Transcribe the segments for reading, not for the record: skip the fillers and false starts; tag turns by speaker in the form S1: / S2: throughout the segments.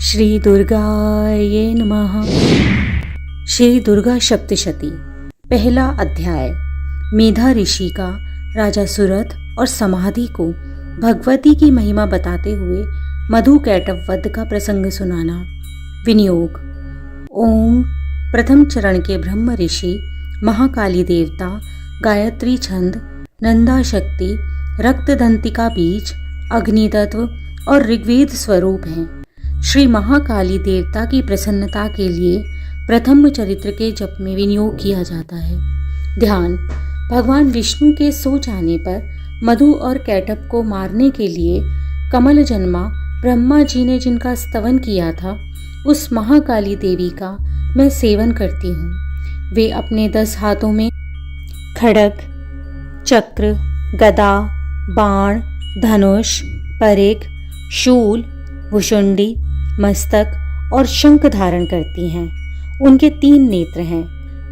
S1: श्री दुर्गाये नमः। श्री दुर्गा सप्तशती। पहला अध्याय। मेधा ऋषि का राजा सुरथ और समाधि को भगवती की महिमा बताते हुए मधु कैटव वध का प्रसंग सुनाना। विनियोग। ओम। प्रथम चरण के ब्रह्म ऋषि, महाकाली देवता, गायत्री छंद, नंदा शक्ति, रक्तदंतिका बीज, अग्नि तत्व और ऋग्वेद स्वरूप हैं। श्री महाकाली देवता की प्रसन्नता के लिए प्रथम चरित्र के जप में विनियोग किया जाता है। ध्यान। भगवान विष्णु के सो जाने पर मधु और कैटभ को मारने के लिए कमल जन्मा ब्रह्मा जी ने जिनका स्तवन किया था, उस महाकाली देवी का मैं सेवन करती हूँ। वे अपने 10 हाथों में खड्ग, चक्र, गदा, बाण, धनुष, परिघ, शूल, भुशुंडी, मस्तक और शंख धारण करती हैं। उनके 3 नेत्र हैं।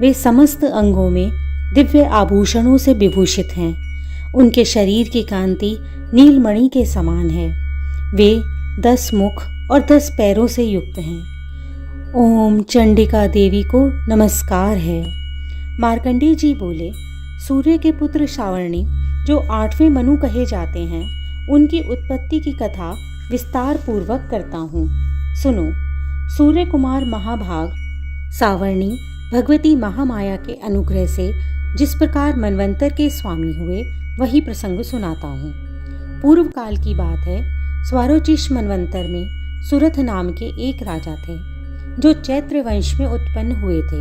S1: वे समस्त अंगों में दिव्य आभूषणों से विभूषित हैं। उनके शरीर की कांति नीलमणि के समान है। वे 10 मुख और 10 पैरों से युक्त हैं। ओम चंडिका देवी को नमस्कार है। मार्कंडेय जी बोले, सूर्य के पुत्र सावर्णी, जो 8वें मनु कहे जाते हैं, उनकी उत्पत्ति की कथा विस्तार पूर्वक करता हूँ। सुनो। सूर्य कुमार महाभाग सावर्णी भगवती महामाया के अनुग्रह से जिस प्रकार मनवंतर के स्वामी हुए, वही प्रसंग सुनाता हूँ। पूर्व काल की बात है। स्वारोचिष मनवंतर में सुरथ नाम के एक राजा थे, जो चैत्र वंश में उत्पन्न हुए थे।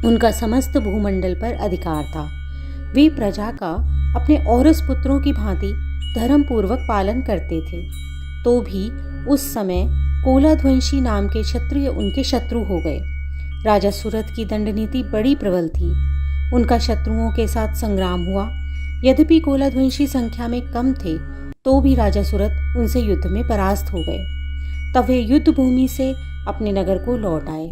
S1: उनका समस्त भूमंडल पर अधिकार था। वे प्रजा का अपने औरस पुत्रों की भांति धर्म पूर्वक पालन करते थे। तो भी उस समय कोलाध्वंशी नाम के क्षत्रिय उनके शत्रु हो गए। राजा सुरथ की दंड नीति बड़ी प्रबल थी। उनका शत्रुओं के साथ संग्राम हुआ। यद्यपि कोलाध्वंशी संख्या में कम थे, तो भी राजा सुरथ उनसे युद्ध में परास्त हो गए। तब वे युद्ध भूमि से अपने नगर को लौट आए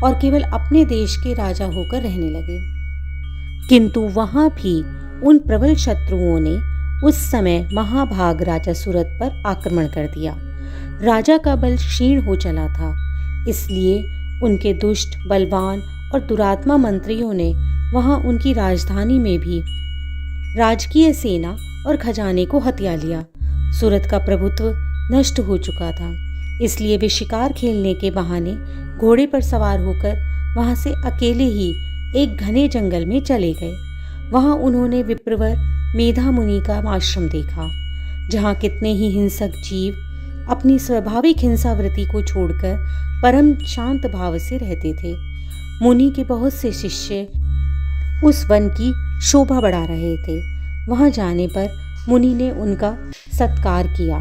S1: और केवल अपने देश के राजा होकर रहने लगे। किंतु वहां भी उन प्रबल शत्रुओं ने उस समय महाभाग राजा सुरथ पर आक्रमण कर दिया। राजा का बल क्षीण हो चला था, इसलिए उनके दुष्ट, बलवान और दुरात्मा मंत्रियों ने वहां उनकी राजधानी में भी राजकीय सेना और खजाने को हथिया लिया। सुरथ का प्रभुत्व नष्ट हो चुका था, इसलिए वे शिकार खेलने के बहाने घोड़े पर सवार होकर वहां से अकेले ही एक घने जंगल में चले गए। वहां उन्होंने विप्रवर मेधा मुनि का आश्रम देखा, जहां कितने ही हिंसक जीव अपनी स्वाभाविक हिंसावृत्ति को छोड़कर परम शांत भाव से रहते थे। मुनि के बहुत से शिष्य उस वन की शोभा बढ़ा रहे थे। वहां जाने पर मुनि ने उनका सत्कार किया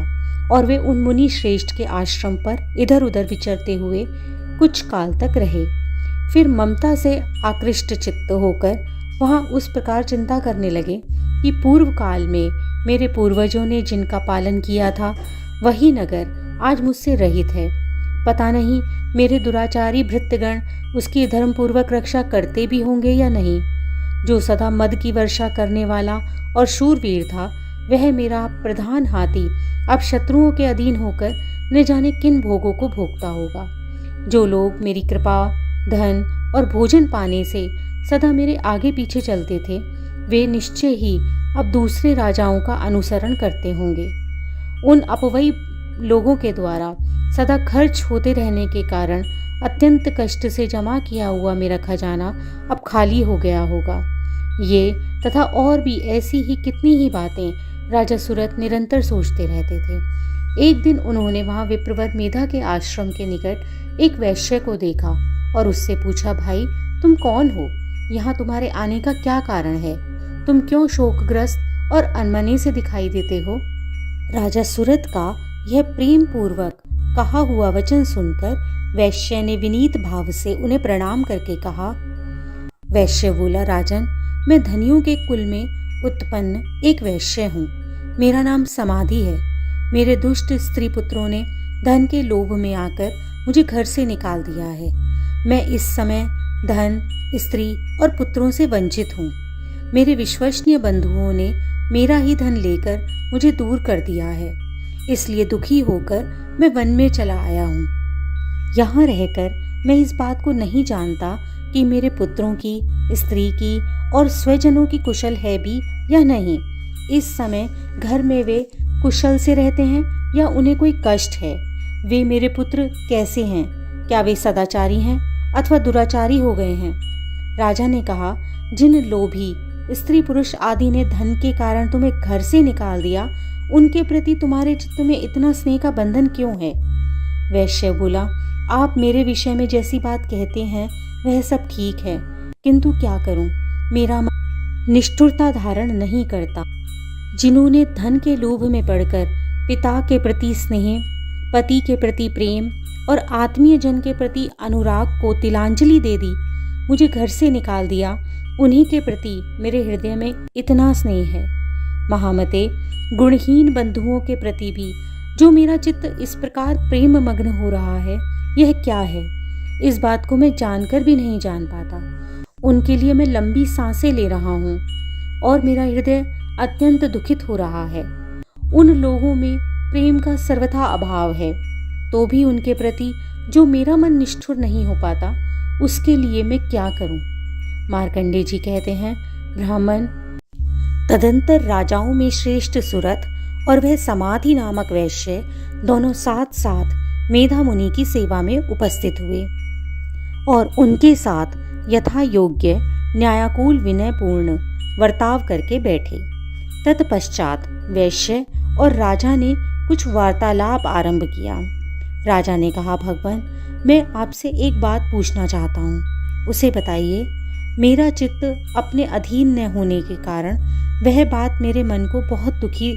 S1: और वे उन मुनि श्रेष्ठ के आश्रम पर इधर उधर विचरते हुए कुछ काल तक रहे। फिर ममता से आकृष्ट चित्त होकर वहां उस प्रकार चिंता करने लगे कि पूर्व काल में मेरे पूर्वजों ने जिनका पालन किया था, वही नगर आज मुझसे रहित है। पता नहीं मेरे दुराचारी भृत्यगण उसकी धर्मपूर्वक रक्षा करते भी होंगे या नहीं। जो सदा मद की वर्षा करने वाला और शूरवीर था, वह मेरा प्रधान हाथी अब शत्रुओं के अधीन होकर न जाने किन भोगों को भोगता होगा। जो लोग मेरी कृपा, धन और भोजन पाने से सदा मेरे आगे पीछे चलते थे, वे निश्चय ही अब दूसरे राजाओं का अनुसरण करते होंगे। उन अपवयी लोगों के द्वारा सदा खर्च होते रहने के कारण अत्यंत कष्ट से जमा किया हुआ मेरा खजाना अब खाली हो गया होगा। ये तथा और भी ऐसी ही कितनी ही बातें राजा सुरथ निरंतर सोचते रहते थे। एक दिन उन्होंने वहां विप्रवर मेधा के आश्रम के निकट एक वैश्य को देखा और उससे पूछा, भाई तुम कौन हो? यहाँ तुम्हारे आने का क्या कारण है? तुम क्यों शोकग्रस्त और अनमने से दिखाई देते हो? राजा सुरथ का यह प्रेम पूर्वक कहा हुआ वचन सुनकर वैश्य ने विनीत भाव से उन्हें प्रणाम करके कहा। वैश्य बोला, राजन, मैं धनियों के कुल में उत्पन्न एक वैश्य हूँ। मेरा नाम समाधि है। मेरे दुष्ट स्त्री पुत्रों ने धन के लोभ में आकर मुझे घर से निकाल दिया है। मैं इस समय धन, स्त्री और पुत्रों से वंचित हूँ। मेरे विश्वसनीय बंधुओं ने मेरा ही धन लेकर मुझे दूर कर दिया है, इसलिए दुखी होकर मैं वन में चला आया हूँ। यहाँ रहकर मैं इस बात को नहीं जानता कि मेरे पुत्रों की, स्त्री की और स्वजनों की कुशल है भी या नहीं। इस समय घर में वे कुशल से रहते हैं या उन्हें कोई कष्ट है। वे मेरे पुत्र कैसे हैं? क्या वे सदाचारी हैं अथवा दुराचारी हो गए हैं? राजा ने कहा, जिन लोभी स्त्री पुरुष आदि ने धन के कारण तुम्हें घर से निकाल दिया, उनके प्रति तुम्हारे चित्त में इतना स्नेह का बंधन क्यों है? वैश्य बोला, आप मेरे विषय में जैसी बात कहते हैं वह सब ठीक है, किंतु क्या करूं, मेरा मन निष्ठुरता धारण नहीं करता। जिन्होंने धन के लोभ में पड़कर पिता के प्रति स्नेह, पति के प्रति प्रेम और आत्मीय जन के प्रति अनुराग को तिलांजलि दे दी, मुझे घर से निकाल दिया, उन्हीं के प्रति मेरे हृदय में इतना स्नेह है। महामते, गुणहीन बंधुओं के प्रति भी जो मेरा चित्त इस प्रकार प्रेम मग्न हो रहा है, यह क्या है? इस बात को मैं जानकर भी नहीं जान पाता। उनके लिए मैं लंबी सांसें ले रहा हूँ और मेरा हृदय अत्यंत दुखित हो रहा है। उन लोगों में प्रेम का सर्वथा अभाव है, तो भी उनके प्रति जो मेरा मन निष्ठुर नहीं हो पाता, उसके लिए मैं क्या करूं? मार्कंडेय जी कहते हैं, ब्राह्मण, तदंतर राजाओं में श्रेष्ठ सुरथ और वह समाधि नामक वैश्य दोनों साथ साथ मेधा मुनि की सेवा में उपस्थित हुए और उनके साथ यथा योग्य न्यायाकूल विनयपूर्ण वर्ताव करके बैठे। तत्पश्चात वैश्य और राजा ने कुछ वार्तालाप आरंभ किया। राजा ने कहा, भगवान, मैं आपसे एक बात पूछना चाहता हूँ, उसे बताइए। मेरा चित्त अपने अधीन न होने के कारण वह बात मेरे मन को बहुत दुखी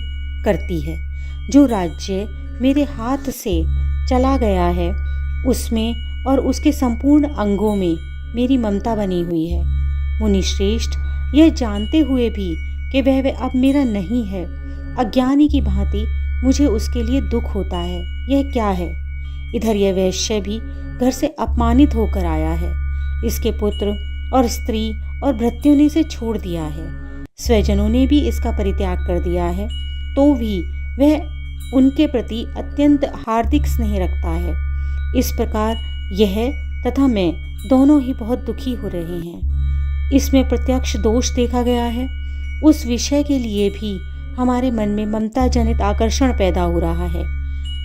S1: करती है। जो राज्य मेरे हाथ से चला गया है, उसमें और उसके संपूर्ण अंगों में मेरी ममता बनी हुई है। मुनि श्रेष्ठ, यह जानते हुए भी कि वह अब मेरा नहीं है, अज्ञानी की भांति मुझे उसके लिए दुख होता है। यह क्या है? इधर यह वैश्य भी घर से अपमानित होकर आया है। इसके पुत्र और स्त्री और भृत्यों ने इसे छोड़ दिया है। स्वजनों ने भी इसका परित्याग कर दिया है, तो भी वह उनके प्रति अत्यंत हार्दिक स्नेह रखता है। इस प्रकार यह तथा मैं दोनों ही बहुत दुखी हो रहे हैं। इसमें प्रत्यक्ष दोष देखा गया है। उस विषय के लिए भी हमारे मन में ममता जनित आकर्षण पैदा हो रहा है।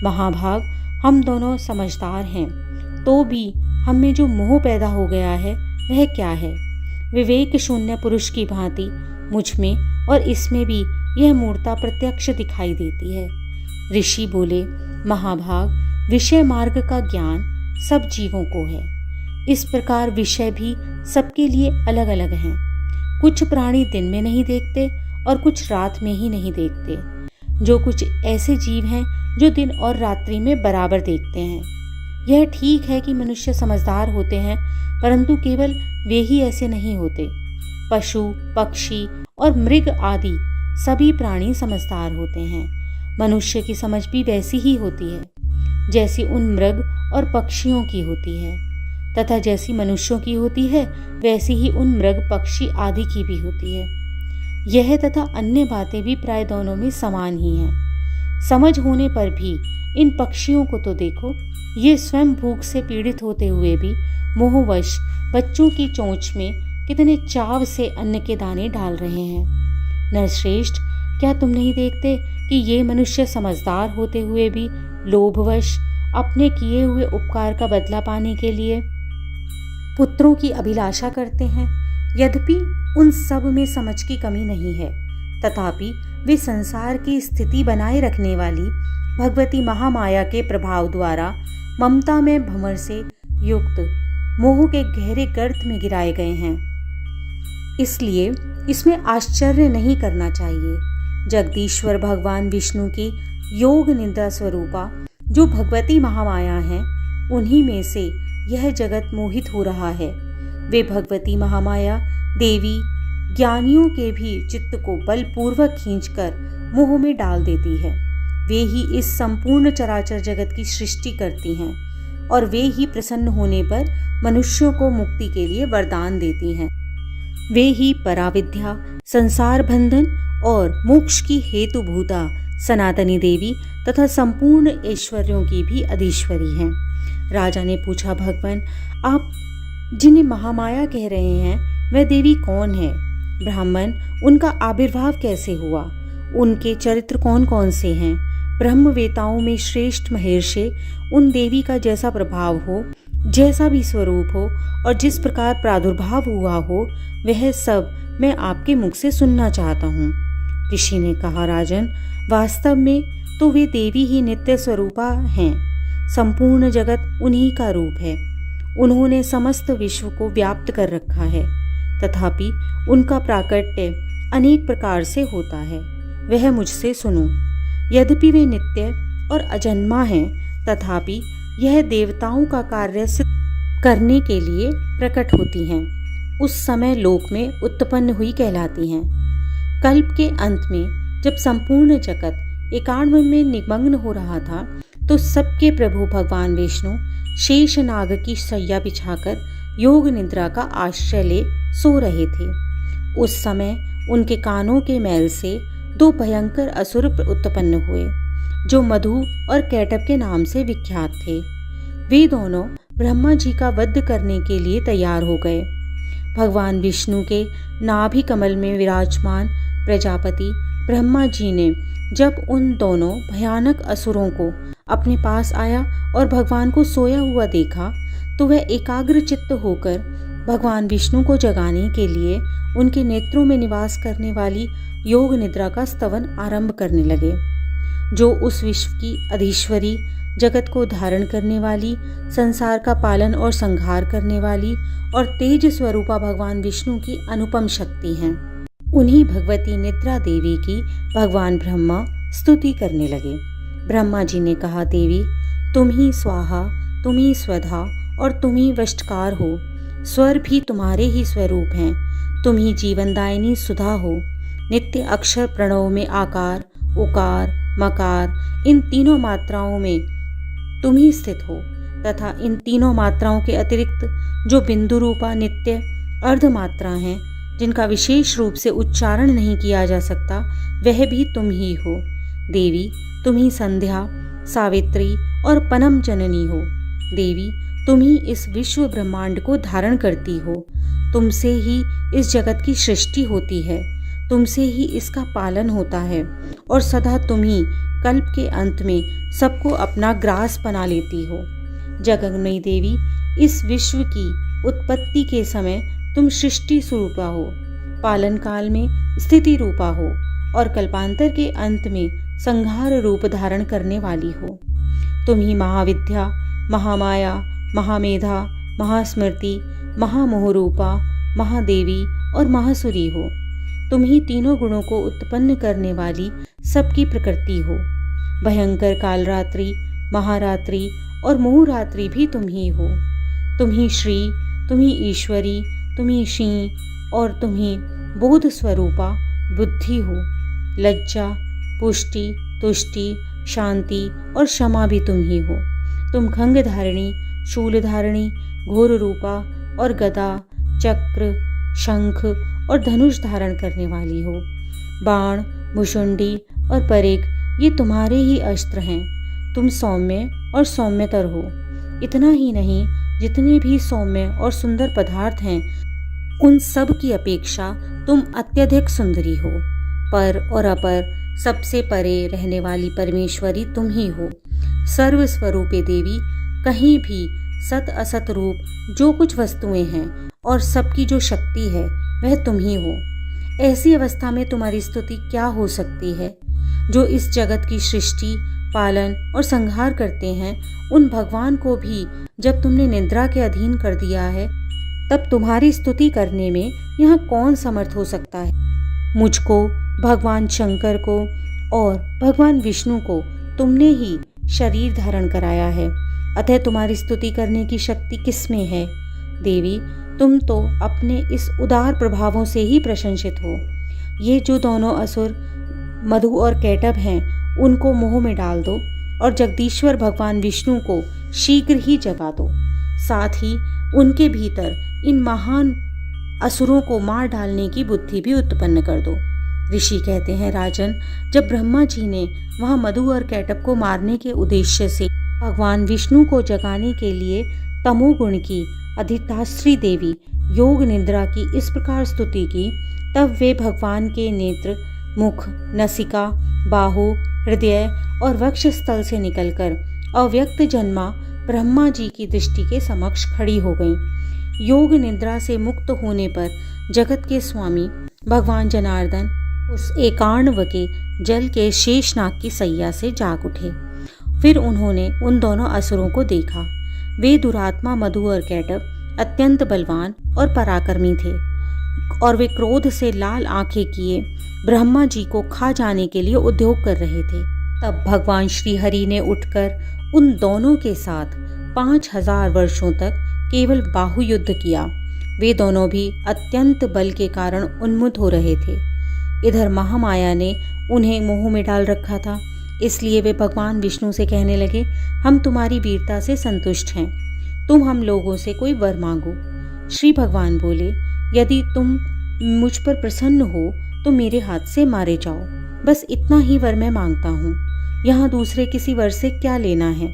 S1: महाभाग, हम दोनों समझदार हैं, तो भी हम में जो मोह पैदा हो गया है वह क्या है? विवेक शून्य पुरुष की भांति मुझ में और इसमें भी यह मूर्ता प्रत्यक्ष दिखाई देती है। ऋषि बोले, महाभाग, विषय मार्ग का ज्ञान सब जीवों को है। इस प्रकार विषय भी सबके लिए अलग अलग हैं। कुछ प्राणी दिन में नहीं देखते और कुछ रात में ही नहीं देखते। जो कुछ ऐसे जीव हैं जो दिन और रात्रि में बराबर देखते हैं। यह ठीक है कि मनुष्य समझदार होते हैं, परंतु केवल वे ही ऐसे नहीं होते। पशु, पक्षी और मृग आदि सभी प्राणी समझदार होते हैं। मनुष्य की समझ भी वैसी ही होती है जैसी उन मृग और पक्षियों की होती है, तथा जैसी मनुष्यों की होती है वैसी ही उन मृग, पक्षी आदि की भी होती है। यह तथा अन्य बातें भी प्राय दोनों में समान ही हैं। समझ होने पर भी इन पक्षियों को तो देखो, ये स्वयं भूख से पीड़ित होते हुए भी मोहवश बच्चों की चोंच में कितने चाव से अन्न के दाने डाल रहे हैं। नरश्रेष्ठ, क्या तुम नहीं देखते कि ये मनुष्य समझदार होते हुए भी लोभवश अपने किए हुए उपकार का बदला पाने के लिए पुत्रों की अभिलाषा करते हैं? यद्यपि उन सब में समझ की कमी नहीं है, तथापि वे संसार की स्थिति बनाए रखने वाली भगवती महामाया के प्रभाव द्वारा ममता में भंवर से युक्त मोह के गहरे गर्त में गिराए गए हैं। इसलिए इसमें आश्चर्य नहीं करना चाहिए। जगदीश्वर भगवान विष्णु की योग निद्रा स्वरूपा जो भगवती महामाया हैं, उन्हीं में से यह जगत मोहित हो रहा है। वे भगवती महामाया देवी ज्ञानियों के भी चित्त को बलपूर्वक खींचकर मोह में डाल देती है। वे ही इस संपूर्ण चराचर जगत की सृष्टि करती हैं और वे ही प्रसन्न होने पर मनुष्यों को मुक्ति के लिए वरदान देती हैं। वे ही पराविद्या, संसार बंधन और मोक्ष की हेतुभूता सनातनी देवी तथा संपूर्ण ऐश्वर्यों की भी अधीश्वरी हैं। राजा ने पूछा, भगवान आप जिन्हें महामाया कह रहे हैं वह देवी कौन है? ब्राह्मण, उनका आविर्भाव कैसे हुआ? उनके चरित्र कौन कौन से हैं? ब्रह्मवेताओं में श्रेष्ठ महर्षि उन देवी का जैसा प्रभाव हो, जैसा भी स्वरूप हो और जिस प्रकार प्रादुर्भाव हुआ हो, वह सब मैं आपके मुख से सुनना चाहता हूँ। ऋषि ने कहा, राजन, वास्तव में तो वे देवी ही नित्य स्वरूपा हैं। संपूर्ण जगत उन्हीं का रूप है। उन्होंने समस्त विश्व को व्याप्त कर रखा है। तथापि उनका प्राकट्य अनेक प्रकार से होता है। वह मुझसे सुनो। यद्यपि वे नित्य और अजन्मा हैं, तथापि यह देवताओं का कार्य सिद्ध करने के लिए प्रकट होती हैं। उस समय लोक में उत्पन्न हुई कहलाती हैं। कल्प के अंत में जब संपूर्ण जगत एकात्म में निमग्न हो रहा था, तो सबके प्रभु भगवान विष्णु शेषनाग की शैया बिछाकर योग निद्रा का आश्रय ले सो रहे थे। उस समय उनके कानों के मैल से दो भयंकर असुर उत्पन्न हुए, जो मधु और कैटभ के नाम से विख्यात थे। वे दोनों ब्रह्मा जी का वध करने के लिए तैयार हो गए। भगवान विष्णु के नाभि कमल में विराजमान प्रजापति ब्रह्मा जी ने जब उन दोनों भयानक असुरों को अपने पास आया और भगवान को सोया हुआ देखा, तो वह एकाग्रचित्त होकर भगवान विष्णु को जगाने के लिए उनके नेत्रों में निवास करने वाली योग निद्रा का स्तवन आरंभ करने लगे, जो उस विश्व की अधीश्वरी, जगत को धारण करने वाली, संसार का पालन और संहार करने वाली और तेज स्वरूपा भगवान विष्णु की अनुपम शक्ति हैं। उन्हीं भगवती निद्रा देवी की भगवान ब्रह्मा स्तुति करने लगे। ब्रह्मा जी ने कहा, देवी, तुम ही स्वाहा, तुम ही स्वधा और तुम ही वष्टकार हो। स्वर भी तुम्हारे ही स्वरूप हैं। तुम ही जीवनदायिनी सुधा हो। नित्य अक्षर प्रणव में आकार, उकार, मकार, इन तीनों मात्राओं में तुम ही स्थित हो, तथा इन तीनों मात्राओं के अतिरिक्त जो बिंदु रूपा नित्य अर्ध मात्रा हैं, जिनका विशेष रूप से उच्चारण नहीं किया जा सकता, वह भी तुम ही हो। देवी, तुम ही संध्या, सावित्री और पनम जननी हो। देवी, तुम ही इस विश्व ब्रह्मांड को धारण करती हो। तुमसे ही इस जगत की सृष्टि होती है, तुमसे ही इसका पालन होता है और सदा तुम ही कल्प के अंत में सबको अपना ग्रास बना लेती हो। जगन्मयी देवी, इस विश्व की उत्पत्ति के समय तुम सृष्टि स्वरूपा हो, पालन काल में स्थिति रूपा हो और कल्पांतर के अंत में संहार रूप धारण करने वाली हो। तुम ही महाविद्या, महामाया, महामेधा, महास्मृति, महामोहरूपा, महादेवी और महासुरी हो। तुम ही तीनों गुणों को उत्पन्न करने वाली सबकी प्रकृति हो। भयंकर कालरात्रि, महारात्रि और मोहरात्रि भी तुम ही हो। तुम ही श्री, तुम ही ईश्वरी, तुम ही शी और तुम ही बोध स्वरूपा बुद्धि हो। लज्जा, पुष्टि, तुष्टि, शांति और क्षमा भी तुम ही हो। तुम खंग धारिणी, शूल धारिणी, घोर रूपा और गदा, चक्र, शंख और धनुष धारण करने वाली हो। बाण, भुषुंडी और परिघ ये तुम्हारे ही अस्त्र हैं। तुम सौम्य और सौम्यतर हो। इतना ही नहीं, जितने भी सौम्य और सुंदर पदार्थ हैं, उन सब की अपेक्षा तुम अत्यधिक सुंदरी हो। पर और अपर, सबसे परे रहने वाली परमेश्वरी तुम ही हो। सर्वस्वरूपे देवी, कहीं भी सत असत रूप जो कुछ वस्तुएं हैं और सबकी जो शक्ति है, वह तुम ही हो। ऐसी अवस्था में तुम्हारी स्तुति क्या हो सकती है? जो इस जगत की सृष्टि, पालन और संहार करते हैं, उन भगवान को भी जब तुमने निद्रा के अधीन कर दिया है, तब तुम्हारी स्तुति करने में यहाँ कौन समर्थ हो सकता है? मुझको, भगवान शंकर को और भगवान विष्णु को तुमने ही शरीर धारण कराया है, अतः तुम्हारी स्तुति करने की शक्ति किसमें है? देवी, तुम तो अपने इस उदार प्रभावों से ही प्रशंसित हो। ये जो दोनों असुर मधु और कैटभ हैं, उनको मोह में डाल दो और जगदीश्वर भगवान विष्णु को शीघ्र ही जगा दो। साथ ही उनके भीतर इन महान असुरों को मार डालने की बुद्धि भी उत्पन्न कर दो। ऋषि कहते हैं, राजन, जब ब्रह्मा जी ने वहां मधु और कैटभ को मारने के उद्देश्य से भगवान विष्णु को जगाने के लिए तमोगुण की अधिष्ठात्री देवी योग निद्रा की इस प्रकार स्तुति की, तब वे भगवान के नेत्र, मुख, नसिका, बाहु, हृदय और वक्ष स्थल से निकलकर अव्यक्त जन्मा ब्रह्मा जी की दृष्टि के समक्ष खड़ी हो गईं। योग निद्रा से मुक्त होने पर जगत के स्वामी भगवान जनार्दन उस एकार्णव के जल के शेषनाग की सैया से जाग उठे। फिर उन्होंने उन दोनों असुरों को देखा। वे दुरात्मा मधु और कैटव अत्यंत बलवान और पराक्रमी थे और वे क्रोध से लाल आंखें किए ब्रह्मा जी को खा जाने के लिए उद्योग कर रहे थे। तब भगवान श्री हरि ने उठकर उन दोनों के साथ 5000 वर्षों तक केवल बाहु युद्ध किया। वे दोनों भी अत्यंत बल के कारण उन्मुख हो रहे थे। इधर महामाया ने उन्हें मोह में डाल रखा था, इसलिए वे भगवान विष्णु से कहने लगे, हम तुम्हारी वीरता से संतुष्ट हैं, तुम हम लोगों से कोई वर मांगो। श्री भगवान बोले, यदि तुम मुझ पर प्रसन्न हो तो मेरे हाथ से मारे जाओ, बस इतना ही वर मैं मांगता हूँ, यहाँ दूसरे किसी वर से क्या लेना है।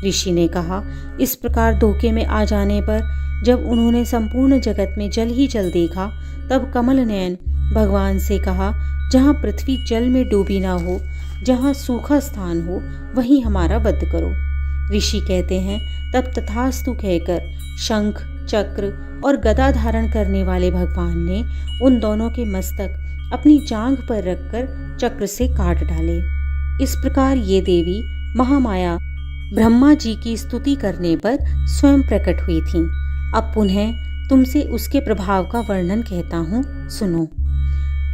S1: ऋषि ने कहा। इस प्रकार धोखे में आ जाने पर जब उन्होंने संपूर्ण जगत में जल ही जल देखा, तब कमल नयन भगवान से कहा, जहाँ पृथ्वी जल में डूबी ना हो, जहाँ सूखा स्थान हो, वहीं हमारा वध करो। ऋषि कहते हैं, तब तथास्तु कहकर शंख, चक्र और गदा धारण करने वाले भगवान ने उन दोनों के मस्तक अपनी जांघ पर रखकर चक्र से काट डाले। इस प्रकार ये देवी महामाया ब्रह्मा जी की स्तुति करने पर स्वयं प्रकट हुई थीं। अब पुनः तुमसे उसके प्रभाव का वर्णन कहता हूँ, सुनो।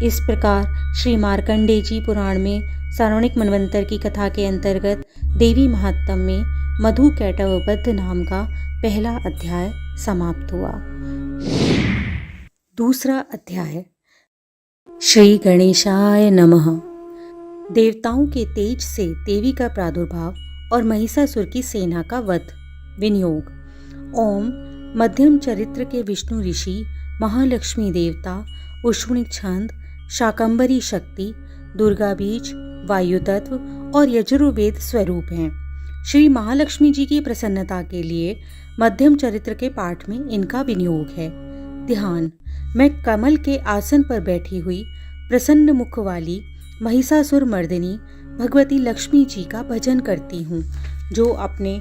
S1: इस प्रकार श्री मार्कंडेय जी पुराण में सारवणिक मनवंतर की कथा के अंतर्गत देवी महात्म्य में मधु कैटव बद्ध नाम का पहला अध्याय समाप्त हुआ। दूसरा अध्याय। श्री गणेशाय नमः। देवताओं के तेज से देवी का प्रादुर्भाव और महिषासुर की सेना का वध। विनियोग। ओम। मध्यम चरित्र के विष्णु ऋषि, महालक्ष्मी देवता, उष्णिक छंद, शाकंभरी शक्ति, दुर्गा बीज, वायु तत्व और यजुर्वेद स्वरूप हैं। श्री महालक्ष्मी जी की प्रसन्नता के लिए मध्यम चरित्र के पाठ में इनका विनियोग है। ध्यान। मैं कमल के आसन पर बैठी हुई प्रसन्न मुख वाली महिषासुर मर्दिनी भगवती लक्ष्मी जी का भजन करती हूँ, जो अपने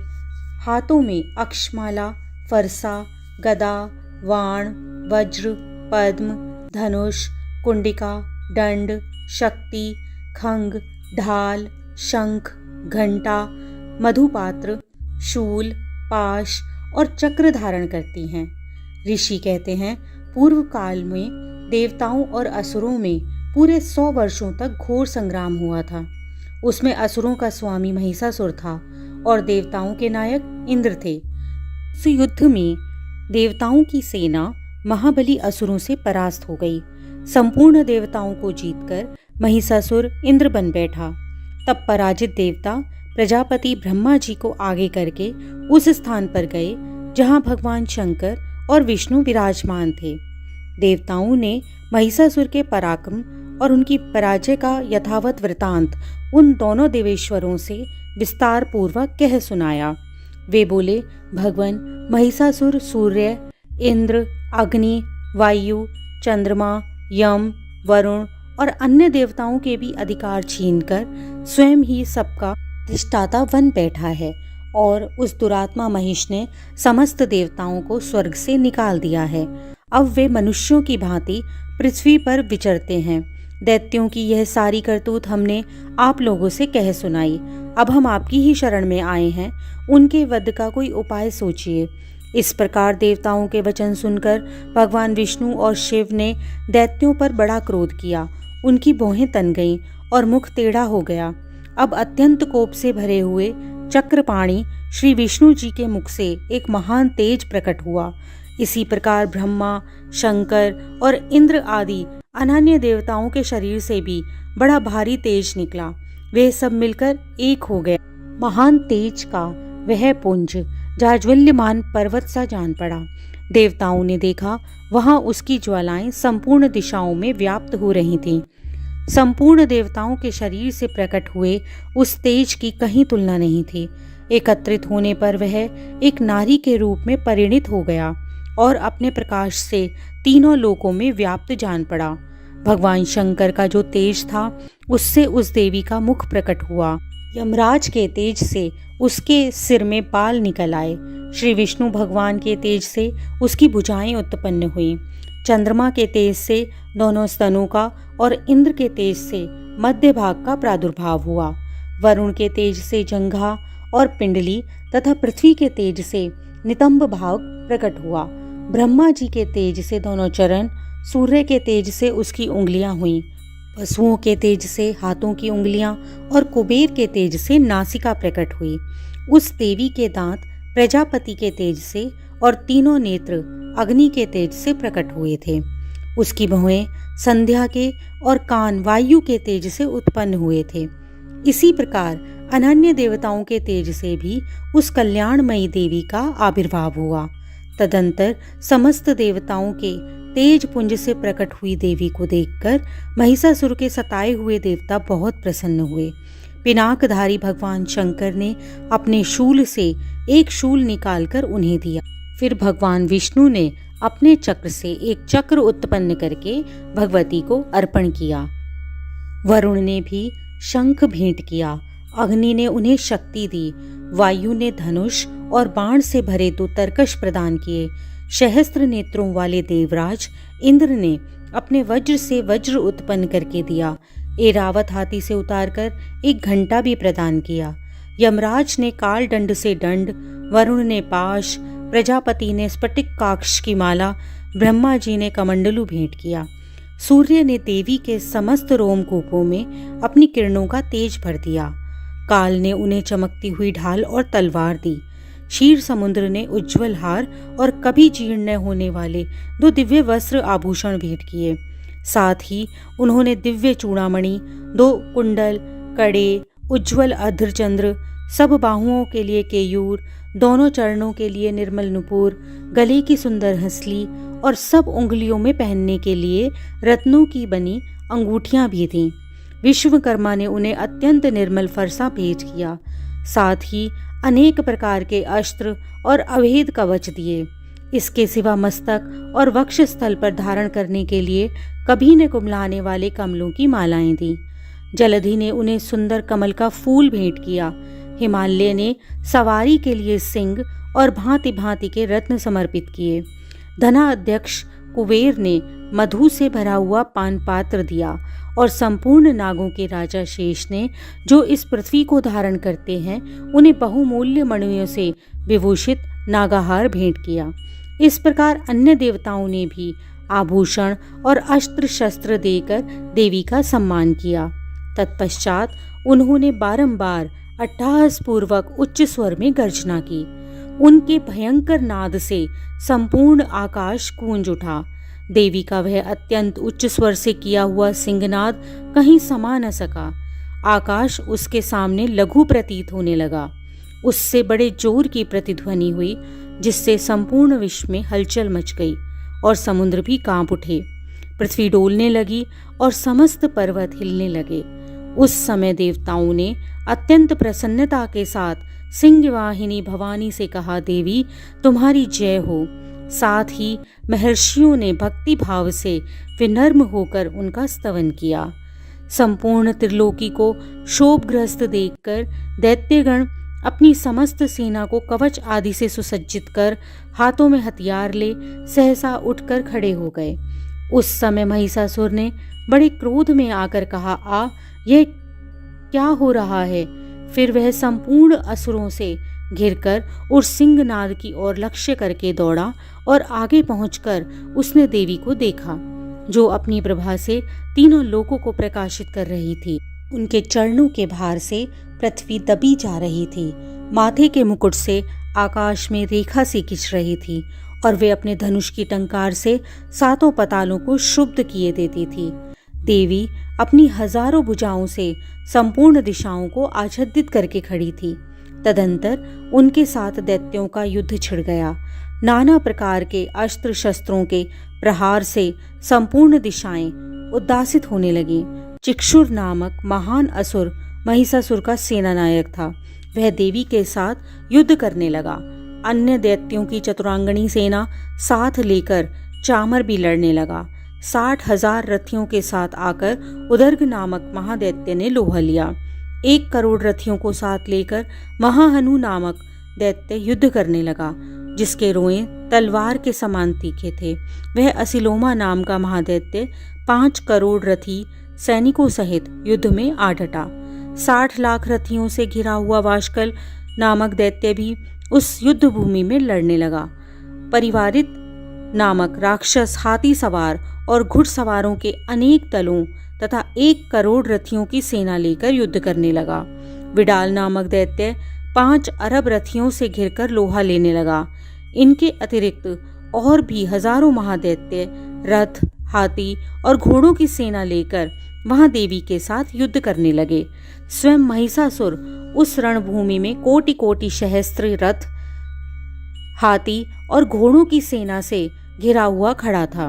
S1: हाथों में अक्षमाला, फरसा, गदा, वाण, वज्र, पद्म, धनुष, कुंडिका, दंड, शक्ति, खंग, ढाल, शंख, घंटा, मधुपात्र, शूल, पाश और चक्र धारण करती हैं। ऋषि कहते हैं, पूर्व काल में देवताओं और असुरों में पूरे 100 वर्षों तक घोर संग्राम हुआ था। उसमें असुरों का स्वामी महिषासुर था और देवताओं के नायक इंद्र थे। उस युद्ध में देवताओं की सेना महाबली असुरों से परास्त हो गई। संपूर्ण देवताओं को जीतकर महिषासुर इंद्र बन बैठा। तब पराजित देवता प्रजापति ब्रह्मा जी को आगे करके उस स्थान पर गए जहां भगवान शंकर और विष्णु विराजमान थे। देवताओं ने महिषासुर के पराक्रम और उनकी पराजय का यथावत वृतांत उन दोनों देवेश्वरों से विस्तार पूर्वक कह सुनाया। वे बोले, भगवान, महिषासुर सूर्य, इंद्र, अग्नि, वायु, चंद्रमा, यम, वरुण और अन्य देवताओं के भी अधिकार छीनकर स्वयं ही सबका अधिष्ठाता बन बैठा है और उस दुरात्मा महिष ने समस्त देवताओं को स्वर्ग से निकाल दिया है। अब वे मनुष्यों की भांति पृथ्वी पर विचरते हैं। दैत्यों की यह सारी करतूत हमने आप लोगों से कह सुनाई। अब हम आपकी ही शरण में आए हैं, उनके वध का कोई उपाय सोचिए। इस प्रकार देवताओं के वचन सुनकर भगवान विष्णु और शिव ने दैत्यों पर बड़ा क्रोध किया। उनकी भौहें तन गईं और मुख टेढ़ा हो गया। अब अत्यंत कोप से भरे हुए चक्रपाणी श्री विष्णु जी के मुख से एक महान तेज प्रकट हुआ। इसी प्रकार ब्रह्मा, शंकर और इंद्र आदि अनन्य देवताओं के शरीर से भी बड़ा भारी तेज निकला। वे सब मिलकर एक हो गए। महान तेज का वह पुंज जाज्वल्यमान पर्वत सा जान पड़ा। देवताओं ने देखा, वहां उसकी ज्वालाएं संपूर्ण दिशाओं में व्याप्त हो रही थीं। संपूर्ण देवताओं के शरीर से प्रकट हुए उस तेज की कहीं तुलना नहीं थी। एकत्रित होने पर वह एक नारी के रूप में परिणित हो गया और अपने प्रकाश से तीनों लोकों में व्याप्त जान पड़ा। भगवान शंकर का जो तेज था उससे उस देवी का मुख प्रकट हुआ। यमराज के तेज से उसके सिर में बाल निकल आए। श्री विष्णु भगवान के तेज से उसकी भुजाएं उत्पन्न हुई। चंद्रमा के तेज से दोनों स्तनों का और इंद्र के तेज से मध्य भाग का प्रादुर्भाव हुआ। वरुण के तेज से जंघा और पिंडली तथा पृथ्वी के तेज से नितंब भाग प्रकट हुआ। ब्रह्मा जी के तेज से दोनों चरण, सूर्य के तेज से उसकी उंगलियां हुईं, पशुओं के तेज से हाथों की उंगलियां और कुबेर के तेज से नासिका प्रकट हुई। उस देवी के दांत प्रजापति के तेज से और तीनों नेत्र अग्नि के तेज से प्रकट हुए थे। उसकी भौहें संध्या के और कान वायु के तेज से उत्पन्न हुए थे। इसी प्रकार अनन्य देवताओं के तेज से भी उस कल्याणमयी देवी का आविर्भाव हुआ। तदंतर समस्त देवताओं के तेज पुंज से प्रकट हुई देवी को देखकर महिषासुर के सताए हुए देवता बहुत प्रसन्न हुए। पिनाकधारी भगवान शंकर ने अपने शूल से एक शूल निकालकर उन्हें दिया। फिर भगवान विष्णु ने अपने चक्र से एक चक्र उत्पन्न करके भगवती को अर्पण किया। वरुण ने भी शंख भेंट किया। अग्नि ने उन्हें शक्ति दी। वायु ने धनुष और बाण से भरे 2 तरकश प्रदान किए। सहस्त्र नेत्रों वाले देवराज इंद्र ने अपने वज्र से वज्र उत्पन्न करके दिया। एरावत हाथी से उतारकर एक घंटा भी प्रदान किया। यमराज ने काल दंड से दंड, वरुण ने पाश, प्रजापति ने स्फटिक काक्ष की माला, ब्रह्मा जी ने कमंडलू भेंट किया। सूर्य ने देवी के समस्त रोमकूपों में अपनी किरणों का तेज भर दिया। काल ने उन्हें चमकती हुई ढाल और तलवार दी। क्षीर समुद्र ने उज्ज्वल हार और कभी जीर्ण न होने वाले 2 दिव्य वस्त्र आभूषण भेंट किए। साथ ही उन्होंने दिव्य चूड़ामणि, 2 कुंडल, कड़े, उज्ज्वल अर्धचंद्र, सब बाहुओं के लिए केयूर, दोनों चरणों के लिए निर्मल नुपुर, गले की सुंदर हंसली और सब उंगलियों में पहनने के लिए रत्नों की बनी अंगूठियां भी थीं। विश्वकर्मा ने उन्हें अत्यंत निर्मल फरसा भेंट किया। साथ ही अनेक प्रकार के अस्त्र और अभेद कवच दिए। इसके सिवा मस्तक और वक्ष स्थल पर धारण करने के लिए कभी न कुमलाने वाले कमलों की मालाएं दी। जलधि ने उन्हें सुंदर कमल का फूल भेंट किया। हिमालय ने सवारी के लिए सिंह और भांति भांति के रत्न समर्पित किए। धनाध्यक्ष कुबेर ने मधु से भरा हुआ पान पात्र दिया और संपूर्ण नागों के राजा शेष ने, जो इस पृथ्वी को धारण करते हैं, उन्हें बहुमूल्य मणियों से विभूषित नागाहार भेंट किया। इस प्रकार अन्य देवताओं ने भी आभूषण और अस्त्र शस्त्र देकर देवी का सम्मान किया। तत्पश्चात उन्होंने बारंबार अट्टहासपूर्वक उच्च स्वर में गर्जना की। उनके भयंकर नाद से संपूर्ण आकाश गूंज उठा। देवी का वह अत्यंत उच्च स्वर से किया हुआ सिंहनाद कहीं समा न सका। आकाश उसके सामने लघु प्रतीत होने लगा। उससे बड़े जोर की प्रतिध्वनि हुई, जिससे संपूर्ण विश्व में हलचल मच गई और समुद्र भी कांप उठे। पृथ्वी डोलने लगी और समस्त पर्वत हिलने लगे। उस समय देवताओं ने अत्यंत प्रसन्नता के साथ सिंहवाहिनी भवानी से कहा, देवी तुम्हारी जय हो। साथ ही महर्षियों ने भक्ति भाव से विनम्र होकर उनका स्तवन किया। संपूर्ण त्रिलोकी को शोभग्रस्त देखकर दैत्यगण अपनी समस्त सेना को कवच आदि से सुसज्जित कर हाथों में हथियार ले सहसा उठकर खड़े हो गए। उस समय महिषासुर ने बड़े क्रोध में आकर कहा, यह क्या हो रहा है? फिर वह संपूर्ण असुरों से घिरकर उस सिंहनाद की ओर लक्ष्य करके दौड़ा और आगे पहुंचकर उसने देवी को देखा, जो अपनी प्रभा से तीनों लोकों को प्रकाशित कर रही थी। उनके चरणों के भार से पृथ्वी दबी जा रही थी। माथे के मुकुट से आकाश में रेखा सी खिंच रही थी और वे अपने धनुष की टंकार से 7 पतालों को शुद्ध किए देती थी। देवी अपनी हजारों भुजाओं से संपूर्ण दिशाओं को आच्छादित करके खड़ी थी। तदंतर उनके साथ दैत्यों का युद्ध छिड़ गया। नाना प्रकार के अस्त्र शस्त्रों के प्रहार से संपूर्ण दिशाएं उद्दासित होने लगीं। चिक्षुर नामक महान असुर महिषासुर का सेनानायक था। वह देवी के साथ युद्ध करने लगा। अन्य दैत्यों की चतुरांगनी सेना साथ लेकर चामर भी लड़ने लगा। 60,000 रथियों के साथ आकर उदर्ग नामक महादैत्य ने लोहा लिया। 1 करोड़ रथियों को साथ लेकर महाहनु नामक दैत्य युद्ध करने लगा, जिसके रोएं तलवार के समान तीखे थे। वह असिलोमा नाम का महादैत्य 5 करोड़ रथी सैनिकों सहित युद्ध में आ डटा। 60 लाख रथियों से घिरा हुआ वाशकल नामक दैत्य भी उस युद्ध भूमि में लड़ने लगा। परिवारित नामक राक्षस हाथी सवार और घुड़सवारों के अनेक दलों तथा 1 करोड़ रथियों की सेना लेकर युद्ध करने लगा। विडाल नामक दैत्य 5 अरब रथियों से घिरकर लोहा लेने लगा। इनके अतिरिक्त और भी हजारों महादैत्य रथ, हाथी और घोड़ों की सेना लेकर वहां देवी के साथ युद्ध करने लगे। स्वयं महिषासुर उस रणभूमि में कोटि कोटि सहस्त्र रथ, हाथी और घोड़ों की सेना से घिरा हुआ खड़ा था।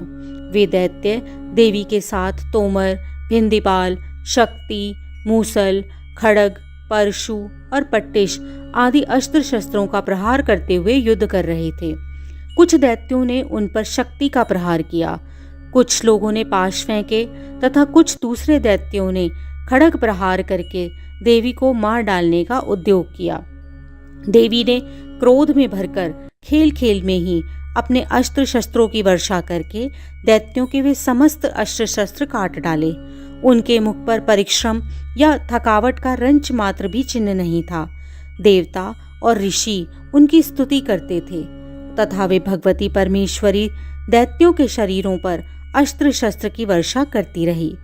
S1: वे दैत्य देवी के साथ तोमर, भिंदीपाल, शक्ति, मूसल, खड़ग, परशु और पट्टिश आदि अस्त्र शस्त्रों का प्रहार करते हुए युद्ध कर रहे थे। कुछ दैत्यों ने उन पर शक्ति का प्रहार किया, कुछ लोगों ने पाश फेंके तथा कुछ दूसरे दैत्यों ने खड़ग प्रहार करके देवी को मार डालने का उद्योग किया। देवी ने क्रोध में भरकर खेल खेल में ही अपने अस्त्र शस्त्रों की वर्षा करके दैत्यों के वे समस्त अस्त्र शस्त्र काट डाले। उनके मुख पर परिश्रम या थकावट का रंच मात्र भी चिन्ह नहीं था। देवता और ऋषि उनकी स्तुति करते थे तथा वे भगवती परमेश्वरी दैत्यों के शरीरों पर अस्त्र शस्त्र की वर्षा करती रही।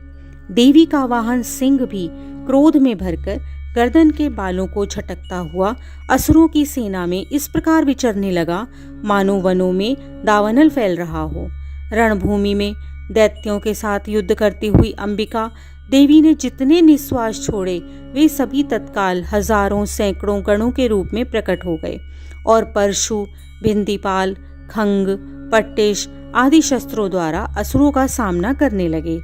S1: देवी का वाहन सिंह भी क्रोध में भरकर गर्दन के बालों को झटकता हुआ असुरों की सेना में इस प्रकार विचरने लगा मानो वनों में दावानल फैल रहा हो। रणभूमि में दैत्यों के साथ युद्ध करती हुई अंबिका देवी ने जितने निश्वास छोड़े वे सभी तत्काल हजारों सैकड़ों गणों के रूप में प्रकट हो गए और परशु, भिंदीपाल, खंग, पट्टिश आदि शस्त्रों द्वारा असुरों का सामना करने लगे।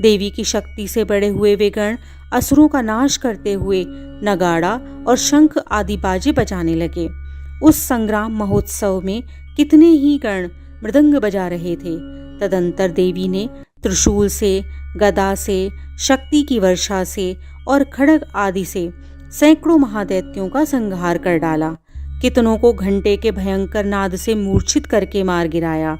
S1: देवी की शक्ति से बड़े हुए वे गण असुरों का नाश करते हुए नगाड़ा और शंख आदि बाजे बजाने लगे। उस संग्राम महोत्सव में कितने ही गण मृदंग बजा रहे थे। तदंतर देवी ने त्रिशूल से, गदा से, शक्ति की वर्षा से और खड़ग आदि से सैकड़ों महादैत्यों का संहार कर डाला। कितनों को घंटे के भयंकर नाद से मूर्छित करके मार गिराया।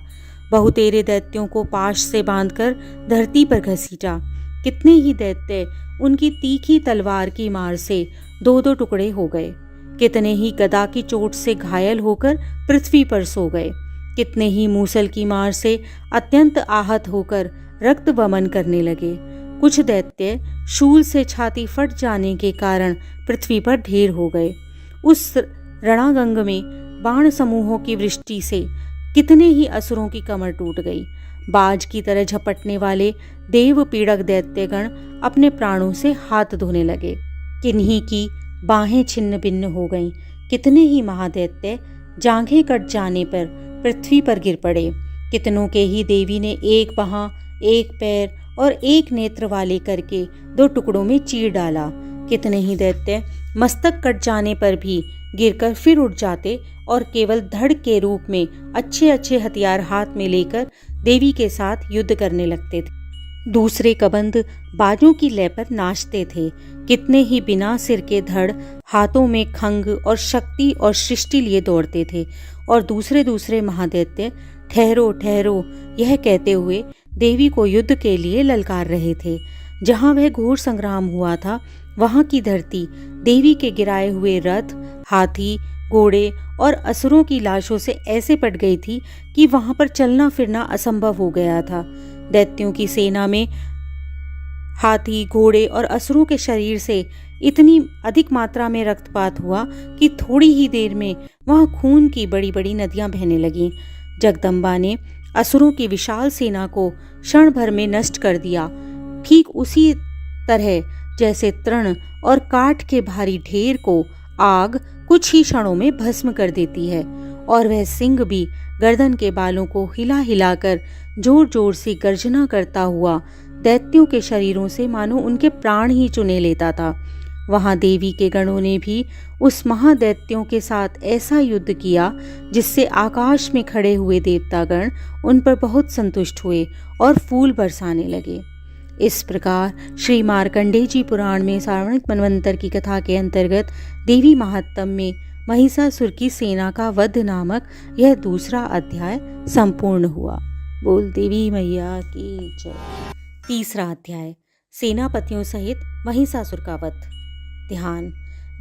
S1: बहुतेरे दैत्यों को पाश से बांधकर धरती पर घसीटा। कितने ही दैत्य उनकी तीखी तलवार की मार से 2-2 टुकड़े हो गए। कितने ही गदा की चोट से घायल होकर पृथ्वी पर सो गए। कितने ही मूसल की मार से अत्यंत आहत होकर रक्त वमन करने लगे। कुछ दैत्य शूल से छाती फट जाने के कारण पृथ्वी पर ढेर हो गए। उस रणांगंग में बाण समूहों की वृष्टि से कितने ही असुरों की कमर टूट गई। बाज की तरह झपटने वाले देव पीड़क दैत्यगण अपने प्राणों से हाथ धोने लगे। किन्हीं की बाहें छिन्न भिन्न हो गईं। कितने ही महादैत्य जांघें कट जाने पर पृथ्वी पर गिर पड़े। कितनों के ही देवी ने एक बाह, एक पैर और एक नेत्र वाले करके 2 टुकड़ों में चीर डाला। कितने ही दैत्य मस्तक कट जाने पर भी गिरकर फिर उठ जाते और केवल धड़ के रूप में अच्छे अच्छे हथियार हाथ में लेकर देवी के साथ युद्ध करने लगते थे। दूसरे कबंध बाजों की लय पर नाचते थे। कितने ही बिना सिर के धड़ हाथों में खंग और शक्ति और सृष्टि लिए दौड़ते थे और दूसरे दूसरे महादैत्य ठहरो ठहरो यह कहते हुए देवी को युद्ध के लिए ललकार रहे थे। जहाँ वह घोर संग्राम हुआ था वहाँ की धरती देवी के गिराए हुए रथ, हाथी, घोड़े और असुरों की लाशों से ऐसे पट गई थी कि वहां पर चलना फिरना असंभव हो गया था। दैत्यों की सेना में हाथी, घोड़े और असुरों के शरीर से इतनी अधिक मात्रा में रक्तपात हुआ कि थोड़ी ही देर में वहां खून की बड़ी बड़ी नदियां बहने लगीं। जगदम्बा ने असुरों की विशाल सेना को क्षण भर में नष्ट कर दिया, ठीक उसी तरह जैसे तृण और काठ के भारी ढेर को आग कुछ ही क्षणों में भस्म कर देती है। और वह सिंह भी गर्दन के बालों को हिला हिलाकर जोर जोर से गर्जना करता हुआ दैत्यों के शरीरों से मानो उनके प्राण ही चुने लेता था। वहां देवी के गणों ने भी उस महादैत्यों के साथ ऐसा युद्ध किया जिससे आकाश में खड़े हुए देवतागण उन पर बहुत संतुष्ट हुए और फूल बरसाने लगे। इस प्रकार श्री मार्कंडेय जी पुराण में सार्वणिक मनवंतर की कथा के अंतर्गत देवी महात्म्य में महिषासुर की सेना का वध नामक यह दूसरा अध्याय संपूर्ण हुआ। बोल देवी मैया की जय। तीसरा अध्याय सेनापतियों सहित महिषासुर का वध। ध्यान।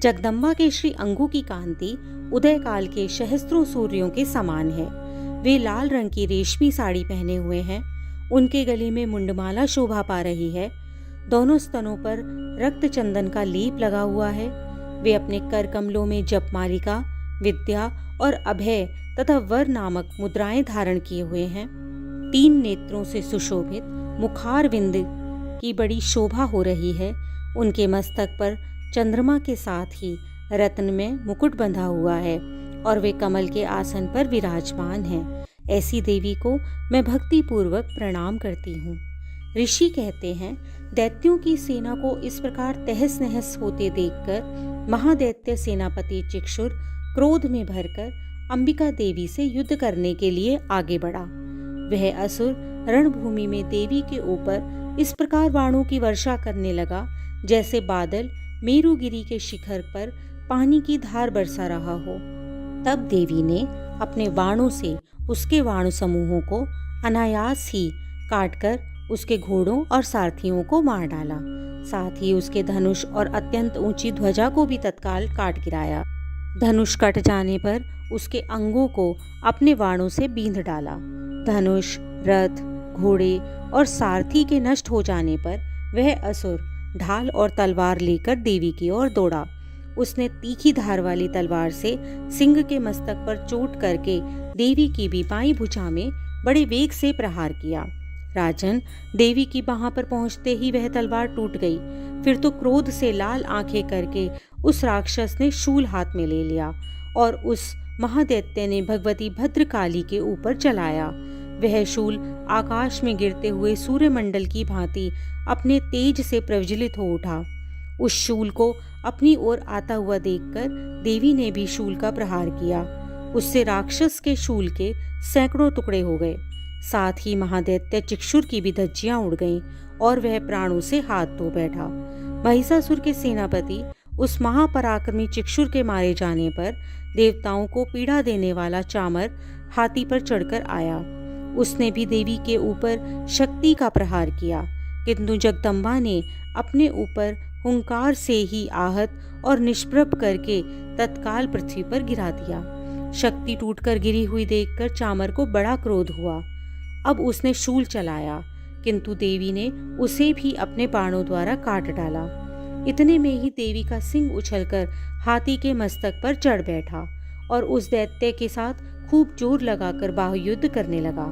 S1: जगदम्बा के श्री अंगों की कांति उदय काल के सहस्त्रों सूर्यों के समान है। वे लाल रंग की रेशमी साड़ी पहने हुए हैं। उनके गले में मुंडमाला शोभा पा रही है। दोनों स्तनों पर रक्त चंदन का लेप लगा हुआ है। वे अपने कर कमलों में जपमालिका, विद्या और अभय तथा वर नामक मुद्राएं धारण किए हुए हैं। 3 नेत्रों से सुशोभित मुखार विंद की बड़ी शोभा हो रही है। उनके मस्तक पर चंद्रमा के साथ ही रत्न में मुकुट बंधा हुआ है और वे कमल के आसन पर विराजमान हैं। ऐसी देवी को मैं भक्ति पूर्वक प्रणाम करती हूँ। ऋषि कहते हैं, दैत्यों की सेना को इस प्रकार तहस नहस होते देखकर महादैत्य सेनापति चिक्षुर क्रोध में भरकर अंबिका देवी से युद्ध करने के लिए आगे बढ़ा। वह असुर रणभूमि में देवी के ऊपर इस प्रकार बाणों की वर्षा करने लगा जैसे बादल मेरुगिरी के शिखर पर पानी की धार बरसा रहा हो। तब देवी ने अपने बाणों से उसके वाणु समूहों को अनायास ही काटकर उसके घोड़ों और सारथियों को मार डाला। साथ ही उसके धनुष और अत्यंत ऊंची ध्वजा को भी तत्काल काट गिराया। धनुष कट जाने पर उसके अंगों को अपने वाणों से बींध डाला। धनुष, रथ, घोड़े और सारथी के नष्ट हो जाने पर वह असुर ढाल और तलवार लेकर देवी की ओर दौड़ा। उसने तीखी धार वाली तलवार से सिंह के मस्तक पर चोट करके देवी की भी बाईं भुजा में बड़े वेग से प्रहार किया। राजन, देवी की बाह पर पहुंचते ही वह तलवार टूट गई। फिर तो क्रोध से लाल आंखें करके उस राक्षस ने शूल हाथ में ले लिया और उस महादैत्य ने भगवती भद्रकाली के ऊपर चलाया। वह शूल आकाश में गिरते हुए सूर्यमंडल की भांति अपने तेज से प्रज्वलित हो उठा। उस शूल को अपनी ओर आता हुआ देखकर देवी ने भी शूल का प्रहार किया। उससे राक्षस के शूल के सैकड़ों टुकड़े हो गए। साथ ही महादैत्य चिक्षुर की भी धज्जियां उड़ गईं और वह प्राणों से हाथ धो बैठा। महिषासुर के सेनापति उस महापराक्रमी चिक्षुर के मारे जाने पर देवताओं को पीड़ा देने वाला चामर हाथी पर चढ़कर आया। उसने भी देवी के ऊपर शक्ति का प्रहार किया, किंतु जगदम्बा ने अपने ऊपर हुंकार से ही आहत और निष्प्रभ करके तत्काल पृथ्वी पर गिरा दिया। शक्ति टूटकर गिरी हुई देखकर चामर को बड़ा क्रोध हुआ। अब उसने शूल चलाया, किंतु देवी ने उसे भी अपने बाणों द्वारा काट डाला। इतने में ही देवी का सिंह उछलकर हाथी के मस्तक पर चढ़ बैठा और उस दैत्य के साथ खूब जोर लगाकर बाहुयुद्ध करने लगा।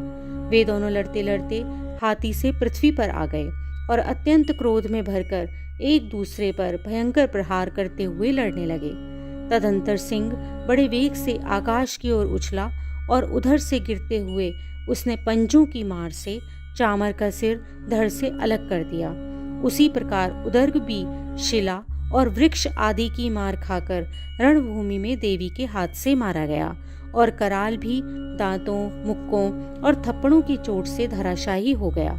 S1: वे दोनों लड़ते लड़ते हाथी से पृथ्वी पर आ गए और अत्यंत क्रोध में भरकर एक दूसरे पर भयंकर प्रहार करते हुए लड़ने लगे। तदंतर सिंह बड़े वेग से आकाश की ओर उछला और उधर से गिरते हुए उसने पंजों की मार से चामर का सिर धड़ से अलग कर दिया। उसी प्रकार उदर्ग भी शिला और वृक्ष आदि की मार खाकर रणभूमि में देवी के हाथ से मारा गया और कराल भी दांतों, मुक्कों और थप्पड़ों की चोट से धराशायी हो गया।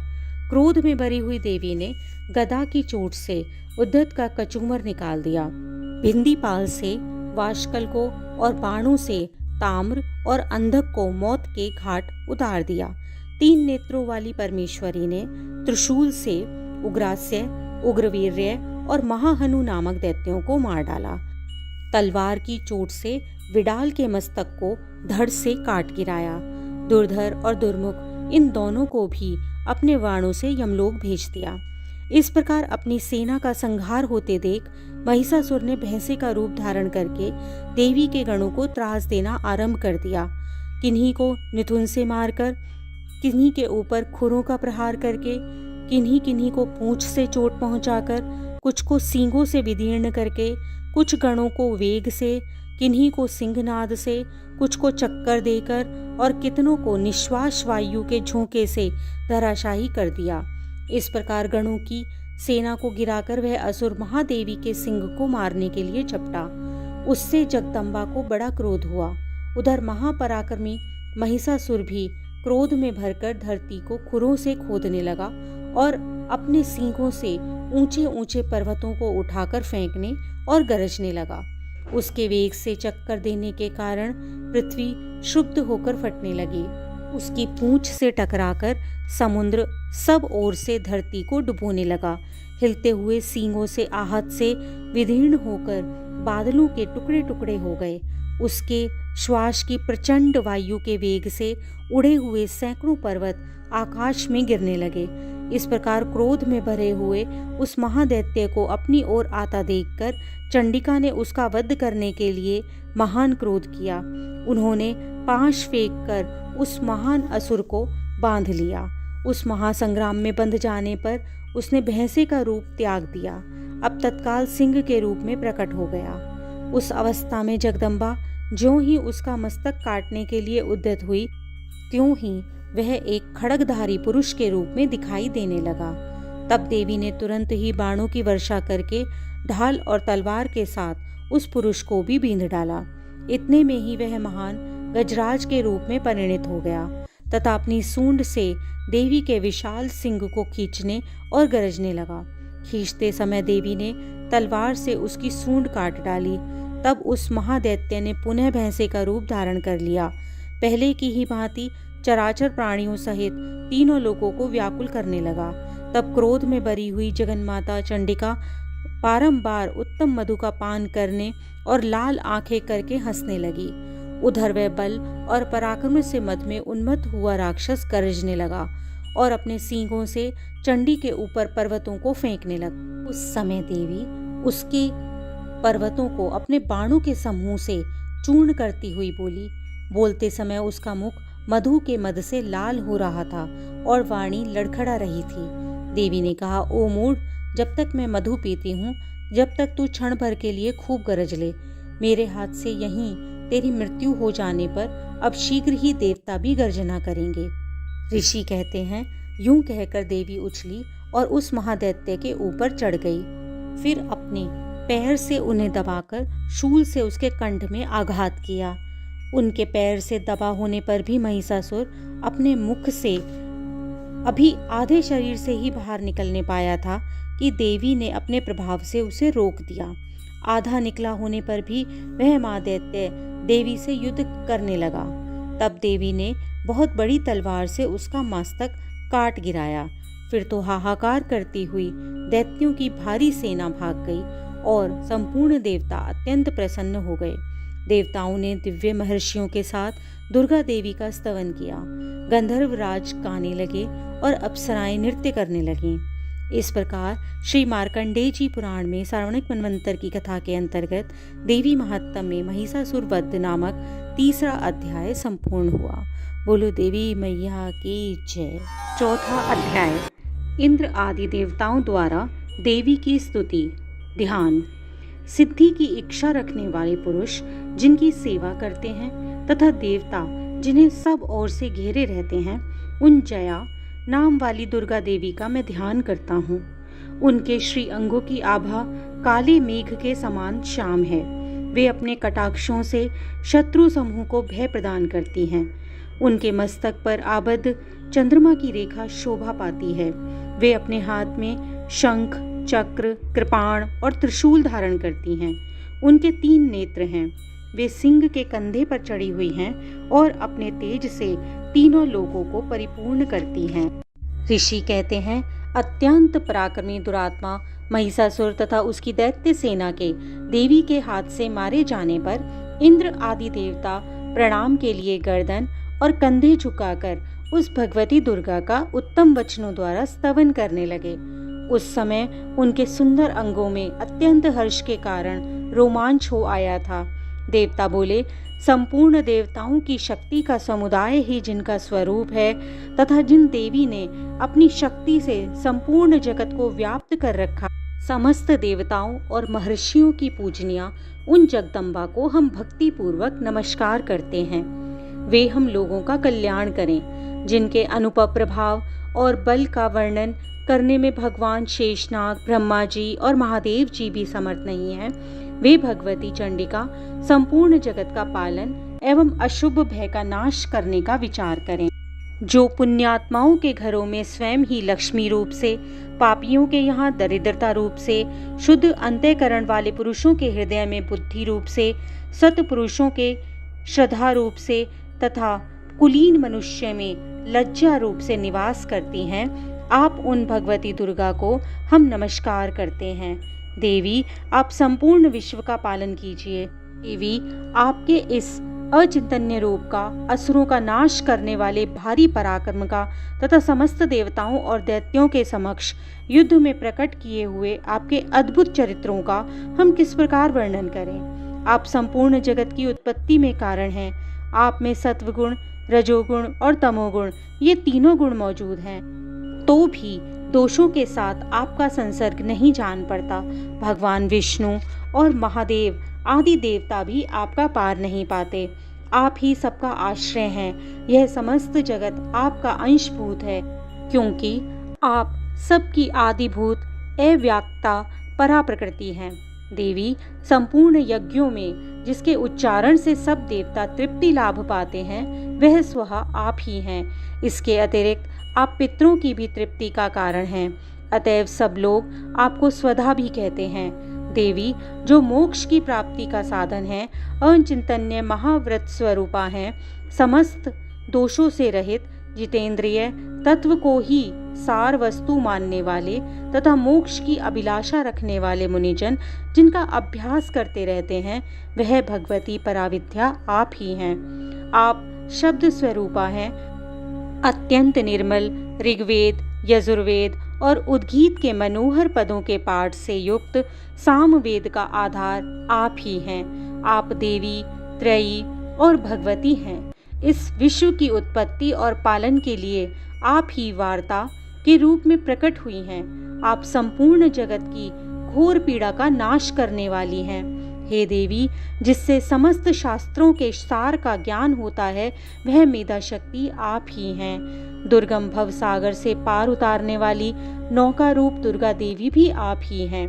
S1: क्रोध में भरी हुई देवी ने गदा की चोट से उद्धत का कचूमर निकाल दिया। भिंदीपाल से वाशकल को और बाणों से ताम्र और अंधक को मौत के घाट उतार दिया। 3 नेत्रों वाली परमेश्वरी ने त्रिशूल से उग्रास्य, उग्रवीर्य और महाहनु नामक दैत्यों को मार डाला। तलवार की चोट से विडाल के मस्तक को धड़ से काट गिराया। दुर्धर और दुर्मुख इन दोनों को भी अपने वाणों से यमलोक भेज दिया। इस प्रकार अपनी सेना का संहार होते देख महिषासुर ने भैंसे का रूप धारण करके देवी के गणों को त्रास देना आरंभ कर दिया। किन्हीं को निथुन से मारकर, किन्हीं के ऊपर खुरों का प्रहार करके, किन्हीं किन्हीं को पूंछ से चोट पहुंचाकर, कुछ को सींगों से विदीर्ण करके, कुछ गणों को वेग से, किन्हीं को सिंहनाद से, कुछ को चक्कर देकर और कितनों को निश्वास वायु के झोंके से धराशायी कर दिया। इस प्रकार गणों की सेना को गिराकर वह असुर महादेवी के सिंह को मारने के लिए झपटा। उससे जगदम्बा को बड़ा क्रोध हुआ। उधर महापराक्रमी महिषासुर भी क्रोध में भरकर धरती को खुरों से खोदने लगा और अपने सींगों से ऊंचे ऊंचे पर्वतों को उठाकर फेंकने और गरजने लगा। उसके वेग से चक्कर देने के कारण पृथ्वी क्षुब्ध होकर फटने लगी। उसकी पूंछ से टकराकर समुद्र सब ओर से धरती को डुबोने लगा। हिलते हुए सींगों से आहत से विदीर्ण होकर बादलों के टुकड़े टुकड़े हो गए। उसके श्वास की प्रचंड वायु के वेग से उड़े हुए सैकड़ों पर्वत आकाश में गिरने लगे। इस प्रकार क्रोध में भरे हुए उस महादैत्य को अपनी ओर आता देखकर चंडिका ने उसका वध करने के लिए महान क्रोध किया। उन्होंने पाश फेंक कर उस महान असुर को बांध लिया। उस महासंग्राम में बंध जाने पर उसने भैंसे का रूप त्याग दिया, अब तत्काल सिंह के रूप में प्रकट हो गया। उस अवस्था में जगदम्बा ज्यों ही उसका मस्तक काटने के लिए उद्यत हुई, त्यों ही वह एक खड्गधारी पुरुष के रूप में दिखाई देने लगा। तब देवी ने तुरंत ही बाणों की वर्षा करके ढाल और तलवार के साथ उस पुरुष को भी बींध डाला। इतने में ही वह महान गजराज के रूप में परिणित हो गया तथा अपनी सूंड से देवी के विशाल सिंग को खींचने और गरजने लगा। खींचते समय देवी ने तलवार से उसकी सूंड काट डाली। तब उस महादैत्य ने पुनः भैंसे का रूप धारण कर लिया। पहले की ही भांति चराचर प्राणियों सहित तीनों लोगों को व्याकुल करने लगा। तब क्रोध में भरी हुई जगन्माता चंडिका बारंबार उत्तम मधु का पान करने और लाल आंखें करके हंसने लगी। उधर वह बल और पराक्रम से मद में उन्मत्त हुआ राक्षस गरजने लगा और अपने सींगों से चंडी के ऊपर पर्वतों को फेंकने लगा। उस समय देवी उसके पर्वतों को अपने बाणों के समूह से चूर्ण करती हुई बोली। बोलते समय उसका मुख मधु के मद से लाल हो रहा था और वाणी लड़खड़ा रही थी। देवी ने कहा, ओ मूढ़, जब तक मैं मधु पीती हूँ, जब तक तू क्षण भर के लिए खूब गरज ले। मेरे हाथ से यहीं तेरी मृत्यु हो जाने पर अब शीघ्र ही देवता भी गर्जना करेंगे। ऋषि कहते हैं, यूं कहकर देवी उछली और उस महादैत्य के ऊपर चढ़ गई। फिर अपने पैर से उन्हें दबाकर शूल से उसके कंठ में आघात किया। उनके पैर से दबा होने पर भी महिषासुर अपने मुख से अभी आधे शरीर से ही बाहर निकलने पाया था कि देवी ने अपने प्रभाव से उसे रोक दिया। आधा निकला होने पर भी वह महादैत्य देवी से युद्ध करने लगा। तब देवी ने बहुत बड़ी तलवार से उसका मस्तक काट गिराया। फिर तो हाहाकार करती हुई दैत्यों की भारी सेना भाग गई और संपूर्ण देवता अत्यंत प्रसन्न हो गए। देवताओं ने दिव्य महर्षियों के साथ दुर्गा देवी का स्तवन किया। गंधर्व राज गाने लगे और अप्सराएं नृत्य करने लगीं। इस प्रकार श्री मार्कंडेय जी पुराण में सार्वणिक मनवंतर की कथा के अंतर्गत देवी महात्म्य में महिषासुर वध नामक तीसरा अध्याय संपूर्ण हुआ। बोलो देवी मैया की जय। चौथा अध्याय, इंद्र आदि देवताओं द्वारा देवी की स्तुति। ध्यान। सिद्धि की इच्छा रखने वाले पुरुष जिनकी सेवा करते हैं तथा देवता जिन्हें सब ओर से घेरे रहते हैं, उन जया नाम वाली दुर्गा देवी का मैं ध्यान करता हूँ। उनके श्री अंगों की आभा काले मेघ के समान श्याम है। वे अपने कटाक्षों से शत्रु समूह को भय प्रदान करती हैं। उनके मस्तक पर आबद्ध चंद्रमा की रेखा शोभा पाती है। वे अपने हाथ में शंख, चक्र, कृपाण और त्रिशूल धारण करती हैं। उनके 3 नेत्र हैं। वे सिंह के कंधे पर चढ़ी हुई हैं और अपने तेज से तीनों लोगों को परिपूर्ण करती हैं। ऋषि कहते हैं, अत्यंत पराक्रमी दुरात्मा महिषासुर तथा उसकी दैत्य सेना के देवी के हाथ से मारे जाने पर इंद्र आदि देवता प्रणाम के लिए गर्दन और कंधे झुकाकर उस भगवती दुर्गा का उत्तम वचनों द्वारा स्तवन करने लगे। उस समय उनके सुंदर अंगों में अत्यंत हर्ष के कारण रोमांच हो आया था। देवता बोले, संपूर्ण देवताओं की शक्ति का समुदाय ही जिनका स्वरूप है तथा जिन देवी ने अपनी शक्ति से संपूर्ण जगत को व्याप्त कर रखा, समस्त देवताओं और महर्षियों की पूजनिया उन जगदम्बा को हम भक्ति पूर्वक नमस्कार करते हैं। वे हम लोगों का कल्याण करें। जिनके अनुपम प्रभाव और बल का वर्णन करने में भगवान शेषनाग, ब्रह्मा जी और महादेव जी भी समर्थ नहीं हैं, वे भगवती चंडिका संपूर्ण जगत का पालन एवं अशुभ भय का नाश करने का विचार करें। जो पुण्यात्माओं के घरों में स्वयं ही लक्ष्मी रूप से, पापियों के यहाँ दरिद्रता रूप से, शुद्ध अंतःकरण वाले पुरुषों के हृदय में बुद्धि रूप से, सत्पुरुषों के श्रद्धा रूप से तथा कुलीन मनुष्य में लज्जा रूप से निवास करती हैं, आप उन भगवती दुर्गा को हम नमस्कार करते हैं। देवी, आप संपूर्ण विश्व का पालन कीजिए। देवी, आपके इस अचिंतन्य रूप का, असुरों का नाश करने वाले भारी पराक्रम का तथा समस्त देवताओं और दैत्यों के समक्ष युद्ध में प्रकट किए हुए आपके अद्भुत चरित्रों का हम किस प्रकार वर्णन करें। आप संपूर्ण जगत की उत्पत्ति में कारण हैं। आप में सत्वगुण, रजोगुण और तमोगुण, ये तीनों गुण मौजूद हैं, तो भी दोषों के साथ आपका संसर्ग नहीं जान पड़ता। भगवान विष्णु और महादेव आदि देवता भी आपका पार नहीं पाते। आप ही सबका आश्रय हैं। यह समस्त जगत आपका अंशभूत है, क्योंकि आप सबकी आदिभूत अव्याक्ता परा प्रकृति हैं। देवी, संपूर्ण यज्ञों में जिसके उच्चारण से सब देवता तृप्ति लाभ पाते हैं, वह स्वतः आप ही हैं। इसके अतिरिक्त आप पितरों की भी तृप्ति का कारण हैं। अतएव सब लोग आपको स्वधा भी कहते हैं। देवी, जो मोक्ष की प्राप्ति का साधन है, अचिंतन्य महाव्रत स्वरूपा हैं, समस्त दोषों से रहित, जितेंद्रिय, तत्व को ही सार वस्तु मानने वाले तथा मोक्ष की अभिलाषा रखने वाले मुनिजन जिनका अभ्यास करते रहते हैं, वह भगवती पराविद्या आप ही हैं। आप शब्द स्वरूपा हैं। अत्यंत निर्मल ऋग्वेद, यजुर्वेद और उद्गीत के मनोहर पदों के पाठ से युक्त सामवेद का आधार आप ही हैं। आप देवी, त्रयी और भगवती हैं। इस विश्व की उत्पत्ति और पालन के लिए आप ही वार्ता के रूप में प्रकट हुई हैं। आप संपूर्ण जगत की घोर पीड़ा का नाश करने वाली हैं। हे देवी, जिससे समस्त शास्त्रों के सार का ज्ञान होता है, वह मेधा शक्ति आप ही हैं। दुर्गम भव सागर से पार उतारने वाली नौका रूप दुर्गा देवी भी आप ही हैं।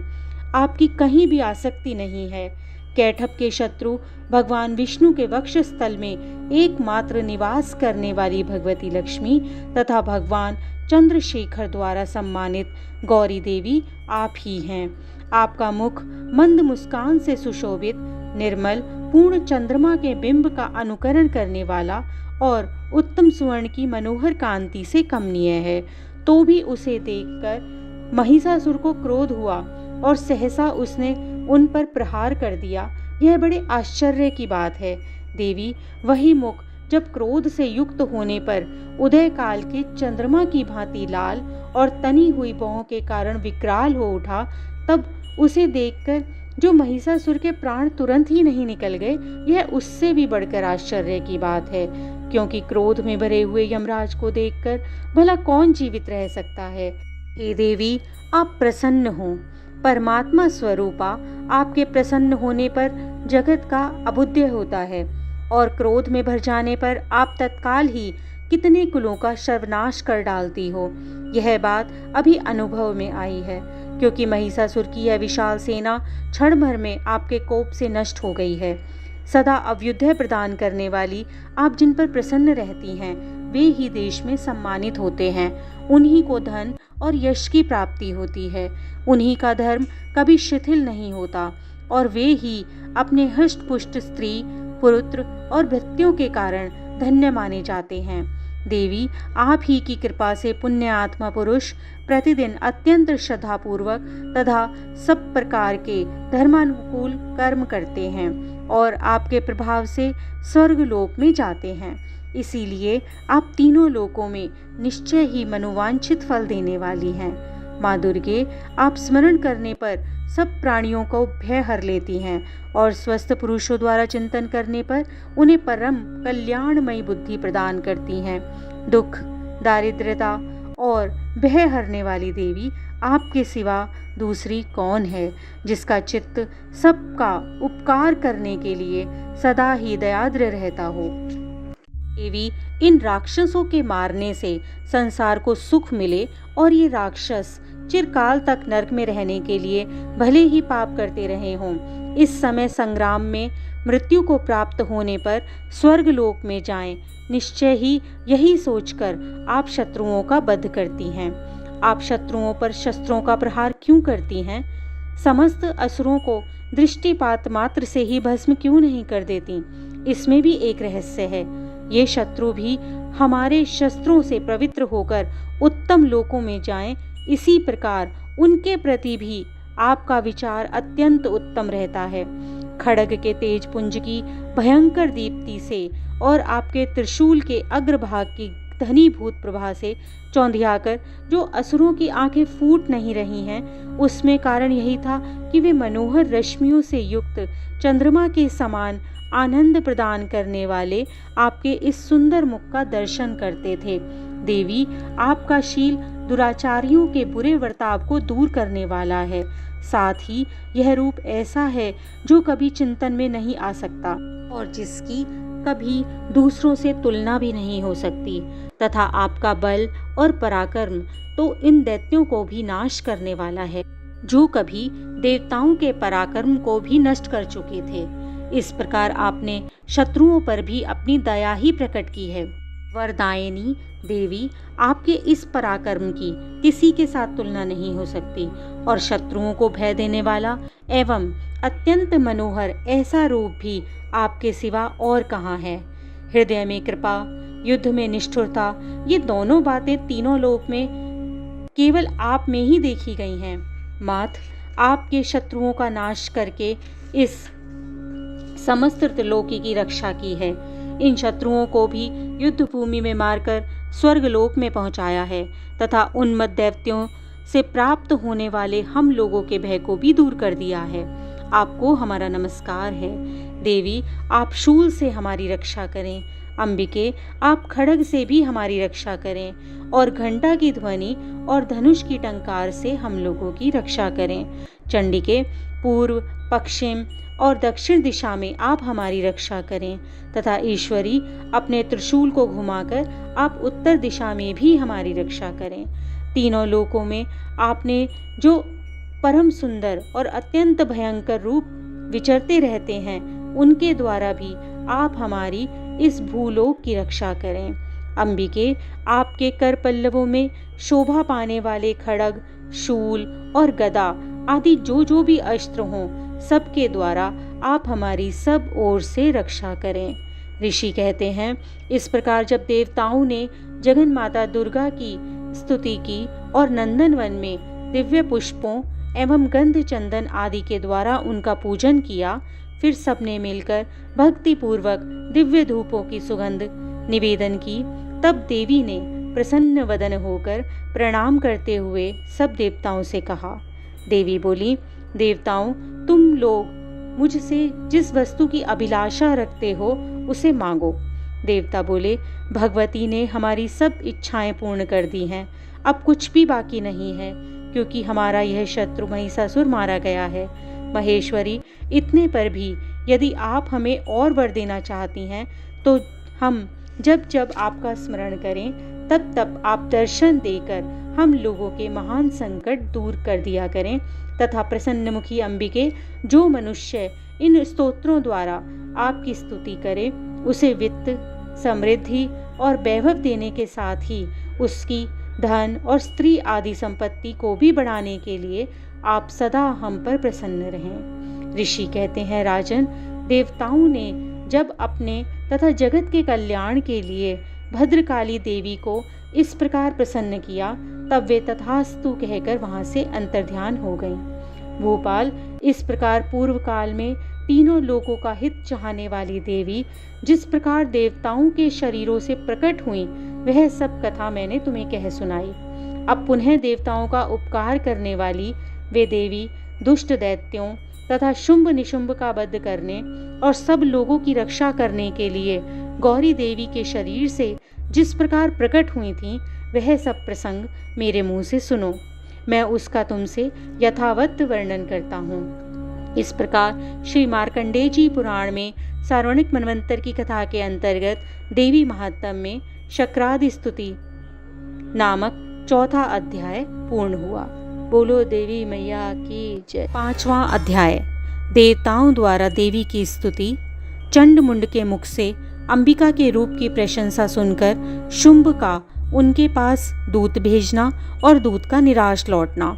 S1: आपकी कहीं भी आसक्ति नहीं है। कैठब के शत्रु भगवान विष्णु के वक्ष स्थल में एकमात्र निवास करने वाली भगवती लक्ष्मी तथा भगवान चंद्रशेखर द्वारा सम्मानित गौरी देवी आप ही हैं। आपका मुख मंद मुस्कान से सुशोभित, निर्मल, पूर्ण चंद्रमा के बिंब का अनुकरण करने वाला और उत्तम सुवर्ण की मनोहर कांति से कमनीय है। तो भी उसे देखकर महिषासुर को क्रोध हुआ और सहसा उसने उन पर प्रहार कर दिया। यह बड़े आश्चर्य की बात है। देवी, वही मुख जब क्रोध से युक्त होने पर उदय काल के चंद्रमा की भांति लाल और तनी हुई भौं के कारण विकराल हो उठा, तब उसे देखकर जो महिषासुर के प्राण तुरंत ही नहीं निकल गए, यह उससे भी बढ़कर आश्चर्य की बात है। क्योंकि क्रोध में भरे हुए यमराज को देखकर भला कौन जीवित रह सकता है। हे देवी, आप प्रसन्न हो। परमात्मा स्वरूपा आपके प्रसन्न होने पर जगत का अबुद्धि होता है और क्रोध में भर जाने पर आप तत्काल ही कितने कुलों का सर्वनाश कर डालती हो। यह बात अभी अनुभव में आई है, क्योंकि महिषासुर की यह विशाल सेना क्षण भर में आपके कोप से नष्ट हो गई है। सदा अभ्युदय प्रदान करने वाली आप जिन पर प्रसन्न रहती हैं, वे ही देश में सम्मानित होते हैं। उन्हीं को धन और यश की प्राप्ति होती है। उन्हीं का धर्म कभी शिथिल नहीं होता और वे ही अपने हष्ट पुष्ट स्त्री, पुत्र और भृत्यों के कारण धन्य माने जाते हैं। देवी, आप ही की कृपा से पुण्य आत्मा पुरुष प्रतिदिन अत्यंत श्रद्धापूर्वक तथा सब प्रकार के धर्मानुकूल कर्म करते हैं और आपके प्रभाव से स्वर्गलोक में जाते हैं। इसीलिए आप तीनों लोकों में निश्चय ही मनोवांछित फल देने वाली हैं। माँ दुर्गे, आप स्मरण करने पर सब प्राणियों को भय हर लेती हैं और स्वस्थ पुरुषों द्वारा चिंतन करने पर उन्हें परम कल्याणमयी बुद्धि प्रदान करती हैं। दुख, दारिद्र्यता और भय हरने वाली देवी, आपके सिवा दूसरी कौन है, जिसका चित्त सबका उपकार करने के लिए सदा ही दयाद्र रहता हो। देवी, इन राक्षसों के मारने से संसार को सुख मिले और ये राक्षस चिरकाल तक नरक में रहने के लिए भले ही पाप करते रहे हों, इस समय संग्राम में मृत्यु को प्राप्त होने पर स्वर्ग लोक में जाएं। निश्चय ही यही सोचकर आप शत्रुओं का वध करती हैं। आप शत्रुओं पर शस्त्रों का प्रहार क्यों करती हैं? समस्त असुरों को दृष्टिपात मात्र से ही भस्म क्यों नहीं कर देती? इसमें भी एक रहस्य है। ये शत्रु भी हमारे शस्त्रों से पवित्र होकर उत्तम लोकों में जाएं, इसी प्रकार उनके प्रति भी आपका विचार अत्यंत उत्तम रहता है। खड्ग के तेज पुंज की भयंकर दीप्ति से और आपके त्रिशूल के अग्रभाग की घनीभूत प्रभा से चौंधियाकर जो असुरों की आंखें फूट नहीं रही हैं, उसमें कारण यही था कि वे मनोहर रश्मियों से युक्त चंद्रमा के समान आनंद प्रदान करने वाले आपके इस सुंदर मुख का दर्शन करते थे। देवी, आपका शील दुराचारियों के बुरे वर्ताव को दूर करने वाला है। साथ ही यह रूप ऐसा है जो कभी चिंतन में नहीं आ सकता और जिसकी कभी दूसरों से तुलना भी नहीं हो सकती, तथा आपका बल और पराक्रम तो इन दैत्यों को भी नाश करने वाला है, जो कभी देवताओं के पराक्रम को भी नष्ट कर चुके थे। इस प्रकार आपने शत्रुओं पर भी अपनी दया ही प्रकट की है। वरदायिनी देवी, आपके इस पराक्रम की किसी के साथ तुलना नहीं हो सकती और शत्रुओं को भय देने वाला एवं अत्यंत मनोहर ऐसा रूप भी आपके सिवा और कहाँ है। हृदय में कृपा, युद्ध में निष्ठुरता, ये दोनों बातें तीनों लोक में केवल आप में ही देखी गई हैं। मात, आपके शत्रुओं का नाश करके इस समस्त त्रिलोकी की रक्षा की है। इन शत्रुओं को भी युद्ध भूमि में मारकर स्वर्गलोक में पहुंचाया है तथा उन्मत्त दैत्यों से प्राप्त होने वाले हम लोगों के भय को भी दूर कर दिया है। आपको हमारा नमस्कार है। देवी, आप शूल से हमारी रक्षा करें। अंबिके, आप खड्ग से भी हमारी रक्षा करें और घंटा की ध्वनि और धनुष की टंकार से हम लोगों की रक्षा करें। चंडिके, पूर्व, पश्चिम और दक्षिण दिशा में आप हमारी रक्षा करें तथा ईश्वरी, अपने त्रिशूल को घुमाकर आप उत्तर दिशा में भी हमारी रक्षा करें। तीनों लोकों में आपने जो परम सुंदर और अत्यंत भयंकर रूप विचरते रहते हैं, उनके द्वारा भी आप हमारी इस भूलोक की रक्षा करें। अंबिके, आपके कर पल्लवों में शोभा पाने वाले खड्ग, शूल और गदा आदि जो भी अस्त्र हों, सबके द्वारा आप हमारी सब ओर से रक्षा करें। ऋषि कहते हैं, इस प्रकार जब देवताओं ने जगन माता दुर्गा की स्तुति की और नंदनवन में दिव्य पुष्पों एवं गंध चंदन आदि के द्वारा उनका पूजन किया, फिर सबने मिलकर भक्ति पूर्वक दिव्य धूपों की सुगंध निवेदन की। तब देवी ने प्रसन्न वदन होकर प्रणाम करते हुए सब देवताओं से कहा। देवी बोली, देवताओं, तुम लोग मुझसे जिस वस्तु की अभिलाषा रखते हो उसे मांगो। देवता बोले, भगवती ने हमारी सब इच्छाएं पूर्ण कर दी हैं, अब कुछ भी बाकी नहीं है, क्योंकि हमारा यह शत्रु महिषासुर मारा गया है। महेश्वरी, इतने पर भी यदि आप हमें और वर देना चाहती हैं तो हम जब जब आपका स्मरण करें तब तब आप दर्शन देकर हम लोगों के महान संकट दूर कर दिया करें तथा प्रसन्नमुखी अंबिके, जो मनुष्य इन स्तोत्रों द्वारा आपकी स्तुति करे उसे वित्त, समृद्धि और वैभव देने के साथ ही उसकी धन और स्त्री आदि संपत्ति को भी बढ़ाने के लिए आप सदा हम पर प्रसन्न रहें। ऋषि कहते हैं, राजन, देवताओं ने जब अपने तथा जगत के कल्याण के लिए भद्रकाली देवी को इस प्रकार प्रसन्न किया, तब वे तथास्तु कहकर वहां से अंतर्ध्यान हो गईं। भोपाल, इस प्रकार पूर्व काल में तीनों लोगों का हित चाहने वाली देवी जिस प्रकार देवताओं के शरीरों से प्रकट हुई, वह सब कथा मैंने तुम्हें कह सुनाई। अब पुनः देवताओं का उपकार करने वाली वे देवी दुष्ट दैत्यों तथा शुंभ निशुंभ का वध करने और सब लोगों की रक्षा करने के लिए गौरी देवी के शरीर से जिस प्रकार प्रकट हुई थी, वह सब प्रसंग मेरे मुंह से सुनो। मैं उसका तुमसे यथावत वर्णन करता हूँ। इस प्रकार श्री मार्कंडेय जी पुराण में सार्वणिक मनवंतर की कथा के अंतर्गत देवी महात्म्य में शक्रादि स्तुति नामक चौथा अध्याय पूर्ण हुआ। बोलो देवी मैया की जय। 5वां अध्याय देवताओं द्वारा देवी की स्तुति। चंड मुंड के मुख से अंबिका के रूप की प्रशंसा सुनकर शुंभ का उनके पास दूत भेजना और दूत का निराश लौटना।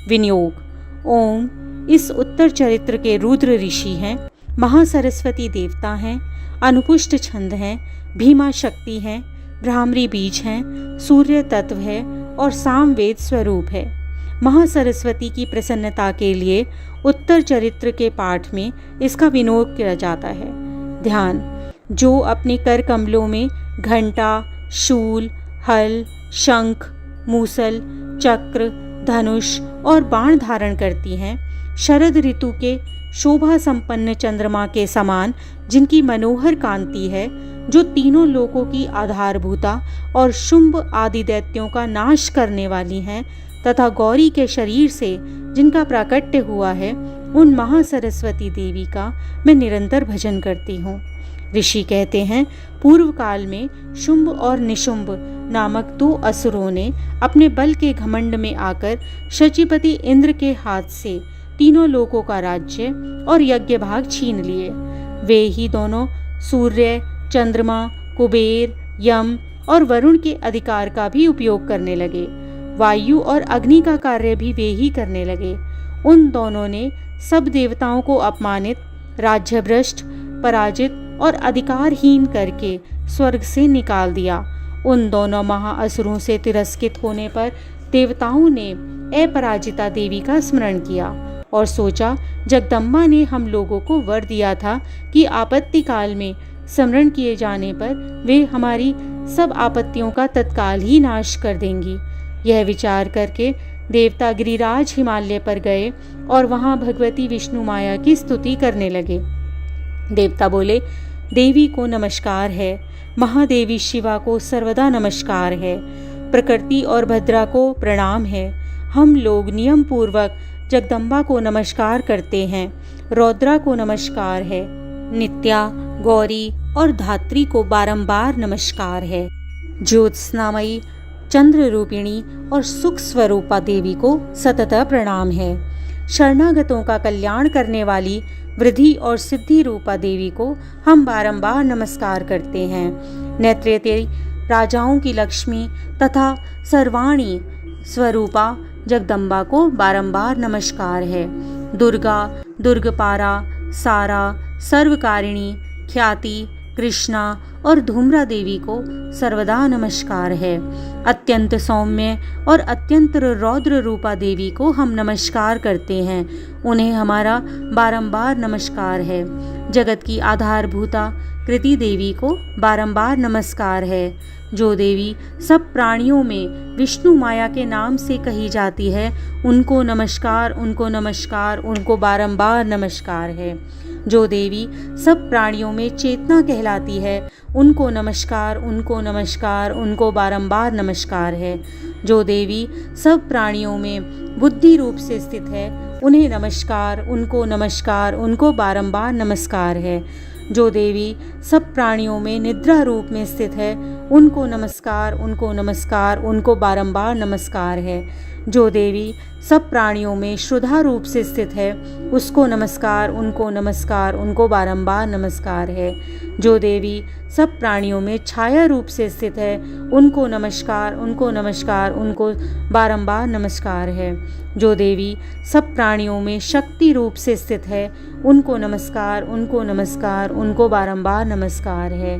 S1: विनियोग। ओम इस उत्तर चरित्र के रुद्र ऋषि हैं, महासरस्वती देवता हैं, अनुपुष्ट छंद हैं, भीमा शक्ति हैं, भ्रामरी बीज हैं, सूर्य तत्व है और सामवेद स्वरूप है। महासरस्वती की प्रसन्नता के लिए उत्तर चरित्र के पाठ में इसका विनोद किया जाता है। ध्यान। जो अपने कर कमलों में घंटा, शूल, हल, शंख, मूसल, चक्र, धनुष और बाण धारण करती हैं, शरद ऋतु के शोभा संपन्न चंद्रमा के समान जिनकी मनोहर कांति है, जो तीनों लोकों की आधारभूता और शुंभ आदि दैत्यों का नाश करने वाली हैं, तथा गौरी के शरीर से जिनका प्राकट्य हुआ है, उन महासरस्वती देवी का मैं निरंतर भजन करती हूँ। ऋषि कहते हैं, पूर्व काल में शुंभ और निशुंभ नामक 2 असुरों ने अपने बल के घमंड में आकर शचीपति इंद्र के हाथ से तीनों लोकों का राज्य और यज्ञ भाग छीन लिए। वे ही दोनों सूर्य, चंद्रमा, कुबेर, यम और वरुण के अधिकार का भी उपयोग करने लगे। वायु और अग्नि का कार्य भी वे ही करने लगे। उन दोनों ने सब देवताओं को अपमानित, राज्यभ्रष्ट, पराजित और अधिकारहीन करके स्वर्ग से निकाल दिया। उन दोनों महाअसुरों से तिरस्कृत होने पर देवताओं ने अपराजिता देवी का स्मरण किया और सोचा, जगदम्बा ने हम लोगों को वर दिया था कि आपत्ति काल में स्मरण किए जाने पर वे हमारी सब आपत्तियों का तत्काल ही नाश कर देंगी। यह विचार करके देवता गिरिराज हिमालय पर गए और वहां भगवती विष्णु माया की स्तुति करने लगे। देवता बोले, देवी को नमस्कार है, महादेवी शिवा को सर्वदा नमस्कार है, प्रकृति और भद्रा को प्रणाम है। हम लोग नियम पूर्वक जगदम्बा को नमस्कार करते हैं। रौद्रा को नमस्कार है, नित्या, गौरी और धात्री को बारंबार नमस्कार है। ज्योत्स्नामयी, चंद्र रूपिणी और सुख स्वरूपा देवी को सततः प्रणाम है। शरणागतों का कल्याण करने वाली वृद्धि और सिद्धि रूपा देवी को हम बारंबार नमस्कार करते हैं। नेत्रेती राजाओं की लक्ष्मी तथा सर्वाणी स्वरूपा जगदम्बा को बारंबार नमस्कार है। दुर्गा, दुर्गपारा, सारा, सर्वकारिणी, ख्याति, कृष्णा और धूम्रा देवी को सर्वदा नमस्कार है। अत्यंत सौम्य और अत्यंत रौद्र रूपा देवी को हम नमस्कार करते हैं। उन्हें हमारा बारंबार नमस्कार है। जगत की आधारभूता कृति देवी को बारंबार नमस्कार है। जो देवी सब प्राणियों में विष्णु माया के नाम से कही जाती है, उनको नमस्कार, उनको नमस्कार, उनको बारंबार नमस्कार है। जो देवी सब प्राणियों में चेतना कहलाती है, उनको नमस्कार, उनको नमस्कार, उनको बारंबार नमस्कार है। जो देवी सब प्राणियों में बुद्धि रूप से स्थित है, उन्हें नमस्कार, उनको नमस्कार, उनको बारंबार नमस्कार है। जो देवी सब प्राणियों में निद्रा रूप में स्थित है, उनको नमस्कार, उनको नमस्कार, उनको बारंबार नमस्कार है। जो देवी सब प्राणियों में श्रुधा रूप से स्थित है, उसको नमस्कार, उनको नमस्कार, उनको बारंबार नमस्कार है। जो देवी सब प्राणियों में छाया रूप से स्थित है, उनको नमस्कार, उनको नमस्कार, उनको बारंबार नमस्कार है। जो देवी सब प्राणियों में शक्ति रूप से स्थित है, उनको नमस्कार, उनको नमस्कार, उनको बारंबार नमस्कार है।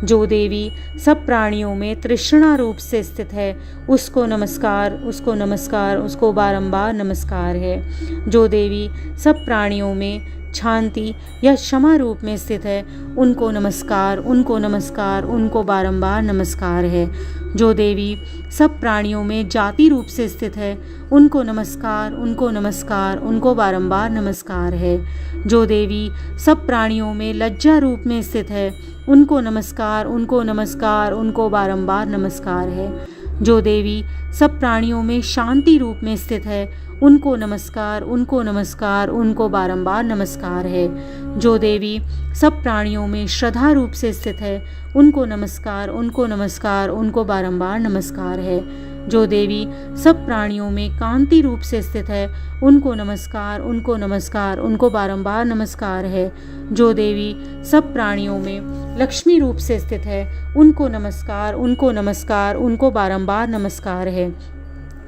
S1: जो देवी सब प्राणियों में तृष्णा रूप से स्थित है, उसको नमस्कार, उसको नमस्कार, उसको बारंबार नमस्कार है। जो देवी सब प्राणियों में शांति या क्षमा रूप में स्थित है, उनको नमस्कार, उनको नमस्कार, उनको बारंबार नमस्कार है। जो देवी सब प्राणियों में जाति रूप से स्थित है, उनको नमस्कार, उनको नमस्कार, उनको बारंबार नमस्कार है। जो देवी सब प्राणियों में लज्जा रूप में स्थित है, उनको नमस्कार, उनको नमस्कार, उनको बारंबार नमस्कार है। जो देवी सब प्राणियों में शांति रूप में स्थित है, उनको नमस्कार, उनको नमस्कार, उनको बारंबार नमस्कार है। जो देवी सब प्राणियों में श्रद्धा रूप से स्थित है, उनको नमस्कार, उनको नमस्कार, उनको बारंबार नमस्कार है। जो देवी सब प्राणियों में कांति रूप से स्थित है, उनको नमस्कार, उनको नमस्कार, उनको बारंबार नमस्कार है। जो देवी सब प्राणियों में लक्ष्मी रूप से स्थित है, उनको नमस्कार, उनको नमस्कार, उनको बारंबार नमस्कार है।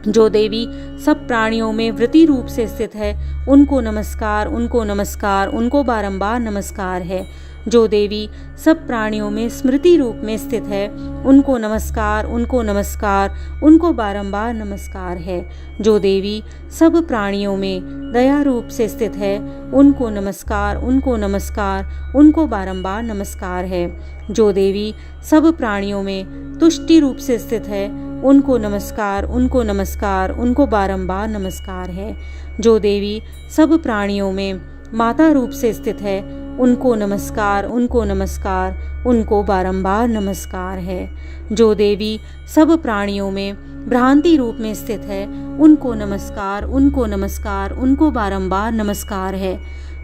S1: जो देवी सब प्राणियों में वृत्ति रूप से स्थित है, उनको नमस्कार, उनको नमस्कार, उनको बारंबार नमस्कार है। जो देवी सब प्राणियों में स्मृति रूप में स्थित है, उनको नमस्कार, उनको नमस्कार, उनको बारंबार नमस्कार है। जो देवी सब प्राणियों में दया रूप से स्थित है, उनको नमस्कार, उनको नमस्कार, उनको बारंबार नमस्कार है। जो देवी सब प्राणियों में तुष्टि रूप से स्थित है, उनको नमस्कार, उनको नमस्कार, उनको बारंबार नमस्कार है। जो देवी सब प्राणियों में माता रूप से स्थित है, उनको नमस्कार, उनको नमस्कार, उनको बारंबार नमस्कार है। जो देवी सब प्राणियों में भ्रांति रूप में स्थित है, उनको नमस्कार, उनको नमस्कार, उनको बारंबार नमस्कार है।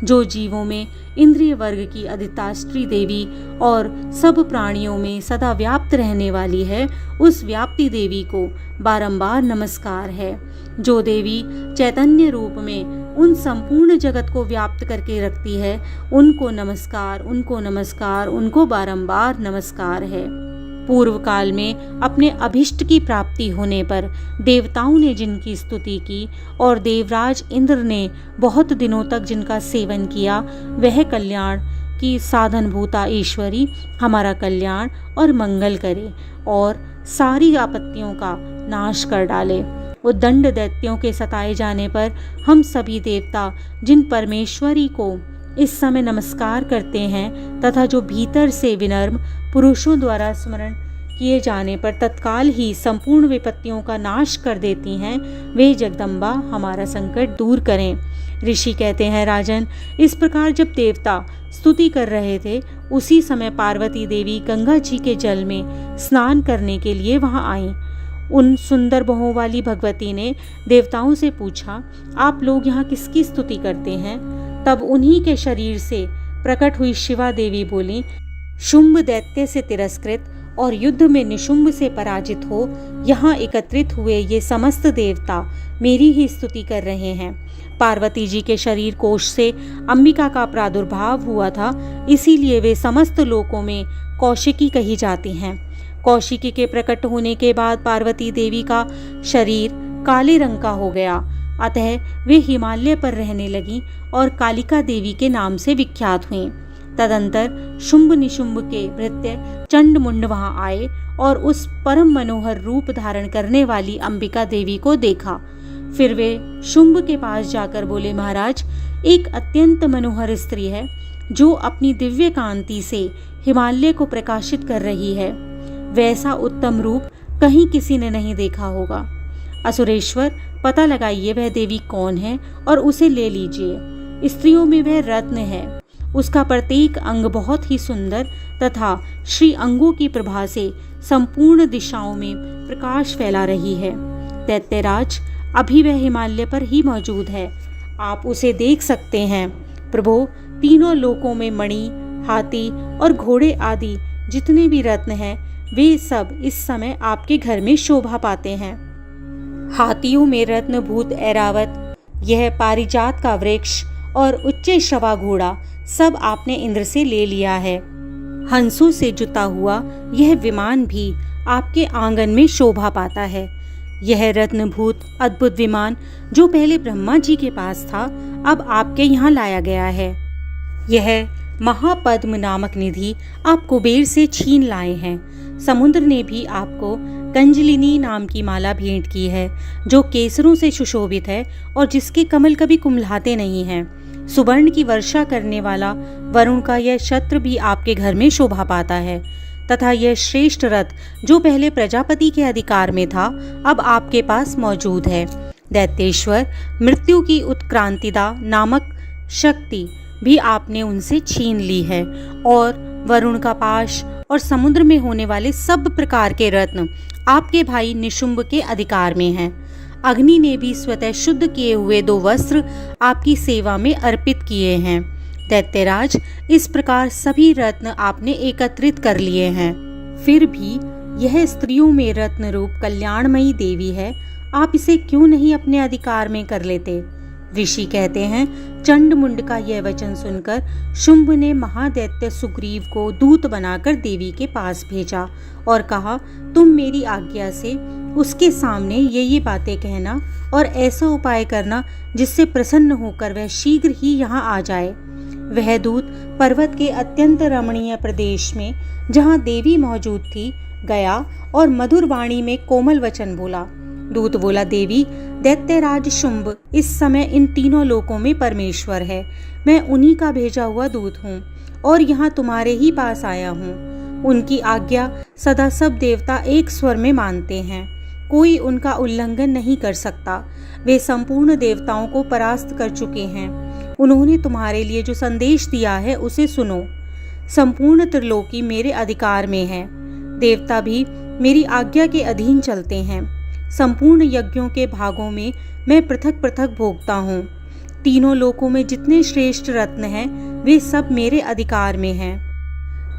S1: जो जीवों में इंद्रिय वर्ग की अधिष्ठात्री देवी और सब प्राणियों में सदा व्याप्त रहने वाली है, उस व्याप्ति देवी को बारंबार नमस्कार है। जो देवी चैतन्य रूप में उन संपूर्ण जगत को व्याप्त करके रखती है, उनको नमस्कार, उनको नमस्कार, उनको बारंबार नमस्कार है। पूर्व काल में अपने अभिष्ट की प्राप्ति होने पर देवताओं ने जिनकी स्तुति की और देवराज इंद्र ने बहुत दिनों तक जिनका सेवन किया, वह कल्याण की साधनभूता ईश्वरी हमारा कल्याण और मंगल करे और सारी आपत्तियों का नाश कर डाले। उद्दंड दैत्यों के सताए जाने पर हम सभी देवता जिन परमेश्वरी को इस समय नमस्कार करते हैं तथा जो भीतर से विनम्र पुरुषों द्वारा स्मरण किए जाने पर तत्काल ही संपूर्ण विपत्तियों का नाश कर देती हैं, वे जगदम्बा हमारा संकट दूर करें। ऋषि कहते हैं, राजन, इस प्रकार जब देवता स्तुति कर रहे थे, उसी समय पार्वती देवी गंगा जी के जल में स्नान करने के लिए वहां आईं। उन सुंदर बाहों वाली भगवती ने देवताओं से पूछा, आप लोग यहाँ किसकी स्तुति करते हैं? तब उन्हीं के शरीर से प्रकट हुई शिवा देवी बोली, शुंभ दैत्य से तिरस्कृत और युद्ध में निशुंभ से पराजित हो यहाँ एकत्रित हुए ये समस्त देवता मेरी ही स्तुति कर रहे हैं। पार्वती जी के शरीर कोश से अंबिका का प्रादुर्भाव हुआ था, इसीलिए वे समस्त लोकों में कौशिकी कही जाती हैं। कौशिकी के प्रकट होने के बाद पार्वती देवी का शरीर काले रंग का हो गया, अतः वे हिमालय पर रहने लगी और कालिका देवी के नाम से विख्यात हुईं। तदंतर शुंभ निशुंभ के भृत्य चंड मुंड वहां आए और उस परम मनोहर रूप धारण करने वाली अंबिका देवी को देखा। फिर वे शुंभ के पास जाकर बोले, महाराज, एक अत्यंत मनोहर स्त्री है जो अपनी दिव्य कांति से हिमालय को प्रकाशित कर रही है। वैसा उत्तम रूप कहीं किसी ने नहीं देखा होगा। असुरेश्वर, पता लगाइए वह देवी कौन है और उसे ले लीजिए। स्त्रियों में वह रत्न है, उसका प्रत्येक अंग बहुत ही सुंदर तथा श्री अंगों की प्रभा से संपूर्ण दिशाओं में प्रकाश फैला रही है। दैत्यराज, अभी वह हिमालय पर ही मौजूद है, आप उसे देख सकते हैं। प्रभु, तीनों लोकों में मणि, हाथी और घोड़े आदि जितने भी रत्न हैं, वे सब इस समय आपके घर में शोभा पाते हैं। हाथियों में रत्नभूत ऐरावत, यह पारिजात का वृक्ष और उच्च श्रवा घोड़ा सब आपने इंद्र से ले लिया है। हंसों से जुता हुआ यह विमान भी आपके आंगन में शोभा पाता है। यह रत्नभूत अद्भुत विमान जो पहले ब्रह्मा जी के पास था, अब आपके यहाँ लाया गया है। यह महापद्म नामक निधि आप कुबेर से छीन लाए हैं। समुद्र ने भी आपको कंजलिनी नाम की माला भेंट की है, जो केसरों से सुशोभित है और जिसके कमल कभी कुम्हलाते नहीं हैं। सुवर्ण की वर्षा करने वाला वरुण का यह छत्र भी आपके घर में शोभा पाता है तथा यह श्रेष्ठ रथ जो पहले प्रजापति के अधिकार में था, अब आपके पास मौजूद है। दैत्येश्वर, मृत्यु की उत्क्रांतिदा नामक शक्ति भी आपने उनसे छीन ली है और वरुण का पाश और समुद्र में होने वाले सब प्रकार के रत्न आपके भाई निशुंभ के अधिकार में हैं। अग्नि ने भी स्वतः शुद्ध किए हुए 2 वस्त्र आपकी सेवा में अर्पित किए हैं। दैत्यराज, इस प्रकार सभी रत्न आपने एकत्रित कर लिए हैं। फिर भी यह स्त्रियों में रत्न रूप कल्याणमयी देवी है, आप इसे क्यों नहीं अपने अधिकार में कर लेते? ऋषि कहते हैं, चंड मुंड का यह वचन सुनकर शुंभ ने महादैत्य सुग्रीव को दूत बनाकर देवी के पास भेजा और कहा, तुम मेरी आज्ञा से उसके सामने ये बातें कहना और ऐसा उपाय करना जिससे प्रसन्न होकर वह शीघ्र ही यहाँ आ जाए। वह दूत पर्वत के अत्यंत रमणीय प्रदेश में जहाँ देवी मौजूद थी गया और मधुर वाणी में कोमल वचन बोला। दूत बोला, देवी, दैत्यराज शुंभ इस समय इन तीनों लोकों में परमेश्वर है। मैं उन्हीं का भेजा हुआ दूत हूँ और यहाँ तुम्हारे ही पास आया हूँ। उनकी आज्ञा सदा सब देवता एक स्वर में मानते हैं, कोई उनका उल्लंघन नहीं कर सकता। वे संपूर्ण देवताओं को परास्त कर चुके हैं। उन्होंने तुम्हारे लिए जो संदेश दिया है उसे सुनो। संपूर्ण त्रिलोकी मेरे अधिकार में है, देवता भी मेरी आज्ञा के अधीन चलते हैं। संपूर्ण यज्ञों के भागों में मैं पृथक पृथक भोगता हूँ। तीनों लोकों में जितने श्रेष्ठ रत्न हैं वे सब मेरे अधिकार में हैं।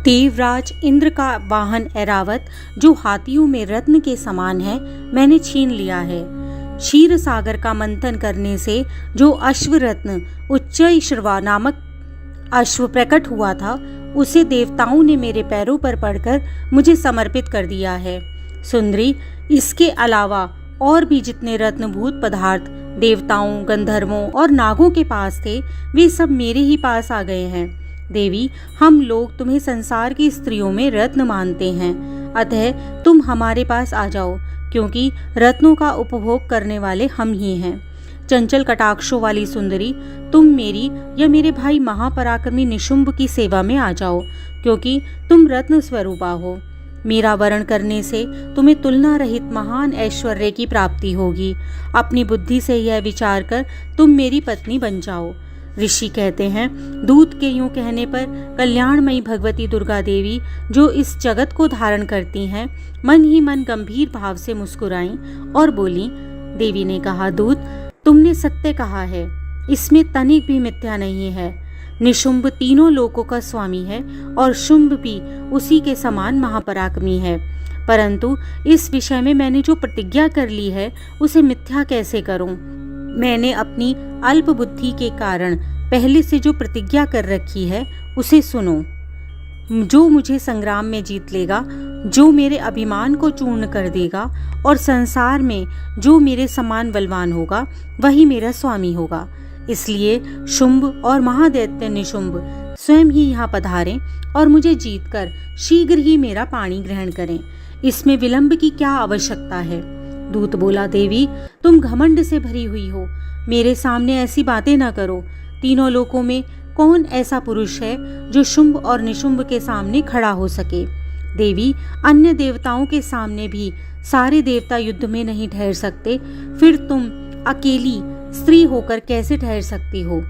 S1: देवराज इंद्र का वाहन ऐरावत, जो हाथियों में रत्न के समान है, मैंने छीन लिया है। क्षीर सागर का मंथन करने से जो अश्व रत्न उच्चैश्रवा नामक अश्व प्रकट हुआ था, उसे देवताओं ने मेरे पैरों पर पड़कर मुझे समर्पित कर दिया है। सुंदरी, इसके अलावा और भी जितने रत्नभूत पदार्थ देवताओं, गंधर्वों और नागों के पास थे, वे सब मेरे ही पास आ गए हैं। देवी, हम लोग तुम्हें संसार की स्त्रियों में रत्न मानते हैं, अतः तुम हमारे पास आ जाओ, क्योंकि रत्नों का उपभोग करने वाले हम ही हैं। चंचल कटाक्षों वाली सुंदरी, तुम मेरी या मेरे भाई महापराक्रमी निशुंभ की सेवा में आ जाओ, क्योंकि तुम रत्न स्वरूपा हो। मेरा वरण करने से तुम्हें तुलना रहित महान ऐश्वर्य की प्राप्ति होगी। अपनी बुद्धि से यह विचार कर तुम मेरी पत्नी बन जाओ। ऋषि कहते हैं, दूत के यूं कहने पर कल्याणमयी भगवती दुर्गा देवी, जो इस जगत को धारण करती हैं, मन ही मन गंभीर भाव से मुस्कुराईं और बोली। देवी ने कहा, दूत, तुमने सत्य कहा है, इसमें तनिक भी मिथ्या नहीं है। निशुंभ तीनों लोकों का स्वामी है और शुंभ भी उसी के समान महापराक्रमी है, परंतु इस विषय में मैंने जो प्रतिज्ञा कर ली है उसे मिथ्या कैसे करूं? मैंने अपनी अल्प बुद्धि के कारण पहले से जो प्रतिज्ञा कर रखी है उसे सुनो। जो मुझे संग्राम में जीत लेगा, जो मेरे अभिमान को चूर्ण कर देगा और संसार में जो मेरे समान बलवान होगा, वही मेरा स्वामी होगा। इसलिए शुंभ और महादैत्य निशुंभ स्वयं ही यहाँ पधारें और मुझे जीतकर शीघ्र ही मेरा पाणी ग्रहण करें। इसमें विलंब की क्या आवश्यकता है? दूत बोला, देवी, तुम घमंड से भरी हुई हो, मेरे सामने ऐसी बातें न करो। तीनों लोकों में कौन ऐसा पुरुष है जो शुंभ और निशुंभ के सामने खड़ा हो सके? देवी, अन्य देवताओं के सामने भी सारे देवता युद्ध में नहीं ठहर सकते, फिर तुम अकेली स्त्री होकर कैसे ठहर सकती हो?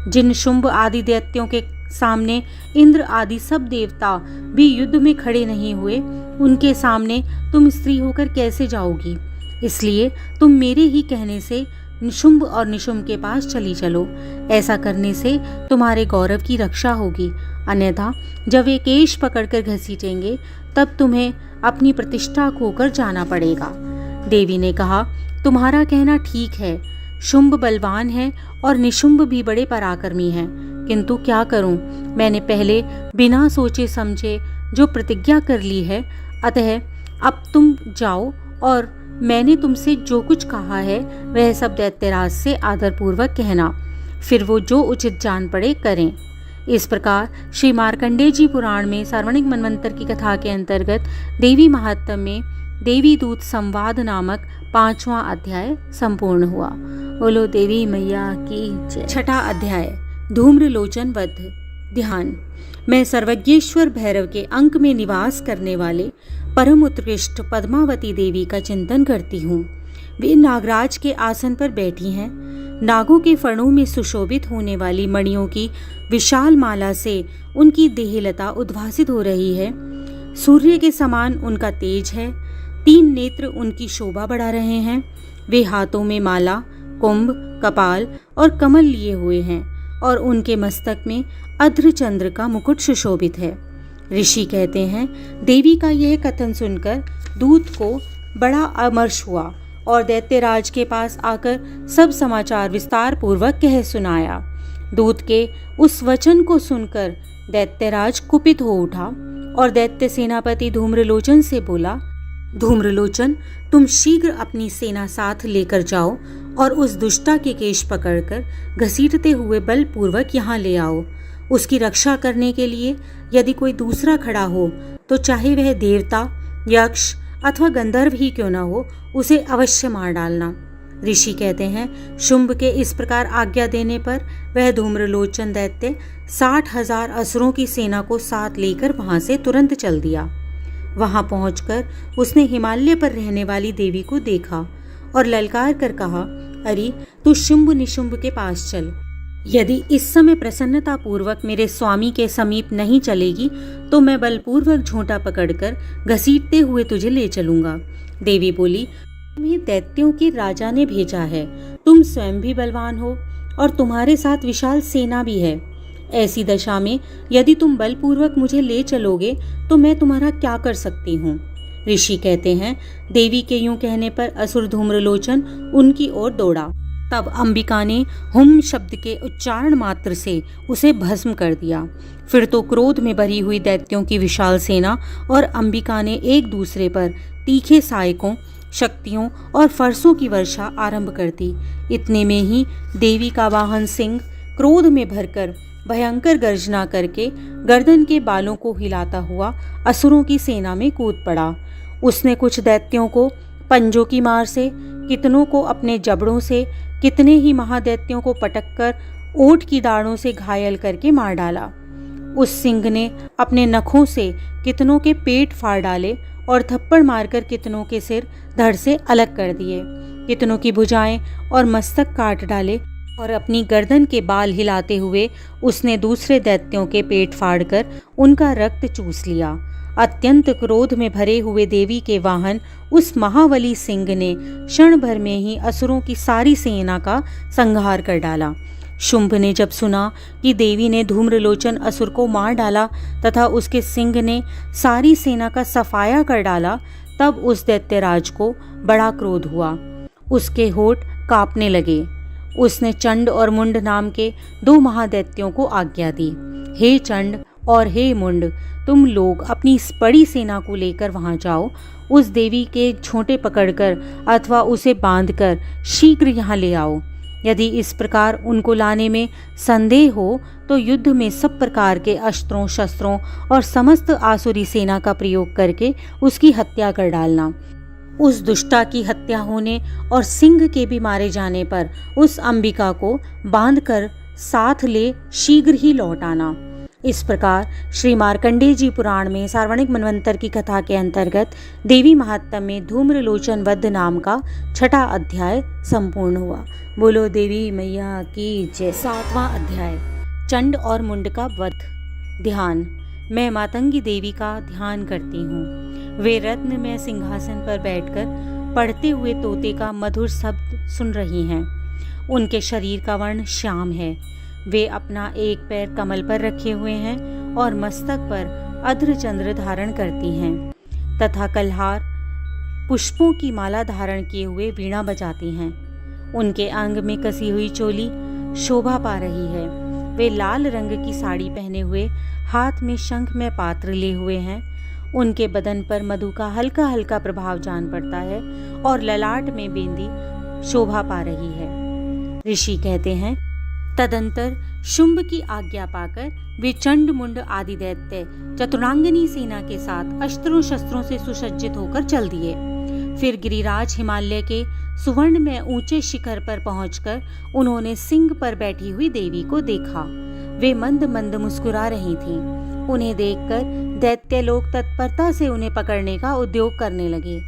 S1: जिन शुंभ आदि दैत्यों के सामने इंद्र आदि सब देवता भी युद्ध में खड़े नहीं हुए, उनके सामने तुम स्त्री होकर कैसे जाओगी? इसलिए तुम मेरे ही कहने से शुंभ और निशुंभ के पास चली चलो। ऐसा करने से तुम्हारे गौरव की रक्षा होगी, अन्यथा जब वे केश पकड़कर घसीटेंगे तब तुम्हें अपनी प्रतिष्ठा खोकर जाना पड़ेगा। देवी ने कहा, तुम्हारा कहना ठीक है, शुंभ बलवान है और निशुंभ भी बड़े पराक्रमी हैं, किंतु क्या करूं? मैंने पहले बिना सोचे समझे जो प्रतिज्ञा कर ली है, अतः अब तुम जाओ और मैंने तुमसे जो कुछ कहा है वह सब दैत्यराज से आदरपूर्वक कहना, फिर वो जो उचित जान पड़े करें। इस प्रकार श्री मार्कंडेय जी पुराण में सार्वणिक मनवंतर की कथा के अंतर्गत देवी महात्म्य में देवी दूत संवाद नामक 5वां अध्याय संपूर्ण हुआ। बोलो देवी मैया की जय। 6ठा अध्याय, धूम्रलोचन वध। ध्यान। मैं सर्वज्ञेश्वर भैरव के अंक में निवास करने वाले परम उत्कृष्ट पद्मावती देवी का चिंतन करती हूँ। वे नागराज के आसन पर बैठी हैं। नागों के फणों में सुशोभित होने वाली मणियों की विशाल माला से उनकी देहलता उद्भासित हो रही है। सूर्य के समान उनका तेज है। 3 नेत्र उनकी शोभा बढ़ा रहे हैं। वे हाथों में माला, कुंभ, कपाल और कमल लिए हुए हैं और उनके मस्तक में अर्धचंद्र का मुकुट सुशोभित है। ऋषि कहते हैं, देवी का यह कथन सुनकर दूत को बड़ा अमर्ष हुआ और दैत्यराज के पास आकर सब समाचार विस्तार पूर्वक कह सुनाया। दूत के उस वचन को सुनकर दैत्यराज कुपित हो उठा और दैत्य सेनापति धूम्रलोचन से बोला, धूम्रलोचन, तुम शीघ्र अपनी सेना साथ लेकर जाओ और उस दुष्टा के केश पकड़कर घसीटते हुए बलपूर्वक यहाँ ले आओ। उसकी रक्षा करने के लिए यदि कोई दूसरा खड़ा हो तो चाहे वह देवता, यक्ष अथवा गंधर्व ही क्यों न हो, उसे अवश्य मार डालना। ऋषि कहते हैं, शुंभ के इस प्रकार आज्ञा देने पर वह धूम्रलोचन दैत्य 60,000 असुरों की सेना को साथ लेकर वहां से तुरंत चल दिया। वहां पहुंचकर उसने हिमालय पर रहने वाली देवी को देखा और ललकार कर कहा, अरे तू शुंभ निशुंभ के पास चल। यदि इस समय प्रसन्नता पूर्वक मेरे स्वामी के समीप नहीं चलेगी तो मैं बलपूर्वक झोंटा पकड़कर घसीटते हुए तुझे ले चलूंगा। देवी बोली, तुम्हें दैत्यों के राजा ने भेजा है। तुम स्वयं भी बलवान हो और तुम्हारे साथ विशाल सेना भी है। ऐसी दशा में यदि तुम बलपूर्वक मुझे ले चलोगे तो मैं तुम्हारा क्या कर सकती हूँ। ऋषि कहते हैं, देवी के यूं कहने पर असुर धूम्रलोचन उनकी ओर दौड़ा। तब अंबिका ने हुम शब्द के उच्चारण मात्र से उसे भस्म कर दिया। फिर तो क्रोध में भरी हुई दैत्यों की विशाल सेना और अंबिका ने एक दूसरे पर तीखे सहायकों, शक्तियों और फरसों की वर्षा आरंभ कर दी। इतने में ही देवी का वाहन सिंह क्रोध में भरकर भयंकर गर्जना करके गर्दन के बालों को हिलाता हुआ असुरों की सेना में कूद पड़ा। उसने कुछ दैत्यों को पंजों की मार से, कितनों को अपने जबड़ों से, कितने ही महादैत्यों को पटककर ओंठ की दाढ़ों से घायल करके मार डाला। उस सिंह ने अपने नखों से कितनों के पेट फाड़ डाले और थप्पड़ मारकर कितनों के सिर धड़ से अलग कर दिए। कितनों की भुजाएं और मस्तक काट डाले और अपनी गर्दन के बाल हिलाते हुए उसने दूसरे दैत्यों के पेट फाड़कर उनका रक्त चूस लिया। अत्यंत क्रोध में भरे हुए देवी के वाहन उस महाबली सिंह ने क्षण भर में ही असुरों की सारी सेना का संहार कर डाला। शुंभ ने जब सुना कि देवी ने धूम्रलोचन असुर को मार डाला तथा उसके सिंह ने सारी सेना का सफाया कर डाला, तब उस दैत्यराज को बड़ा क्रोध हुआ। उसके होठ कांपने लगे। उसने चंड और मुंड नाम के 2 महादैत्यों को आज्ञा दी, हे चंड और हे मुंड, तुम लोग अपनी इस बड़ी सेना को लेकर वहां जाओ। उस देवी के झोंटे पकड़कर अथवा उसे बांधकर शीघ्र यहाँ ले आओ। यदि इस प्रकार उनको लाने में संदेह हो तो युद्ध में सब प्रकार के अस्त्रों, शस्त्रों और समस्त आसुरी सेना का प्रयोग करके उसकी हत्या कर डालना। उस दुष्टा की हत्या होने और सिंह के भी मारे जाने पर उस अंबिका को बांधकर साथ ले शीघ्र ही लौट आना। इस प्रकार श्री मार्कंडेय जी पुराण में सार्वणिक मनवंतर की कथा के अंतर्गत देवी महात्म्य में धूम्रलोचन वध नाम का 6वां अध्याय संपूर्ण हुआ। बोलो देवी मैया की जय। 7वां अध्याय, चंड और मुंड का वध। ध्यान। मैं मातंगी देवी का ध्यान करती हूँ। वे रत्न में सिंहासन पर बैठकर पढ़ते हुए तोते का मधुर शब्द सुन रही हैं। उनके शरीर का वर्ण श्याम है। वे अपना एक पैर कमल पर रखे हुए हैं और मस्तक पर अर्धचंद्र धारण करती हैं तथा कल्हार पुष्पों की माला धारण किए हुए वीणा बजाती हैं। उनके अंग में कसी हुई चोली शोभा पा रही है। वे लाल रंग की साड़ी पहने हुए, हाथ में शंख में पात्र लिए हुए हैं। उनके बदन पर मधु का हल्का हल्का प्रभाव जान पड़ता है और ललाट में बिंदी शोभा पा रही है। ऋषि कहते हैं, तदंतर शुंभ की आज्ञा पाकर वे चंड मुंड आदि दैत्य चतुरांगनी सेना के साथ अस्त्रों शस्त्रों से सुसज्जित होकर चल दिए। फिर गिरिराज हिमालय के सुवर्ण में ऊंचे शिखर पर पहुंचकर उन्होंने सिंह पर बैठी हुई देवी को देखा। वे मंद मंद मुस्कुरा रही थीं। उन्हें देखकर दैत्य लोग तत्परता से उन्हें पकड़ने का उद्योग करने लगे।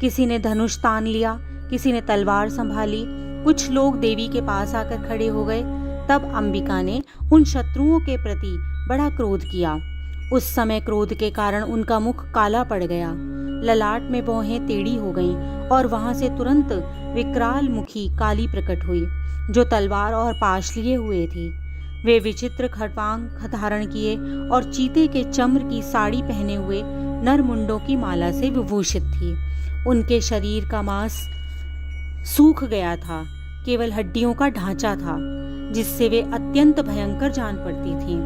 S1: किसी ने धनुष तान लिया, किसी ने तलवार संभाली कुछ लोग देवी के पास आकर खड़े हो गए। तब अंबिका ने उन शत्रुओं के प्रति बड़ा क्रोध किया। उस समय क्रोध के कारण उनका मुख काला पड़ गया, ललाट में भौहें टेढ़ी हो गईं और वहां से तुरंत विकराल मुखी काली प्रकट हुई, जो तलवार और पाश लिए हुए थी। वे विचित्र खड़पांग धारण किए और चीते के चम्र की साड़ी पहने हुए नर मुंडों की माला से विभूषित थी। उनके शरीर का मांस सूख गया था, केवल हड्डियों का ढांचा था, जिससे वे अत्यंत भयंकर जान पड़ती थीं।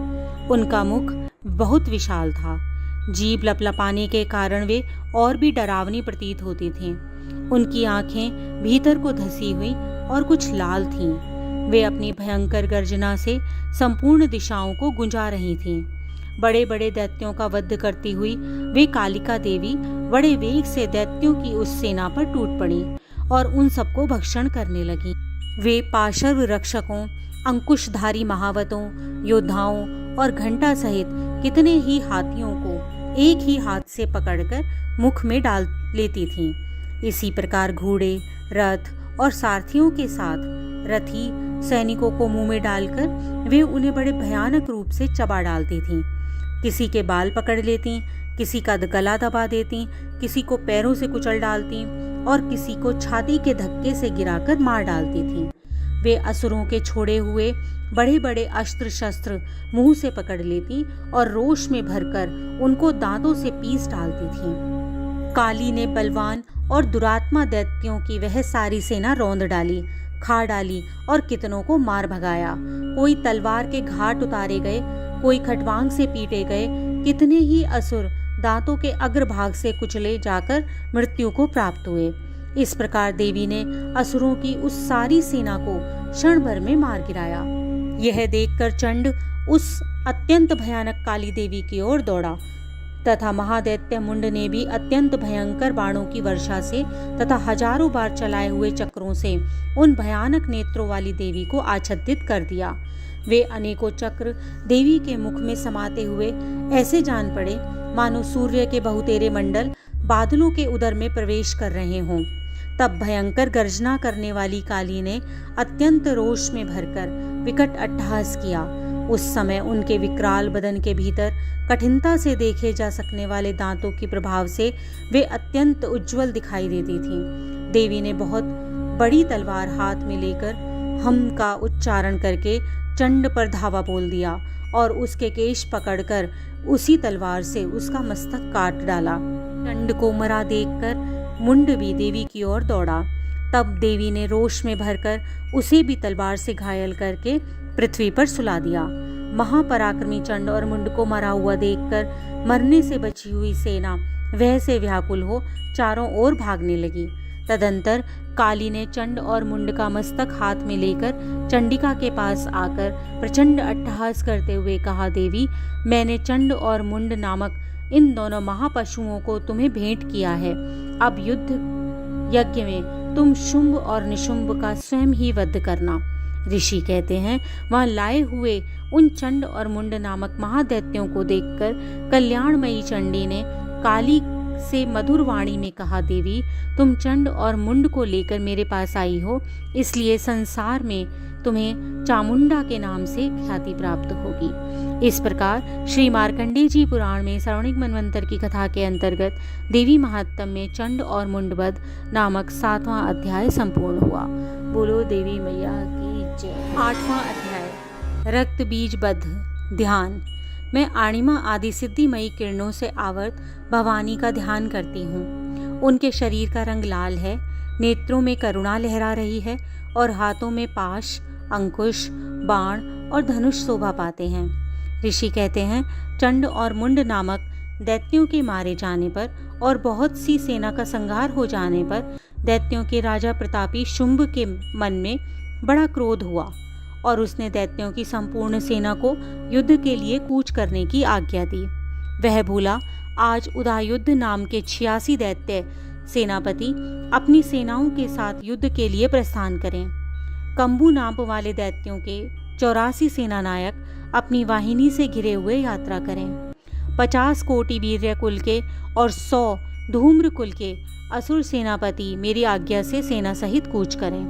S1: उनका मुख बहुत विशाल था, जीभ लपलपाने के कारण वे और भी डरावनी प्रतीत होती थीं। उनकी आंखें भीतर को धसी हुई और कुछ लाल थीं। वे अपनी भयंकर गर्जना से संपूर्ण दिशाओं को गुंजा रही थीं। बड़े बड़े दैत्यों का वध करती हुई वे कालिका देवी बड़े वेग से दैत्यों की उस सेना पर टूट पड़ी और उन सबको भक्षण करने लगी। वे पाशर्व रक्षकों, अंकुशधारी महावतों, योद्धाओं और घंटा सहित कितने ही हाथियों को एक ही हाथ से पकड़कर मुख में डाल लेती थीं। इसी प्रकार घोड़े, रथ और सारथियों के साथ रथी सैनिकों को मुंह में डालकर वे उन्हें बड़े भयानक रूप से चबा डालती थीं। किसी के बाल पकड़ लेती, किसी का गला दबा देती, किसी को पैरों से कुचल डालती और किसी को छाती के धक्के से गिराकर मार डालती थीं। वे असुरों के छोड़े हुए बड़े बड़े अस्त्र शस्त्र मुंह से पकड़ लेती और रोष में भरकर उनको दांतों से पीस डालती थीं। काली ने बलवान और दुरात्मा दैत्यों की वह सारी सेना रौंद डाली, खा डाली और कितनों को मार भगाया। कोई तलवार के घाट उतारे गए, कोई खटवांग से पीटे गए। कितने ही असुर दांतों के अग्रभाग से कुचले जाकर मृत्यु को प्राप्त हुए। इस प्रकार देवी ने असुरों की उस सारी सेना को क्षण भर में मार गिराया। यह देखकर चंड उस अत्यंत भयानक काली देवी की ओर दौड़ा तथा महादैत्य मुंड ने भी अत्यंत भयंकर बाणों की वर्षा से तथा हजारों बार चलाए हुए चक्रों से उन भयानक नेत्रों वाली देवी को आच्छादित कर दिया। वे अनेकों चक्र देवी के मुख में समाते हुए ऐसे जान पड़े मानो सूर्य के बहुतेरे मंडल बादलों के उदर में प्रवेश कर रहे हों। तब भयंकर गर्जना करने वाली काली ने अत्यंत रोष में भरकर विकट अट्टहास किया। उस समय उनके विकराल बदन के भीतर कठिनता से देखे जा सकने वाले दांतों के प्रभाव से वे अत्यंत उज्जवल दिखाई देती थीं। देवी ने बहुत बड़ी तलवार हाथ में लेकर हम का उच्चारण करके चंड पर धावा बोल दिया और उसके केश पकड़कर उसी तलवार से उसका मस्तक काट डाला। चंड को मरा देखकर मुंड भी देवी की ओर दौड़ा। तब देवी ने रोष में भरकर उसे भी तलवार से घायल करके पृथ्वी पर सुला दिया। महापराक्रमी चंड और मुंड को मरा हुआ देखकर मरने से बची हुई सेना वह से व्याकुल हो चारों ओर भागने लगी। तदंतर काली ने चंड और मुंड का मस्तक हाथ में लेकर चंडिका के पास आकर प्रचंड अट्टहास करते हुए कहा, देवी, मैंने चंड और मुंड नामक इन दोनों महापशुओं को तुम्हें भेंट किया है। अब युद्ध यज्ञ में तुम शुंभ और निशुंभ का स्वयं ही वध करना। ऋषि कहते हैं, वहां लाए हुए उन चंड और मुंड नामक महादैत्यों को देखकर कल्याणमयी चंडी ने काली से मधुर वाणी में कहा, देवी, तुम चंड और मुंड को लेकर मेरे पास आई हो, इसलिए संसार में तुम्हें चामुंडा के नाम से ख्याति प्राप्त होगी। इस प्रकार श्री मार्कंडेय जी पुराण में श्रावणिक मनवंतर की कथा के अंतर्गत देवी महात्म्य में चंड और मुंड वध नामक 7वां अध्याय संपूर्ण हुआ। बोलो देवी मैया की जय। 8वां अध्याय रक्त बीज बध ध्यान। मैं आणिमा आदि सिद्धिमयी किरणों से आवर्त भवानी का ध्यान करती हूँ। उनके शरीर का रंग लाल है, नेत्रों में करुणा लहरा रही है और हाथों में पाश, अंकुश, बाण और धनुष शोभा पाते हैं। ऋषि कहते हैं, चंड और मुंड नामक दैत्यों के मारे जाने पर और बहुत सी सेना का संहार हो जाने पर दैत्यों के राजा प्रतापी शुंभ के मन में बड़ा क्रोध हुआ और उसने दैत्यों की संपूर्ण सेना को युद्ध के लिए कूच करने की आज्ञा दी। वह बोला, आज उदयुद्ध नाम के 86 दैत्य सेनापति अपनी सेनाओं के साथ युद्ध के लिए प्रस्थान करें। कंबू नाम वाले दैत्यों के 84 सेनानायक अपनी वाहिनी से घिरे हुए यात्रा करें। 50 कोटि वीर्य कुल के और 100 धूम्र कुल के असुर सेनापति मेरी आज्ञा से सेना सहित कूच करें।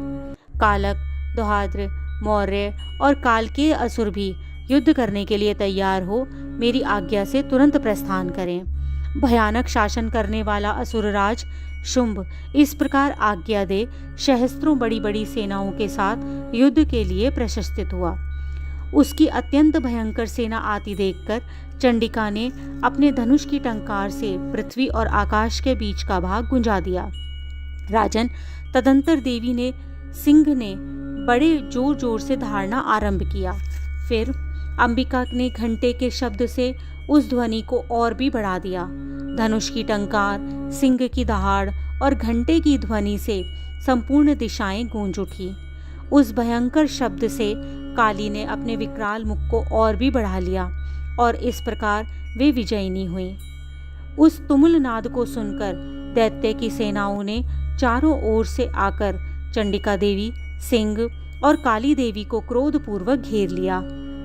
S1: कालक, दोहाद्र, मौर्य और कालकेय असुर भी युद्ध करने के लिए तैयार हो मेरी आज्ञा से तुरंत प्रस्थान करें। भयानक शासन करने वाला असुरराज शुंभ इस प्रकार आज्ञा दे सहस्त्रों बड़ी बड़ी सेनाओं के साथ युद्ध के लिए प्रशस्तित हुआ। उसकी अत्यंत भयंकर सेना आती देखकर चंडिका ने अपने धनुष की टंकार से पृथ्वी और आकाश के बीच का भाग गुंजा दिया। राजन, तदंतर देवी ने सिंह ने बड़े जोर जोर से धारना आरंभ किया। फिर अंबिका ने घंटे के शब्द से उस ध्वनि को और भी बढ़ा दिया। धनुष की टंकार, सिंह की दहाड़ और घंटे की ध्वनि से संपूर्ण दिशाएं गूंज उठी। उस भयंकर शब्द से काली ने अपने विकराल मुख को और भी बढ़ा लिया और इस प्रकार वे विजयिनी हुई। उस तुमुल नाद को सुनकर दैत्य की सेनाओं ने चारों ओर से आकर चंडिका देवी, सिंह और काली देवी को क्रोधपूर्वक घेर लिया।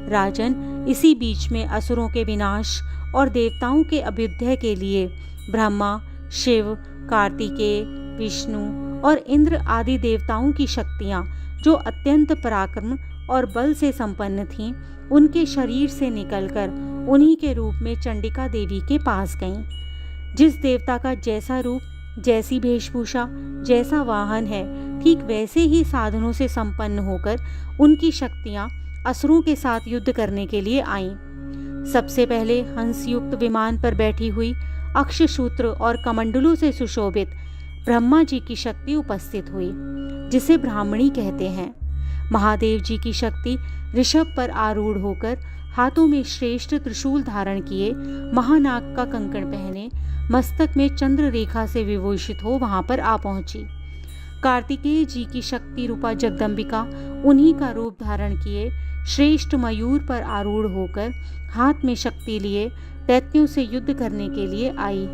S1: राजन, इसी बीच में असुरों के विनाश और देवताओं के अभ्युदय के लिए ब्रह्मा, शिव, कार्तिकेय, विष्णु और इंद्र आदि देवताओं की शक्तियां, जो अत्यंत पराक्रम और बल से संपन्न थीं, उनके शरीर से निकलकर उन्हीं के रूप में चंडिका देवी के पास गईं। जिस देवता का जैसा रूप, जैसी वेशभूषा, जैसा वाहन है, ठीक वैसे ही साधनों से संपन्न होकर उनकी शक्तियां असुरों के साथ युद्ध करने के लिए आईं। सबसे पहले हंस युक्त विमान पर बैठी हुई अक्षसूत्र और कमंडलों से सुशोभित ब्रह्मा जी की शक्ति उपस्थित हुई, जिसे ब्राह्मणी कहते हैं। महादेव जी की शक्ति ऋषभ पर आरूढ़ होकर हाथों में श्रेष्ठ त्रिशूल धारण किए, महानाग का कंकण पहने, मस्तक में चंद्र रेखा से विभूषित हो वहां पर आ पहुंची। कार्तिकेय जी की शक्ति रूपा जगदम्बिका उन्हीं का रूप धारण किए श्रेष्ठ मयूर पर आरूढ़ होकर हाथ में शक्ति लिए दैत्यों से युद्ध करने के लिए आई।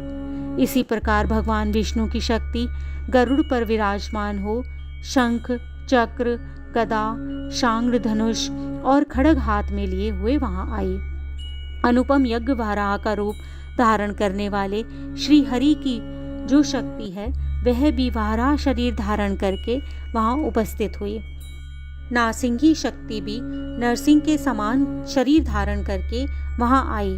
S1: इसी प्रकार भगवान विष्णु की शक्ति गरुड़ पर विराजमान हो शंख, चक्र, गदा, शांग्र, धनुष और खड्ग हाथ में लिए हुए वहां आई। अनुपम यज्ञ वाराह का रूप धारण करने वाले श्री हरि की जो शक्ति है, वह भी वाराह शरीर धारण करके वहां उपस्थित हुई। नारसिंही शक्ति भी नरसिंह के समान शरीर धारण करके वहां आई।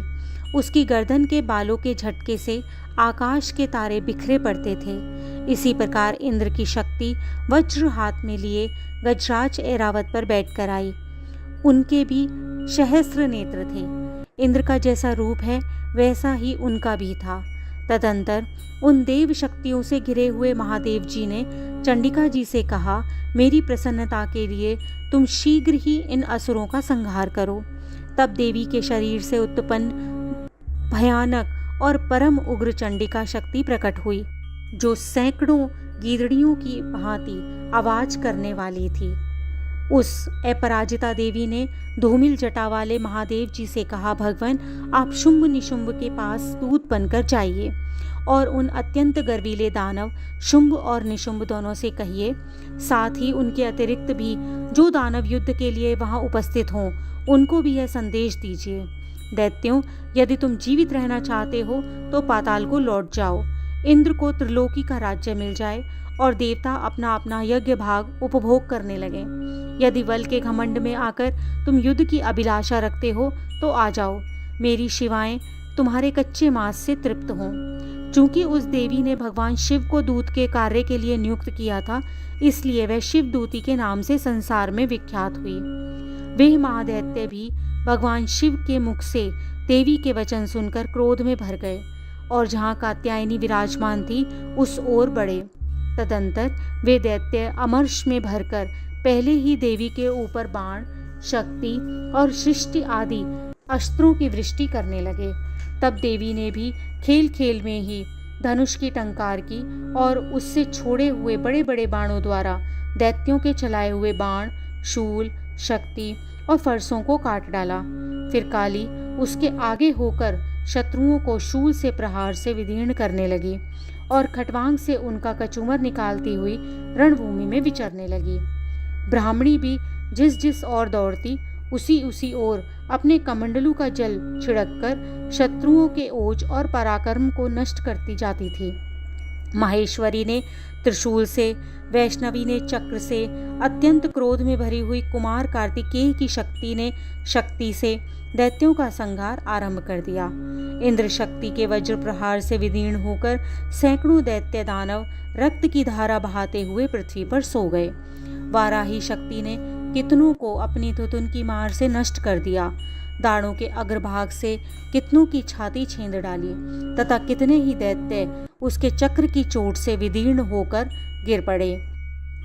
S1: उसकी गर्दन के बालों के झटके से आकाश के तारे बिखरे पड़ते थे। इसी प्रकार इंद्र की शक्ति वज्र हाथ में लिए गजराज ऐरावत पर बैठकर आई। उनके भी सहस्त्र नेत्र थे। इंद्र का जैसा रूप है वैसा ही उनका भी था। तदंतर उन देव शक्तियों से घिरे हुए महादेव जी ने चंडिका जी से कहा, मेरी प्रसन्नता के लिए तुम शीघ्र ही इन असुरों का संहार करो। तब देवी के शरीर से उत्पन्न भयानक और परम उग्र चंडिका शक्ति प्रकट हुई, जो सैकड़ों गीदड़ियों की भांति आवाज करने वाली थी। उस अपराजिता देवी ने धूमिल जटा वाले महादेव जी से कहा, भगवान, आप शुंभ निशुंभ के पास दूत बनकर जाइए और उन अत्यंत गर्वीले दानव शुंभ और निशुंभ दोनों से कहिए, साथ ही उनके अतिरिक्त भी जो दानव युद्ध के लिए वहां उपस्थित हों, उनको भी यह संदेश दीजिए, दैत्यों, यदि तुम जीवित रहना चाहते हो तो पाताल को लौट जाओ। इंद्र को त्रिलोकी का राज्य मिल जाए और देवता अपना अपना यज्ञ भाग उपभोग करने लगे। यदि बल के घमंड में आकर तुम युद्ध की अभिलाषा रखते हो तो आ जाओ, मेरी शिवाएं तुम्हारे कच्चे मांस से तृप्त हों। चूंकि उस देवी ने भगवान शिव को दूत के कार्य के लिए नियुक्त किया था, इसलिए वह शिव दूती के नाम से संसार में विख्यात हुई। वे महादैत्य भी भगवान शिव के मुख से देवी के वचन सुनकर क्रोध में भर गए और जहाँ कात्यायनी विराजमान थी उस ओर बढ़े। तदंतर वे दैत्य अमर्ष में भरकर पहले ही देवी के ऊपर बाण, शक्ति और सृष्टि आदि अस्त्रों की वृष्टि करने लगे। तब देवी ने भी खेल खेल में ही धनुष की टंकार की और उससे छोड़े हुए बड़े बड़े बाणों द्वारा दैत्यों के चलाए हुए बाण, शूल, शक्ति और फरसों को काट डाला। फिर काली उसके आगे होकर शत्रुओं को शूल से प्रहार से विदीर्ण करने लगी और खटवांग से उनका कचूमर निकालती हुई रणभूमि में विचरने लगी। ब्राह्मणी भी जिस जिस ओर दौड़ती उसी उसी ओर अपने कमंडलू का जल छिड़ककर शत्रुओं के ओज और पराक्रम को नष्ट करती जाती थी। माहेश्वरी ने त्रिशूल से, वैष्णवी ने चक्र से, अत्यंत क्रोध में भरी हुई कुमार कार्तिकेय की शक्ति से दैत्यों का संहार आरंभ कर दिया। इंद्र शक्ति के वज्र प्रहार से विदीर्ण होकर सैकड़ों दैत्य दानव रक्त की धारा बहाते हुए पृथ्वी पर सो गए। वाराही शक्ति ने कितनों को अपनी तुतुन की मार से नष्ट कर दिया। दाढ़ों के अग्रभाग से कितनों की छाती छेद डाली तथा कितने ही दैत्य उसके चक्र की चोट से विदीर्ण होकर गिर पड़े।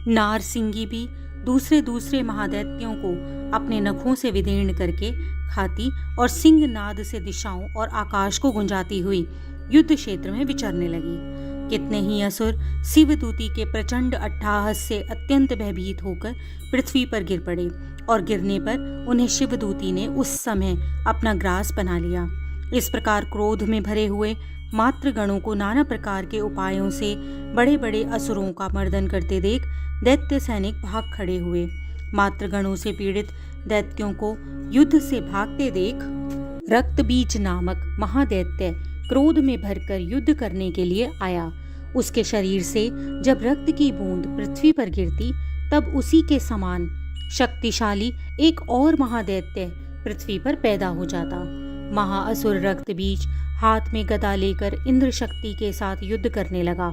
S1: नारसिंगी भी दूसरे दूसरे महादैत्यों को अपने नखों से विदीर्ण करके खाती और सिंह नाद से दिशाओं और आकाश को गुंजाती हुई युद्ध क्षेत्र में विचरने लगी। कितने ही असुर शिवदूती के प्रचंड अट्टहास से अत्यंत भयभीत होकर पृथ्वी पर गिर पड़े और गिरने पर उन्हें शिवदूती ने उस समय अपना ग्रास बना लिया। इस प्रकार क्रोध में भरे हुए मातृगणों को नाना प्रकार के उपायों से बड़े बड़े असुरों का मर्दन करते देख दैत्य सैनिक भाग खड़े हुए। मातृगणों से पीड़ित दैत्यों को युद्ध से भागते देख रक्तबीज नामक महादैत्य क्रोध में भरकर युद्ध करने के लिए आया। उसके शरीर से जब रक्त की बूंद पृथ्वी पर गिरती तब उसी के समान शक्तिशाली एक और महादैत्य पृथ्वी पर पैदा हो जाता। महाअसुर रक्तबीज हाथ में गदा लेकर इंद्र शक्ति के साथ युद्ध करने लगा।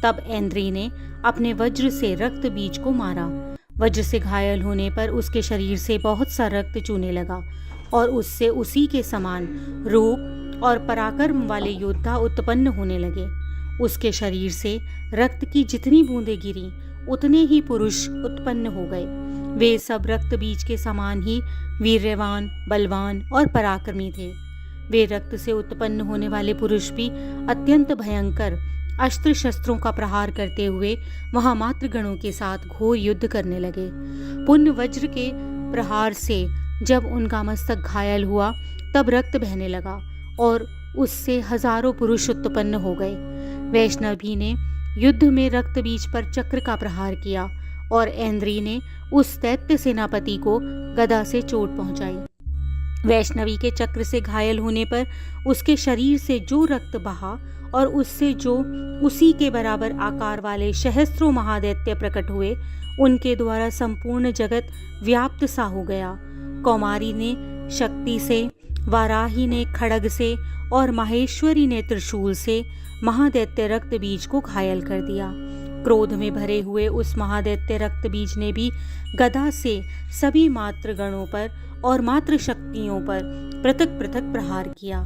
S1: तब ऐन्द्री ने अपने वज्र से रक्तबीज को मारा। वज्र से घायल होने पर उसके शरीर से बहुत सा रक्त चूने लगा और उससे उसी के समान रूप और पराक्रम वाले योद्धा उत्पन्न होने लगे। उसके शरीर से रक्त की जितनी बूंदें गिरी उतने ही पुरुष उत्पन्न हो गए। वे सब रक्त बीज के समान ही वीर्यवान, बलवान और पराक्रमी थे। वे रक्त से उत्पन्न होने वाले पुरुष भी अत्यंत भयंकर अस्त्र शस्त्रों का प्रहार करते हुए वहां मातृगणों के साथ घोर युद्ध करने लगे। पुण्य वज्र के प्रहार से जब उनका मस्तक घायल हुआ तब रक्त बहने लगा और उससे हजारों पुरुष उत्पन्न हो गए। वैष्णवी ने युद्ध में रक्त बीज पर चक्र का प्रहार किया और ऐन्द्री ने उस दैत्य सेनापति को गदा से चोट पहुंचाई। वैष्णवी के चक्र से घायल होने पर उसके शरीर से जो रक्त बहा और उससे जो उसी के बराबर आकार वाले सहस्त्रों महादैत्य प्रकट हुए, उनके द्वारा संपूर्ण जगत व्याप्त सा हो गया। कौमारी ने शक्ति से, वाराही ने खड्ग से और माहेश्वरी ने त्रिशूल से महादैत्य रक्त बीज को घायल कर दिया। क्रोध में भरे हुए उस महादैत्य रक्त बीज ने भी गदा से सभी मातृगणों पर और मातृ शक्तियों पर पृथक पृथक प्रहार किया।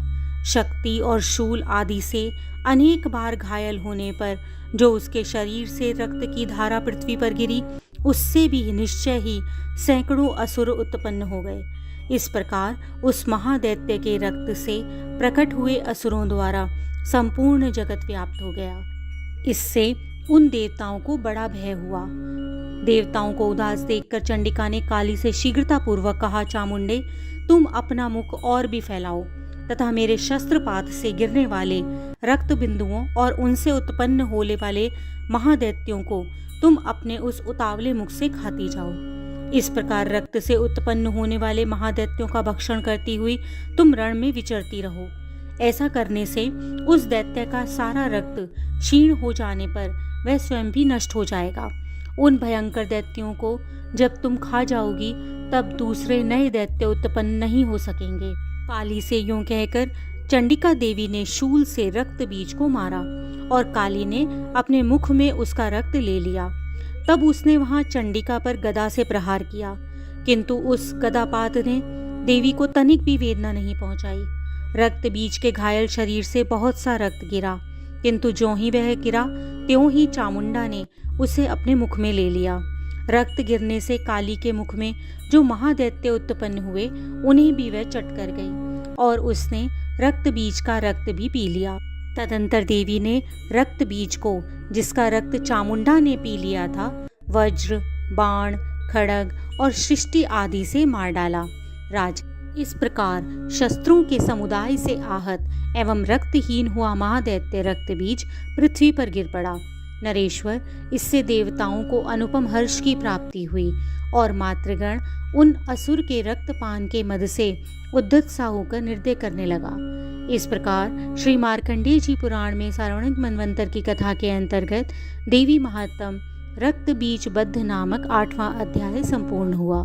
S1: शक्ति और शूल आदि से अनेक बार घायल होने पर जो उसके शरीर से रक्त की धारा पृथ्वी पर गिरी, उससे भी निश्चय ही सैकड़ों असुर उत्पन्न हो गए। इस प्रकार उस महादैत्य के रक्त से प्रकट हुए असुरों द्वारा संपूर्ण जगत व्याप्त हो गया। इससे उन देवताओं को बड़ा भय हुआ। देवताओं को उदास देखकर चंडिका ने काली से शीघ्रता पूर्वक कहा, चामुंडे, तुम अपना मुख और भी फैलाओ तथा मेरे शस्त्रपात से गिरने वाले रक्त बिंदुओं और उनसे उत्पन्न होने वाले महादैत्यों को तुम अपने उस उतावले मुख से खाती जाओ। इस प्रकार रक्त से उत्पन्न होने वाले महादैत्यों का भक्षण करती हुई तुम रण में विचरती रहो। ऐसा करने से उस दैत्य का सारा रक्त क्षीण हो जाने पर वह स्वयं भी नष्ट हो जाएगा। उन भयंकर दैत्यों को जब तुम खा जाओगी तब दूसरे नए दैत्य उत्पन्न नहीं हो सकेंगे। काली से यूं कहकर चंडिका देवी ने शूल से रक्त बीज को मारा और काली ने अपने मुख में उसका रक्त ले लिया। तब उसने वहां चंडिका पर गदा से प्रहार किया, किंतु उस गदापात ने देवी को तनिक भी वेदना नहीं पहुंचाई। रक्त बीज के घायल शरीर से बहुत सा रक्त गिरा, किंतु ज्यों ही वह गिरा त्यों ही चामुंडा ने उसे अपने मुख में ले लिया। रक्त गिरने से काली के मुख में जो महादैत्य उत्पन्न हुए उन्हें भी वह चट कर गई और उसने रक्त बीज का रक्त भी पी लिया। तदंतर देवी ने रक्त बीज को, जिसका रक्त चामुंडा ने पी लिया था, वज्र, बाण, खड्ग और सृष्टि आदि से मार डाला। राज, इस प्रकार शस्त्रों के समुदाय से आहत एवं रक्तहीन हुआ महादैत्य रक्त बीज पृथ्वी पर गिर पड़ा। नरेश्वर, इससे देवताओं को अनुपम हर्ष की प्राप्ति हुई और मातृगण उन असुर के रक्तपान के मद से उद्धत सा होकर नृत्य करने लगा। इस प्रकार श्री मार्कंडेय जी पुराण में सार्वणिक मनवंतर की कथा के अंतर्गत देवी महात्म रक्त बीज बद्ध नामक 8वां अध्याय संपूर्ण हुआ।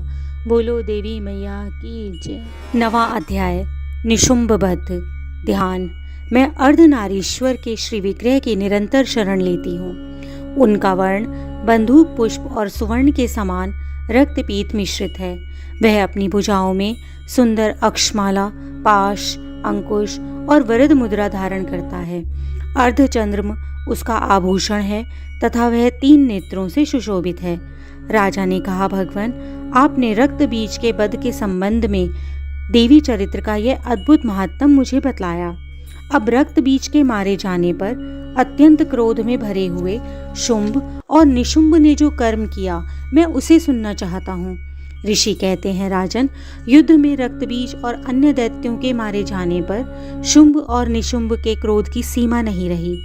S1: बोलो देवी मैया की जय। 9वां अध्याय निशुंभ बद्ध। ध्यान। मैं अर्धनारीश्वर के श्री विग्रह की निरंतर शरण लेती हूँ। उनका वर्ण बंदूक पुष्प और सुवर्ण के समान रक्तपीत मिश्रित है। वह अपनी भुजाओं में सुंदर अक्षमाला, पाश, अंकुश और वरद मुद्रा धारण करता है। अर्धचंद्रमा उसका आभूषण है तथा वह 3 नेत्रों से सुशोभित है। राजा ने कहा, भगवान, आपने रक्त बीज के बद्ध के संबंध में देवी चरित्र का यह अद्भुत महात्म मुझे बतलाया। अब रक्त बीज के मारे जाने पर अत्यंत क्रोध में भरे हुए शुंभ और निशुंभ ने जो कर्म किया, मैं उसे सुनना चाहता हूँ। ऋषि कहते हैं, राजन, युद्ध में रक्त बीज और अन्य दैत्यों के मारे जाने पर शुंभ और निशुंभ के क्रोध की सीमा नहीं रही।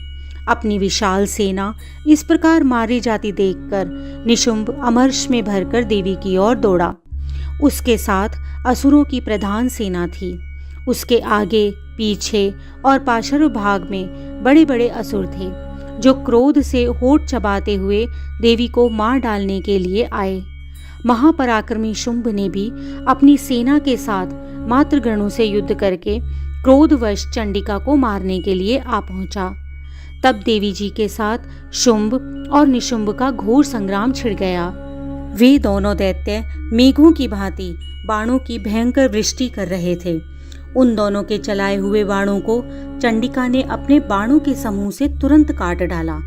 S1: अपनी विशाल सेना इस प्रकार मारी जाती देखकर निशुंभ अमर्ष में भरकर देवी की ओर दौड़ा। उसके साथ असुरों की प्रधान सेना थी। उसके आगे, पीछे और पार्श्व भाग में बड़े बड़े असुर थे, जो क्रोध से होठ चबाते हुए देवी को मार डालने के लिए आए। महापराक्रमी शुंभ ने भी अपनी सेना के साथ मातृगणों से युद्ध करके क्रोधवश चंडिका को मारने के लिए आ पहुंचा। तब देवी जी के साथ शुंभ और निशुंभ का घोर संग्राम छिड़ गया। वे दोनों दैत्य मेघों की भांति बाणों की भयंकर वृष्टि कर रहे थे। उन दोनों के चलाए हुए बाणों को चंडिका ने अपने बाणों के समूह से तुरंत काट डाला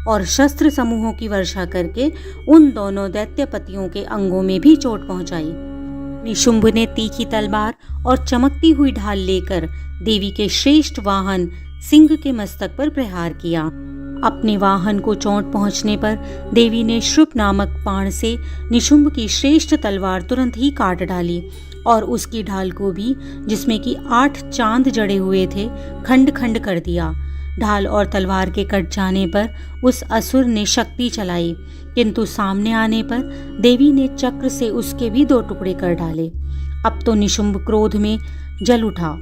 S1: और शस्त्र समूहों की वर्षा करके उन दोनों दैत्यपतियों के अंगों में भी चोट पहुंचाई। निशुंभ ने तीखी तलवार और चमकती हुई ढाल लेकर देवी के श्रेष्ठ वाहन सिंह के मस्तक पर प्रहार किया। अपने वाहन को चोट पहुंचने पर देवी ने श्रुप नामक बाण से निशुंभ की श्रेष्ठ तलवार तुरंत ही काट डाली और उसकी ढाल को भी, जिसमें कि 8 चांद जड़े हुए थे, खंड खंड कर दिया। ढाल और तलवार के कट जाने पर उस असुर ने शक्ति चलाई, किंतु सामने आने पर देवी ने चक्र से उसके भी 2 टुकड़े कर डाले। अब तो निशुंभ क्रोध में जल उठा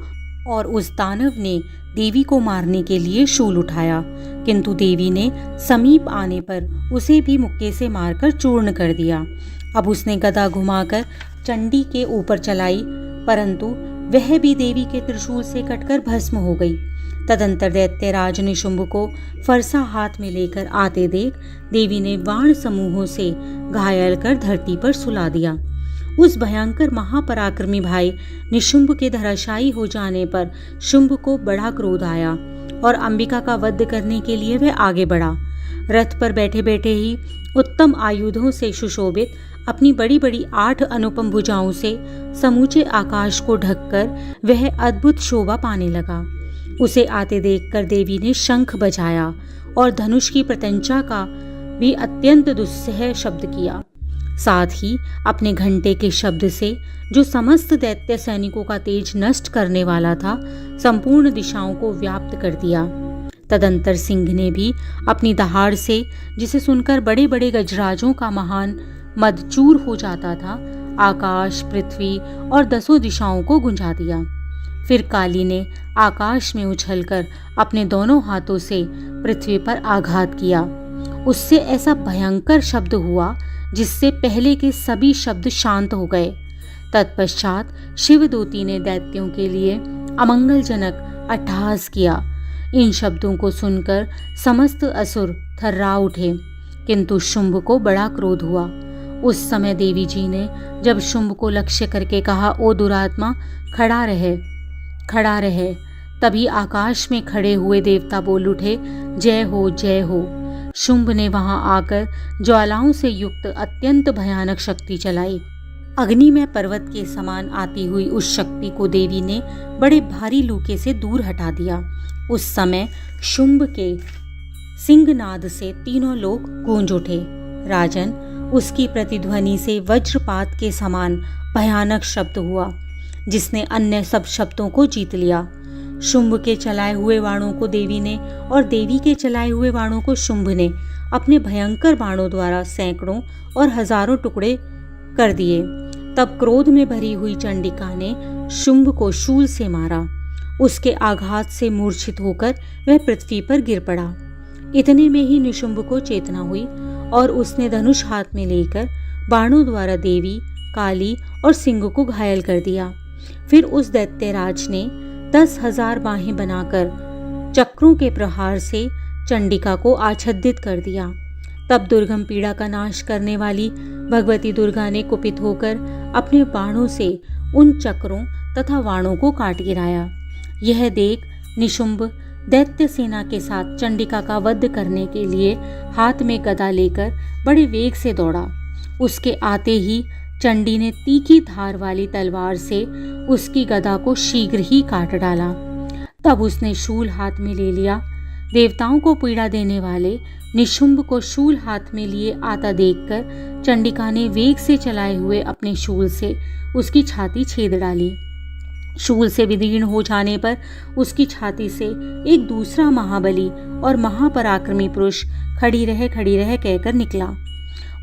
S1: और उस दानव ने देवी को मारने के लिए शूल उठाया, किंतु देवी ने समीप आने पर उसे भी मुक्के से मारकर चूर्ण कर दिया। अब उसने गदा घुमाकर चंडी के ऊपर चलाई, परंतु वह भी देवी के त्रिशूल से कटकर भस्म हो गई। तदंतर दैत्यराज निशुंभ को फरसा हाथ में लेकर आते देख देवी ने बाण समूहों से घायल कर धरती पर सुला दिया। उस भयंकर महापराक्रमी भाई निशुंभ के धराशायी हो जाने पर शुंभ को बड़ा क्रोध आया और अंबिका का वध करने के लिए वह आगे बढ़ा। रथ पर बैठे बैठे ही उत्तम आयुधों से सुशोभित अपनी बड़ी बड़ी 8 अनुपम भुजाओं से समूचे आकाश को ढककर वह अद्भुत शोभा पाने लगा। उसे आते देखकर देवी ने शंख बजाया और धनुष की प्रत्यंचा का भी अत्यंत दुस्सह शब्द किया। साथ ही अपने घंटे के शब्द से, जो समस्त दैत्य सैनिकों का तेज नष्ट करने वाला था, संपूर्ण दिशाओं को व्याप्त कर दिया। तदंतर सिंह ने भी अपनी दहाड़ से, जिसे सुनकर बड़े बड़े गजराजों का महान मदचूर हो जाता था, आकाश, पृथ्वी और 10 दिशाओं को गुंजा दिया। फिर काली ने आकाश में उछलकर अपने दोनों हाथों से पृथ्वी पर आघात किया। उससे ऐसा भयंकर शब्द हुआ जिससे पहले के सभी शब्द शांत हो गए। तत्पश्चात शिवदूती ने दैत्यों के लिए अमंगलजनक अट्टहास किया। इन शब्दों को सुनकर समस्त असुर थर्रा उठे, किंतु शुंभ को बड़ा क्रोध हुआ। उस समय देवी जी ने जब शुंभ को लक्ष्य करके कहा, ओ दुरात्मा, खड़ा रहे, खड़ा रहे, तभी आकाश में खड़े हुए देवता बोल उठे, जय हो, जय हो। शुंभ ने वहां आकर ज्वालाओं से युक्त अत्यंत भयानक शक्ति चलाई। अग्नि में पर्वत के समान आती हुई उस शक्ति को देवी ने बड़े भारी लूके से दूर हटा दिया। उस समय शुंभ के सिंहनाद से तीनों लोग गूंज उठे। राजन, उसकी प्रतिध्वनि से वज्रपात के समान भयानक शब्द हुआ, जिसने अन्य सब शब्दों को जीत लिया। शुंभ के चलाए हुए बाणों को देवी ने और देवी के चलाए हुए बाणों को शुंभ ने अपने भयंकर बाणों द्वारा सैकड़ों और हजारों टुकड़े कर दिए। तब क्रोध में भरी हुई चंडिका ने शुंभ को शूल से मारा। उसके आघात से मूर्छित होकर वह पृथ्वी पर गिर पड़ा। इतने में ही निशुंभ को चेतना हुई और उसने धनुष हाथ में लेकर बाणों द्वारा देवी, काली और सिंह को घायल कर दिया। फिर उस दैत्यराज ने 10,000 बाहें बनाकर चक्रों के प्रहार से चंडिका को आच्छादित कर दिया। तब दुर्गम पीड़ा का नाश करने वाली भगवती दुर्गा ने कुपित होकर अपने बाणों से उन चक्रों तथा वाणों को काट गिराया। यह देख निशुंभ दैत्य सेना के साथ चंडिका का वध करने के लिए हाथ में गदा लेकर बड़े वेग से दौड़ा। उसके आते ही चंडी ने तीखी धार वाली तलवार से उसकी गदा को शीघ्र ही काट डाला। तब उसने शूल हाथ में ले लिया। देवताओं को पीड़ा देने वाले निशुंभ को शूल हाथ में लिए आता देखकर चंडिका ने वेग से चलाए हुए अपने शूल से उसकी छाती छेद डाली। शूल से विदीर्ण हो जाने पर उसकी छाती से एक दूसरा महाबली और महापराक्रमी पुरुष खड़ी रह कहकर निकला।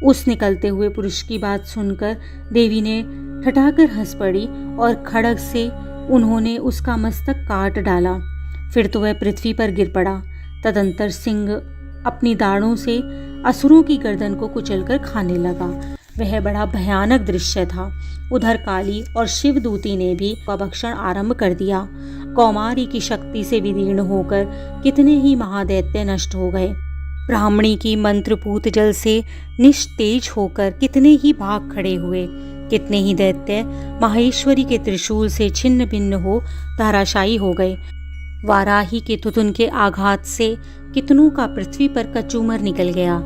S1: उस निकलते हुए पुरुष की बात सुनकर देवी ने ठठाकर हंस पड़ी और खड्ग से उन्होंने उसका मस्तक काट डाला। फिर तो वह पृथ्वी पर गिर पड़ा। तदंतर सिंह अपनी दाढ़ों से असुरों की गर्दन को कुचलकर खाने लगा। वह बड़ा भयानक दृश्य था। उधर काली और शिवदूती ने भी भक्षण आरंभ कर दिया। कौमारी की शक्ति से विदीर्ण होकर कितने ही महादैत्य नष्ट हो गए। ब्राह्मणी की मंत्रपूत जल से निस्तेज होकर कितने ही भाग खड़े हुए। कितने ही दैत्य माहेश्वरी के त्रिशूल से छिन्न भिन्न हो धराशायी हो गए। वाराही के तुतुन के आघात से कितनों का पृथ्वी पर कचूमर निकल गया।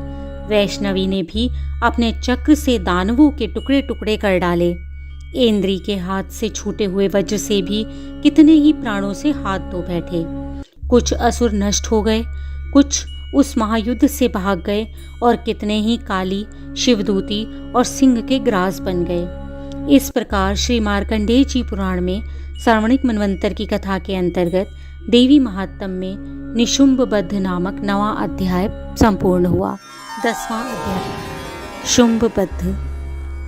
S1: वैष्णवी ने भी अपने चक्र से दानवों के टुकड़े टुकड़े कर डाले। इंद्री के हाथ से छूटे हुए वज्र से भी कितने ही प्राणों से हाथ धो बैठे। कुछ असुर नष्ट हो गए, कुछ उस महायुद्ध से भाग गए और कितने ही काली, शिवदूती और सिंह के ग्रास बन गए। इस प्रकार श्री मार्कंडेय जी पुराण में श्रावणिक मनवंतर की कथा के अंतर्गत देवी महात्म्य में निशुंभ बद्ध नामक 9वां अध्याय संपूर्ण हुआ। 10वां अध्याय शुंभ बद्ध।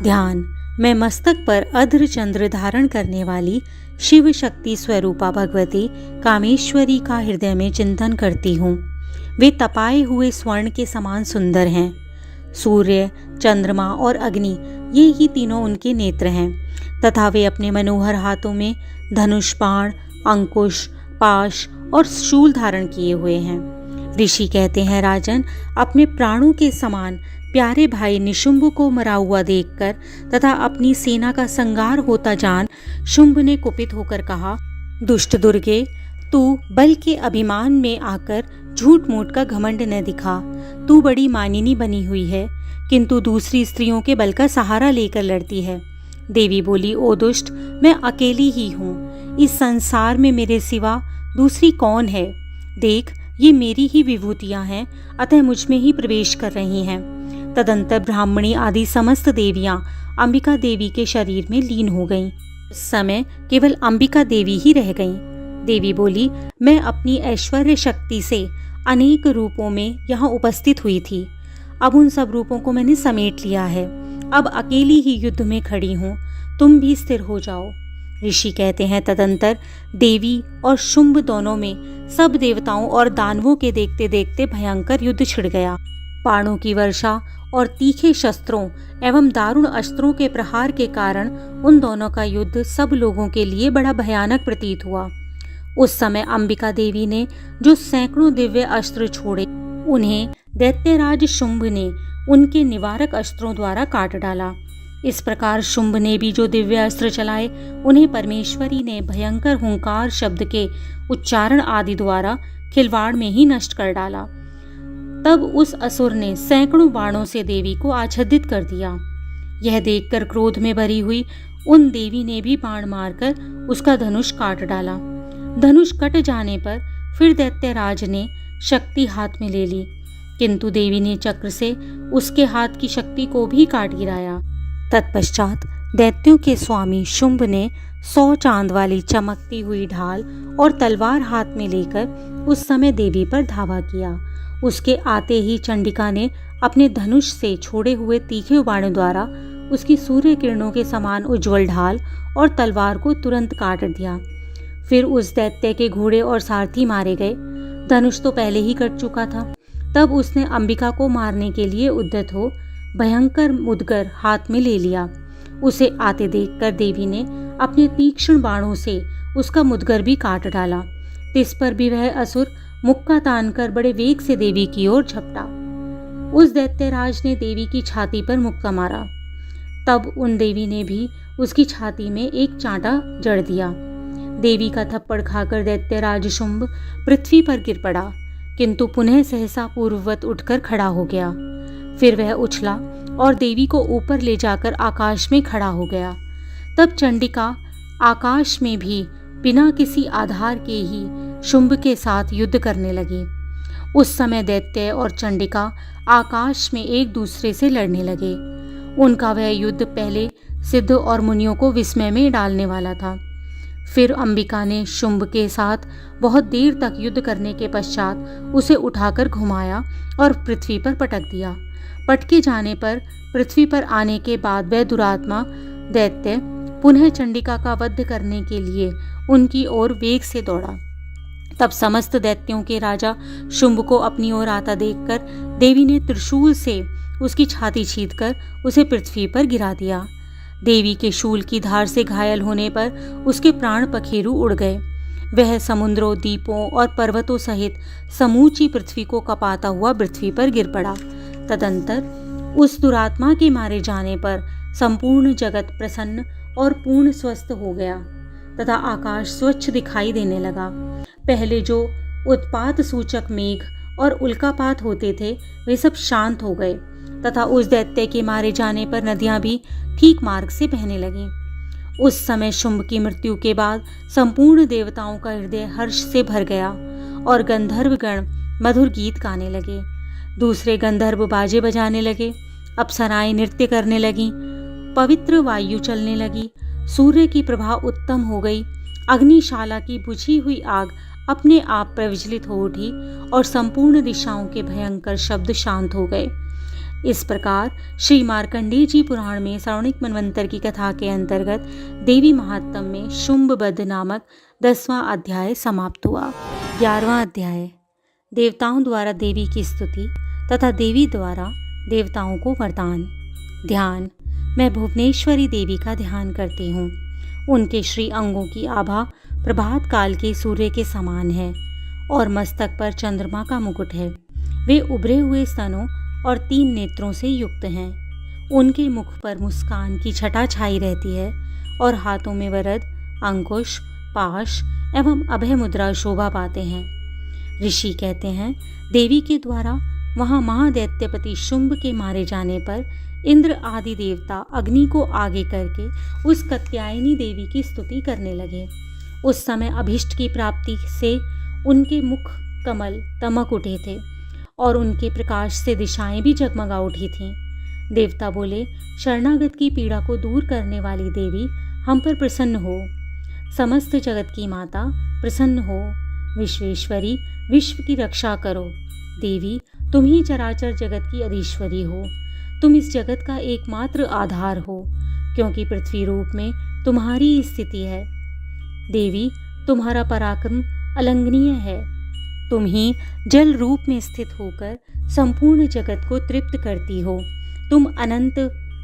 S1: ध्यान। मैं मस्तक पर अध्र चंद्र धारण करने वाली शिव शक्ति स्वरूपा भगवती कामेश्वरी का हृदय में चिंतन करती हूँ। वे तपाए हुए स्वर्ण के समान सुंदर हैं। सूर्य, चंद्रमा और अग्नि ये ही तीनों उनके नेत्र हैं तथा वे अपने मनोहर हाथों में धनुष, बाण, अंकुश, पाश और शूल धारण किए हुए हैं। ऋषि कहते हैं, राजन, अपने प्राणों के समान प्यारे भाई निशुंभ को मरा हुआ देखकर तथा अपनी सेना का संहार होता जान शुंभ ने कुपित होकर कहा, दुष्ट दुर्गे, तू बल के अभिमान में आकर झूठ मूठ का घमंड न दिखा। तू बड़ी मानिनी बनी हुई है, किंतु दूसरी स्त्रियों के बल का सहारा लेकर लड़ती है। देवी बोली, ओ दुष्ट, मैं अकेली ही हूँ। इस संसार में मेरे सिवा दूसरी कौन है? देख, ये मेरी ही विभूतियां हैं, अतः मुझ में ही प्रवेश कर रही हैं। तदंतर ब्राह्मणी आदि समस्त देवियां अंबिका देवी के शरीर में लीन हो गईं। उस समय केवल अंबिका देवी ही रह गईं। देवी बोली, मैं अपनी ऐश्वर्य शक्ति से अनेक रूपों में यहाँ उपस्थित हुई थी। अब उन सब रूपों को मैंने समेट लिया है। अब अकेली ही युद्ध में खड़ी हूँ। तुम भी स्थिर हो जाओ। ऋषि कहते हैं, तदंतर देवी और शुंभ दोनों में सब देवताओं और दानवों के देखते देखते भयंकर युद्ध छिड़ गया। बाणों की वर्षा और तीखे शस्त्रों एवं दारुण अस्त्रों के प्रहार के कारण उन दोनों का युद्ध सब लोगों के लिए बड़ा भयानक प्रतीत हुआ। उस समय अंबिका देवी ने जो सैकड़ों दिव्य अस्त्र छोड़े, उन्हें दैत्यराज शुंभ ने उनके निवारक अस्त्रों द्वारा काट डाला। इस प्रकार शुंभ ने भी जो दिव्य अस्त्र चलाए, उन्हें परमेश्वरी ने भयंकर हुंकार शब्द के उच्चारण आदि द्वारा खिलवाड़ में ही नष्ट कर डाला। तब उस असुर ने सैकड़ों बाणों से देवी को आच्छादित कर दिया। यह देखकर क्रोध में भरी हुई उन देवी ने भी बाण मारकर उसका धनुष काट डाला। धनुष कट जाने पर फिर दैत्यराज ने शक्ति हाथ में ले ली, किंतु देवी ने चक्र से उसके हाथ की शक्ति को भी काट गिराया। तत्पश्चात दैत्यों के स्वामी शुंभ ने 100 चांद वाली चमकती हुई ढाल और तलवार हाथ में लेकर उस समय देवी पर धावा किया। उसके आते ही चंडिका ने अपने धनुष से छोड़े हुए तीखे बाणों द्वारा उसकी सूर्य किरणों के समान उज्जवल ढाल और तलवार को तुरंत काट दिया। फिर उस दैत्य के घोड़े और सारथी मारे गए। धनुष तो पहले ही कट चुका था। तब उसने अंबिका को मारने के लिए उद्यत हो भयंकर मुदगर हाथ में ले लिया। उसे आते देखकर देवी ने अपने तीक्ष्ण बाणों से उसका मुदगर भी काट डाला। तिस पर भी वह असुर मुक्का तानकर बड़े वेग से देवी की ओर झपटा। उस दैत्यराज ने देवी की छाती पर मुक्का मारा। तब उन देवी ने भी उसकी छाती में एक चांटा जड़ दिया। देवी का थप्पड़ खाकर दैत्यराज शुंभ पृथ्वी पर गिर पड़ा, किंतु पुनः सहसा पूर्ववत उठकर खड़ा हो गया। फिर वह उछला और देवी को ऊपर ले जाकर आकाश में खड़ा हो गया। तब चंडिका आकाश में भी बिना किसी आधार के ही शुंभ के साथ युद्ध करने लगी। उस समय दैत्य और चंडिका आकाश में एक दूसरे से लड़ने लगे। उनका वह युद्ध पहले सिद्ध और मुनियों को विस्मय में डालने वाला था। फिर अंबिका ने शुंभ के साथ बहुत देर तक युद्ध करने के पश्चात उसे उठाकर घुमाया और पृथ्वी पर पटक दिया। पटके जाने पर पृथ्वी पर आने के बाद वह दुरात्मा दैत्य पुनः चंडिका का वध करने के लिए उनकी ओर वेग से दौड़ा। तब समस्त दैत्यों के राजा शुंभ को अपनी ओर आता देखकर देवी ने त्रिशूल से उसकी छाती छींदकर उसे पृथ्वी पर गिरा दिया। देवी के शूल की धार से घायल होने पर उसके प्राण पखेरु उड़ गए। वह समुद्रों, द्वीपों और पर्वतों सहित समूची पृथ्वी को कपाता हुआ पृथ्वी पर गिर पड़ा। तदंतर उस दुरात्मा के मारे जाने पर संपूर्ण जगत प्रसन्न और पूर्ण स्वस्थ हो गया तथा आकाश स्वच्छ दिखाई देने लगा। पहले जो उत्पात सूचक मेघ और उल्कापात होते थे वे सब शांत हो गए तथा उस दैत्य के मारे जाने पर नदियां भी ठीक मार्ग से बहने लगीं। उस समय शुंभ की मृत्यु के बाद संपूर्ण देवताओं का हृदय हर्ष से भर गया और गंधर्व गण मधुर गीत गाने लगे। दूसरे गंधर्व बाजे बजाने लगे, अप्सराएं नृत्य करने लगीं, पवित्र वायु चलने लगी, सूर्य की प्रभा उत्तम हो गई, अग्निशाला की बुझी हुई आग अपने आप प्रज्वलित हो उठी और संपूर्ण दिशाओं के भयंकर शब्द शांत हो गए। इस प्रकार श्री मार्कंडेय जी पुराण में श्रावणिक मनवंतर की कथा के अंतर्गत देवी महात्म्य में शुंभ वध नामक 10वां अध्याय समाप्त हुआ। 11वां अध्याय देवताओं द्वारा देवी की स्तुति तथा देवी द्वारा देवताओं को वरदान। ध्यान। मैं भुवनेश्वरी देवी का ध्यान करती हूँ। उनके श्री अंगों की आभा प्रभात काल के सूर्य के समान है और मस्तक पर चंद्रमा का मुकुट है। वे उभरे हुए स्तनों और 3 नेत्रों से युक्त हैं। उनके मुख पर मुस्कान की छटा छाई रहती है और हाथों में वरद, अंकुश, पाश एवं अभय मुद्रा शोभा पाते हैं। ऋषि कहते हैं, देवी के द्वारा वहां महादैत्यपति शुंभ के मारे जाने पर इंद्र आदि देवता अग्नि को आगे करके उस कात्यायनी देवी की स्तुति करने लगे। उस समय अभिष्ट की प्राप्ति से उनके मुख कमल तमक उठे थे और उनके प्रकाश से दिशाएं भी जगमगा उठी थीं। देवता बोले, शरणागत की पीड़ा को दूर करने वाली देवी हम पर प्रसन्न हो। समस्त जगत की माता प्रसन्न हो। विश्वेश्वरी, विश्व की रक्षा करो। देवी, तुम ही चराचर जगत की अधीश्वरी हो। तुम इस जगत का एकमात्र आधार हो, क्योंकि पृथ्वी रूप में तुम्हारी स्थिति है। देवी, तुम्हारा पराक्रम अलंघनीय है। तुम ही जल रूप में स्थित होकर संपूर्ण जगत को तृप्त करती हो। तुम अनंत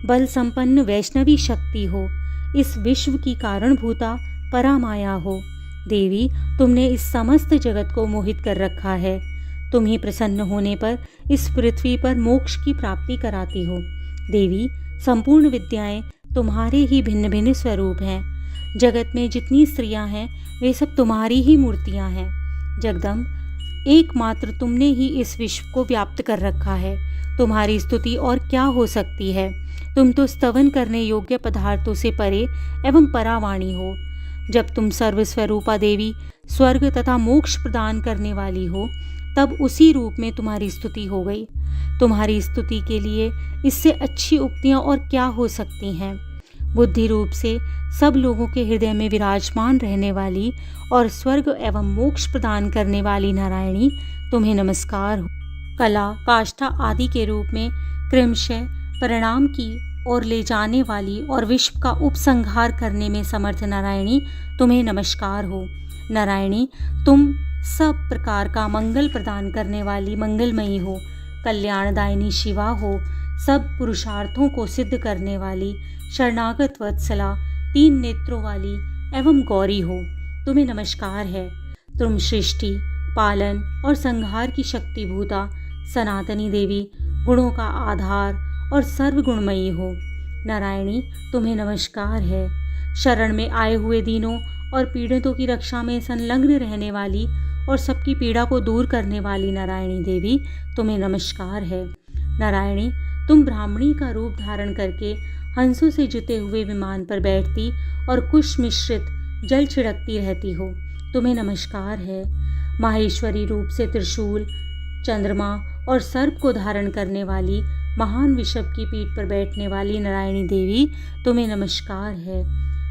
S1: बल संपन्न वैष्णवी शक्ति हो। इस विश्व की कारणभूता परामाया हो। देवी, तुमने इस समस्त जगत को मोहित कर रखा है। तुम ही प्रसन्न होने पर इस पृथ्वी पर मोक्ष की प्राप्ति कराती हो। देवी, संपूर्ण विद्याएं तुम्हारे ही भिन्न भिन्न स्वरूप हैं। जगत में जितनी स्त्रियां हैं वे सब तुम्हारी ही मूर्तियां हैं। जगदम्ब, एकमात्र तुमने ही इस विश्व को व्याप्त कर रखा है। तुम्हारी स्तुति और क्या हो सकती है। तुम तो स्तवन करने योग्य पदार्थों से परे एवं परावाणी हो। जब तुम सर्वस्वरूपा देवी स्वर्ग तथा मोक्ष प्रदान करने वाली हो, तब उसी रूप में तुम्हारी स्तुति हो गई। तुम्हारी स्तुति के लिए इससे अच्छी उक्तियां और क्या हो सकती हैं। बुद्धि रूप से सब लोगों के हृदय में विराजमान रहने वाली और स्वर्ग एवं मोक्ष प्रदान करने वाली नारायणी, तुम्हें नमस्कार हो। कला, काष्ठा आदि के रूप में क्रमशः परिणाम की ओर ले जाने वाली और विश्व का उपसंहार करने में समर्थ नारायणी, तुम्हें नमस्कार हो। नारायणी, तुम सब प्रकार का मंगल प्रदान करने वाली मंगलमयी हो, कल्याणदायिनी शिवा हो, सब पुरुषार्थों को सिद्ध करने वाली शरणागत वत्सला, 3 नेत्रों वाली एवं गौरी हो। तुम्हें नमस्कार है। तुम सृष्टि, पालन और संहार की शक्तिभूता सनातनी देवी, गुणों का आधार और सर्वगुणमयी हो। नारायणी, तुम्हें नमस्कार है। शरण में आए हुए दीनों और पीड़ितों की रक्षा में संलग्न रहने वाली और सबकी पीड़ा को दूर करने वाली नारायणी देवी, तुम्हें नमस्कार है। नारायणी, तुम ब्राह्मणी का रूप धारण करके हंसों से जुते हुए विमान पर बैठती और कुश मिश्रित जल छिड़कती रहती हो। तुम्हें नमस्कार है। माहेश्वरी रूप से त्रिशूल, चंद्रमा और सर्प को धारण करने वाली महान विषभ की पीठ पर बैठने वाली नारायणी देवी, तुम्हें नमस्कार है।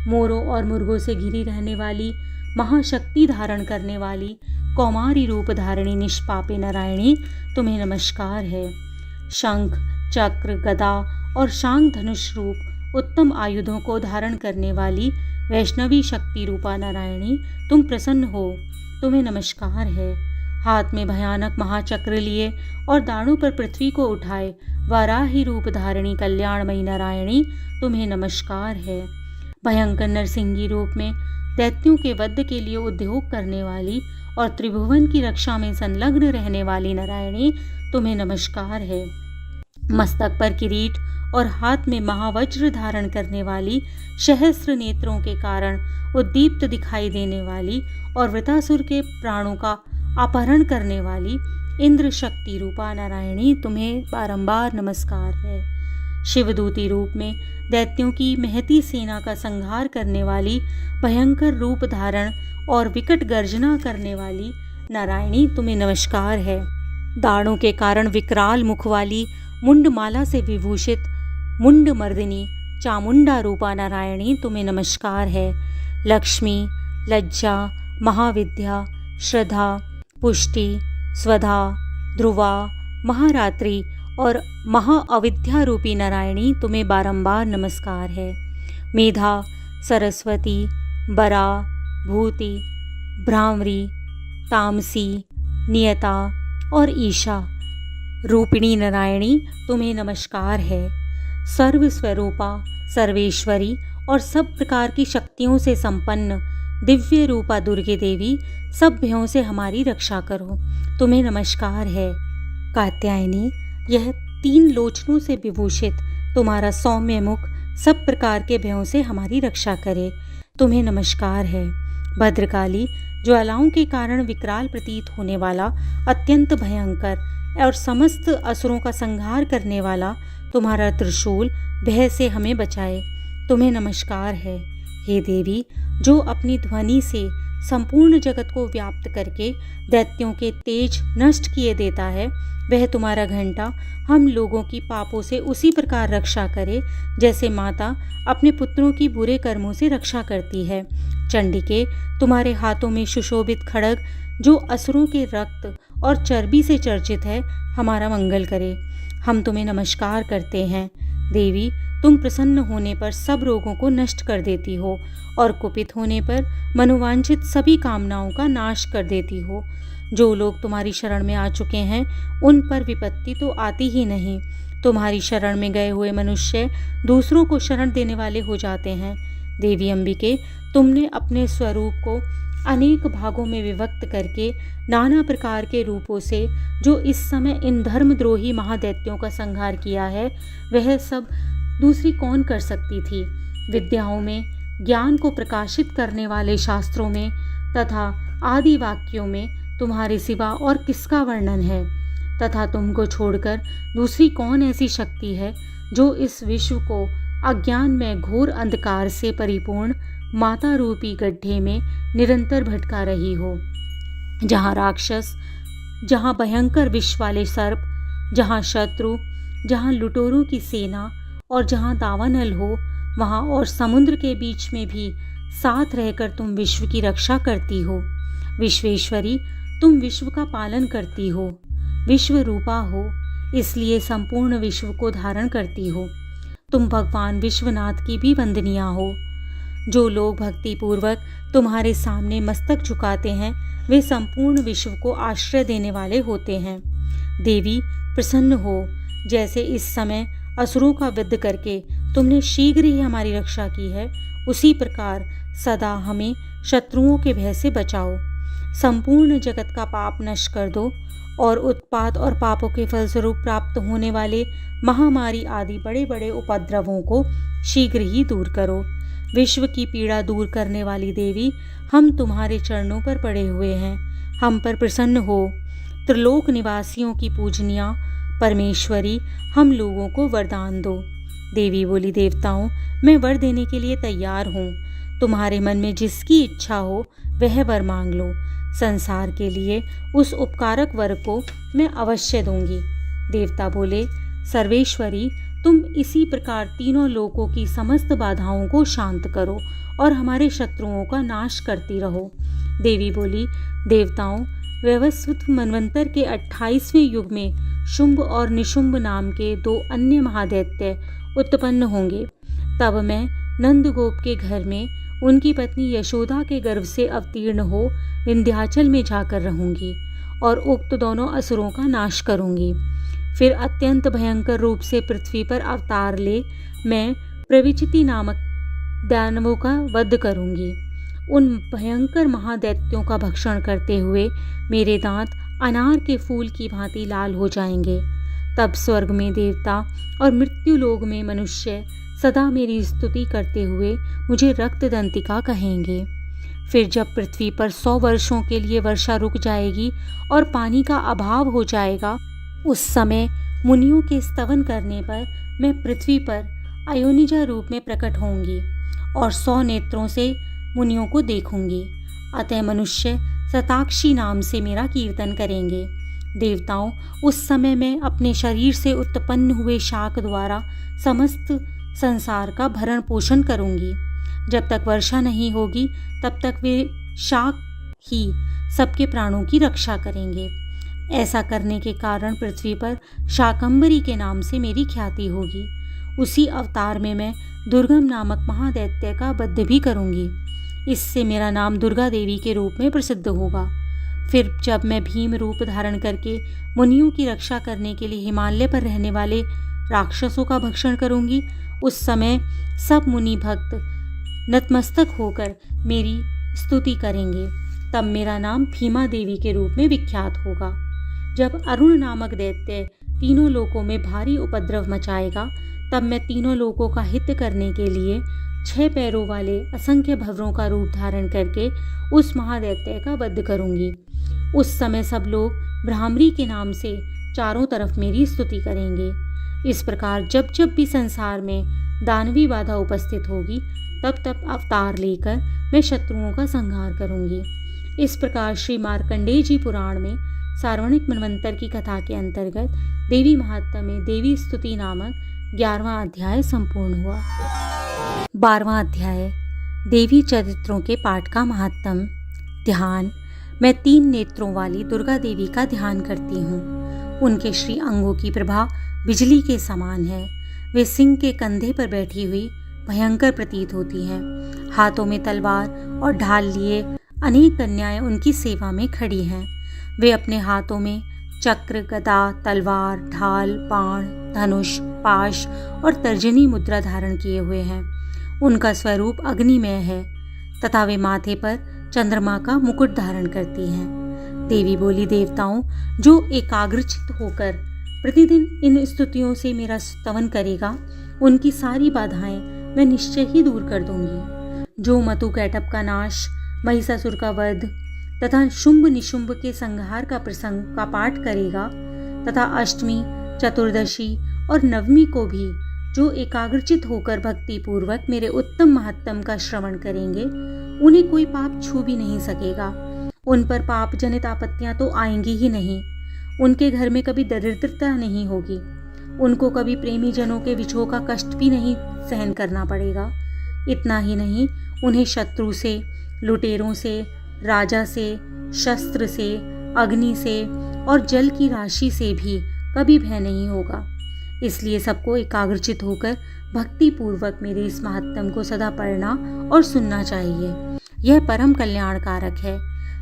S1: मोरों और मुर्गों से घिरी रहने वाली महाशक्ति धारण करने वाली कौमारी रूप धारिणी निष्पापे नारायणी, तुम्हें नमस्कार है। शंख, चक्र, गदा और शांग धनुष रूप उत्तम आयुधों को धारण करने वाली वैष्णवी शक्ति रूपा नारायणी, तुम प्रसन्न हो। तुम्हें नमस्कार है। हाथ में भयानक महाचक्र लिए और दाढ़ों पर पृथ्वी को उठाए वाराही रूप धारिणी कल्याणमयी नारायणी, तुम्हें नमस्कार है। भयंकर नरसिंगी रूप में दैत्यों के वध के लिए उद्योग करने वाली और त्रिभुवन की रक्षा में संलग्न रहने वाली नारायणी, तुम्हें नमस्कार है। मस्तक पर किरीट और हाथ में महावज्र धारण करने वाली, सहस्त्र नेत्रों के कारण उद्दीप्त दिखाई देने वाली और वृतासुर के प्राणों का अपहरण करने वाली इंद्र शक्ति रूपा नारायणी, तुम्हें बारंबार नमस्कार है। शिवदूती रूप में दैत्यों की महती सेना का संहार करने वाली, भयंकर रूप धारण और विकट गर्जना करने वाली नारायणी, तुम्हें नमस्कार है। दाढ़ों के कारण विकराल मुख वाली, मुंडमाला से विभूषित मुंड मर्दिनी चामुंडा रूपा नारायणी, तुम्हें नमस्कार है। लक्ष्मी, लज्जा, महाविद्या, श्रद्धा, पुष्टि, स्वधा, ध्रुवा, महारात्रि और महाअविद्या रूपी नारायणी, तुम्हें बारंबार नमस्कार है। मेधा, सरस्वती, बरा, भूति, भ्रामरी, तामसी, नियता और ईशा रूपिणी नारायणी, तुम्हें नमस्कार है। सर्वस्वरूपा, सर्वेश्वरी और सब प्रकार की शक्तियों से संपन्न दिव्य रूपा दुर्गे देवी, सब भयों से हमारी रक्षा करो। तुम्हें नमस्कार है। कात्यायनी, यह 3 लोचनों से विभूषित तुम्हारा सौम्य मुख सब प्रकार के भयों से हमारी रक्षा करे। तुम्हें नमस्कार है। भद्रकाली, ज्वालाओं के कारण विकराल प्रतीत होने वाला, अत्यंत भयंकर और समस्त असुरों का संहार करने वाला तुम्हारा त्रिशूल भय से हमें बचाए। तुम्हें नमस्कार है। हे देवी, जो अपनी ध्वनि से संपूर्ण जगत को व्याप्त करके दैत्यों के तेज नष्ट किए देता है, वह तुम्हारा घंटा हम लोगों की पापों से उसी प्रकार रक्षा करे जैसे माता अपने पुत्रों की बुरे कर्मों से रक्षा करती है। चंडिके, तुम्हारे हाथों में सुशोभित खड्ग जो असुरों के रक्त और चर्बी से चर्चित है, हमारा मंगल करे। हम तुम्हें नमस्कार करते हैं। देवी, तुम प्रसन्न होने पर सब रोगों को नष्ट कर देती हो और कुपित होने पर मनोवांछित सभी कामनाओं का नाश कर देती हो। जो लोग तुम्हारी शरण में आ चुके हैं, उन पर विपत्ति तो आती ही नहीं। तुम्हारी शरण में गए हुए मनुष्य दूसरों को शरण देने वाले हो जाते हैं। देवी अंबिके, तुमने अपने स्वरूप को अनेक भागों में विभक्त करके नाना प्रकार के रूपों से जो इस समय इन धर्मद्रोही महादैत्यों का संहार किया है, वह सब दूसरी कौन कर सकती थी। विद्याओं में, ज्ञान को प्रकाशित करने वाले शास्त्रों में तथा आदि वाक्यों में तुम्हारे सिवा और किसका वर्णन है, तथा तुमको छोड़कर दूसरी कौन ऐसी शक्ति है जो इस विश्व को अज्ञान में घोर अंधकार से परिपूर्ण माता रूपी गड्ढे में निरंतर भटका रही हो। जहाँ राक्षस, जहाँ भयंकर विष वाले सर्प, जहाँ शत्रु, जहाँ लुटेरों की सेना और जहाँ दावानल हो, वहाँ और समुद्र के बीच में भी साथ रहकर तुम विश्व की रक्षा करती हो। विश्वेश्वरी, तुम विश्व का पालन करती हो, विश्व रूपा हो, इसलिए संपूर्ण विश्व को धारण करती हो। तुम भगवान विश्वनाथ की भी वंदनीय हो। जो लोग भक्ति पूर्वक तुम्हारे सामने मस्तक झुकाते हैं वे संपूर्ण विश्व को आश्रय देने वाले होते हैं। देवी प्रसन्न हो, जैसे इस समय असुरों का वध करके तुमने शीघ्र ही हमारी रक्षा की है, उसी प्रकार सदा हमें शत्रुओं के भय से बचाओ। संपूर्ण जगत का पाप नष्ट कर दो और उत्पात और पापों के फलस्वरूप प्राप्त होने वाले महामारी आदि बड़े बड़े उपद्रवों को शीघ्र ही दूर करो। विश्व की पीड़ा दूर करने वाली देवी, हम तुम्हारे चरणों पर पड़े हुए हैं, हम पर प्रसन्न हो। त्रिलोक निवासियों की पूजनिया परमेश्वरी, हम लोगों को वरदान दो। देवी बोली, देवताओं, मैं वर देने के लिए तैयार हूँ। तुम्हारे मन में जिसकी इच्छा हो वह वर मांग लो। संसार के लिए उस उपकारक वर को मैं अवश्य दूंगी। देवता बोले, सर्वेश्वरी, तुम इसी प्रकार तीनों लोकों की समस्त बाधाओं को शांत करो और हमारे शत्रुओं का नाश करती रहो। देवी बोली, देवताओं, वैवस्वत मनवंतर के 28वें युग में शुंभ और निशुंभ नाम के 2 अन्य महादैत्य उत्पन्न होंगे। तब मैं नंदगोप के घर में उनकी पत्नी यशोदा के गर्भ से अवतीर्ण हो विंध्याचल में जाकर रहूंगी और उक्त दोनों असुरों का नाश करूंगी। फिर अत्यंत भयंकर रूप से पृथ्वी पर अवतार ले मैं प्रविचिति नामक दानवों का वध करूंगी। उन भयंकर महादैत्यों का भक्षण करते हुए मेरे दांत अनार के फूल की भांति लाल हो जाएंगे। तब स्वर्ग में देवता और मृत्यु लोक में मनुष्य सदा मेरी स्तुति करते हुए मुझे रक्तदंतिका कहेंगे। फिर जब पृथ्वी पर 100 वर्षों के लिए वर्षा रुक जाएगी और पानी का अभाव हो जाएगा, उस समय मुनियों के स्तवन करने पर मैं पृथ्वी पर अयोनिजा रूप में प्रकट होंगी और 100 नेत्रों से मुनियों को देखूंगी। अतः मनुष्य शताक्षी नाम से मेरा कीर्तन करेंगे। देवताओं, उस समय मैं अपने शरीर से उत्पन्न हुए शाक द्वारा समस्त संसार का भरण पोषण करूंगी। जब तक वर्षा नहीं होगी तब तक वे शाक ही सबके प्राणों की रक्षा करेंगे। ऐसा करने के कारण पृथ्वी पर शाकंभरी के नाम से मेरी ख्याति होगी। उसी अवतार में मैं दुर्गम नामक महादैत्य का वध भी करूंगी। इससे मेरा नाम दुर्गा देवी के रूप में प्रसिद्ध होगा। फिर जब मैं भीम रूप धारण करके मुनियों की रक्षा करने के लिए हिमालय पर रहने वाले राक्षसों का भक्षण करूंगी, उस समय सब मुनि भक्त नतमस्तक होकर मेरी स्तुति करेंगे। तब मेरा नाम भीमा देवी के रूप में विख्यात होगा। जब अरुण नामक दैत्य तीनों लोकों में भारी उपद्रव मचाएगा, तब मैं तीनों लोकों का हित करने के लिए 6 पैरों वाले असंख्य भवरों का रूप धारण करके उस महादैत्य का वध करूंगी। उस समय सब लोग भ्रामरी के नाम से चारों तरफ मेरी स्तुति करेंगे। इस प्रकार जब जब भी संसार में दानवी बाधा उपस्थित होगी, तब तब अवतार लेकर मैं शत्रुओं का संहार करूंगी। इस प्रकार श्री मार्कंडेय जी पुराण में सार्वणिक मनवंतर की कथा के अंतर्गत देवी महात्म्य में देवी स्तुति नामक 11वां अध्याय संपूर्ण हुआ। 12वां अध्याय देवी चरित्रों के पाठ का महात्म्य। ध्यान। मैं 3 नेत्रों वाली दुर्गा देवी का ध्यान करती हूँ। उनके श्री अंगों की प्रभा बिजली के समान है। वे सिंह के कंधे पर बैठी हुई भयंकर प्रतीत होती हैं। हाथों में तलवार और ढाल लिए अनेक कन्याएं उनकी सेवा में खड़ी हैं। वे अपने हाथों में चक्र, गदा, तलवार, ढाल, बाण, धनुष, पाश और तर्जनी मुद्रा धारण किए हुए हैं। उनका स्वरूप अग्निमय है तथा वे माथे पर चंद्रमा का मुकुट धारण करती हैं। देवी बोली, देवताओं, जो एकाग्रचित होकर प्रतिदिन इन स्तुतियों से मेरा स्तवन करेगा, उनकी सारी बाधाएं मैं निश्चय ही दूर कर दूंगी। जो मतु कैटभ का नाश, महिषासुर का वध तथा शुंभ निशुंभ के संहार का प्रसंग का पाठ करेगा तथा अष्टमी, चतुर्दशी और नवमी को भी जो एकाग्रचित होकर भक्ति पूर्वक मेरे उत्तम महात्म्य का श्रवण करेंगे, उन्हें कोई पाप छू भी नहीं सकेगा। उन पर पाप जनित आपत्तियां तो आएंगी ही नहीं। उनके घर में कभी दरिद्रता नहीं होगी। उनको कभी प्रेमी जनों के विछोह का कष्ट भी नहीं सहन करना पड़ेगा। इतना ही नहीं, उन्हें शत्रु से, लुटेरों से, राजा से, शस्त्र से, अग्नि से और जल की राशि से भी कभी भय नहीं होगा। इसलिए सबको एकाग्रचित होकर भक्ति पूर्वक मेरे इस महात्म को सदा पढ़ना और सुनना चाहिए। यह परम कल्याणकारक है।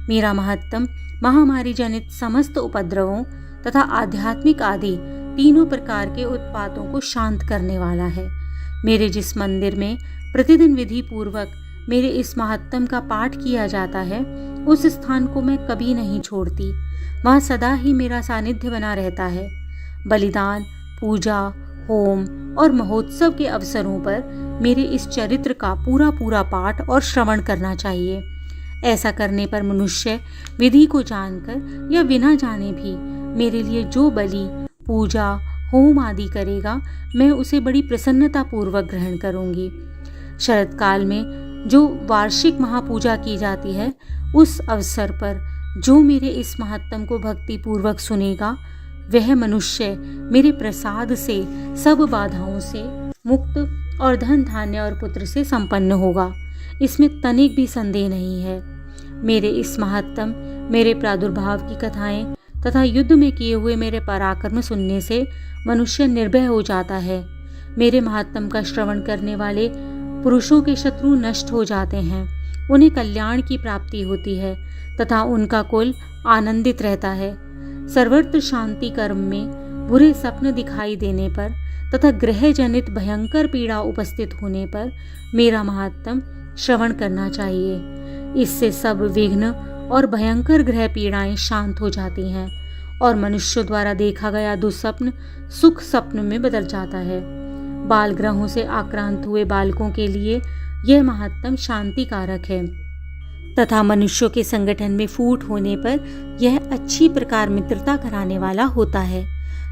S1: मेरा महात्म महामारी जनित समस्त उपद्रवों तथा आध्यात्मिक आदि तीनों प्रकार के उत्पातों को शांत करने वाला है। मेरे जिस मंदिर में प्रतिदिन विधि पूर्वक मेरे इस महात्म का पाठ किया जाता है, उस स्थान को मैं कभी नहीं छोड़ती। वहाँ सदा ही मेरा सानिध्य बना रहता है। बलिदान, पूजा, होम और महोत्सव के अवसरों पर मेरे इस चरित्र का पूरा पाठ और श्रवण करना चाहिए। ऐसा करने पर मनुष्य विधि को जानकर या बिना जाने भी मेरे लिए जो बलि, पूजा, होम आदि करेगा, मैं उसे बड़ी प्रसन्नता पूर्वक ग्रहण करूंगी। शरद काल में जो वार्षिक महापूजा की जाती है, उस अवसर पर जो मेरे इस महात्म को भक्ति पूर्वक सुनेगा, वह मनुष्य मेरे प्रसाद से सब बाधाओं से मुक्त और धन धान्य और पुत्र से संपन्न होगा। इसमें तनिक भी संदेह नहीं है। मेरे इस महात्म, मेरे प्रादुर्भाव की कथाएं तथा युद्ध में किए हुए मेरे पराक्रम सुनने से मनुष्य निर्भय हो जाता है। मेरे महात्म का श्रवण करने वाले पुरुषों के शत्रु नष्ट हो जाते हैं, उन्हें कल्याण की प्राप्ति होती है तथा उनका कुल आनंदित रहता है। सर्वत्र शांति कर्म में बुरे स्वप्न दिखाई देने पर तथा ग्रह जनित भयंकर पीड़ा उपस्थित होने पर मेरा महात्म श्रवण करना चाहिए। इससे सब विघ्न और भयंकर ग्रह पीड़ाएं शांत हो जाती हैं और मनुष्य द्वारा देखा गया दुस्वप्न सुख स्वप्न में बदल जाता है। बाल ग्रहों से आक्रांत हुए बालकों के लिए यह महात्म शांति कारक है तथा मनुष्यों के संगठन में फूट होने पर यह अच्छी प्रकार मित्रता कराने वाला होता है।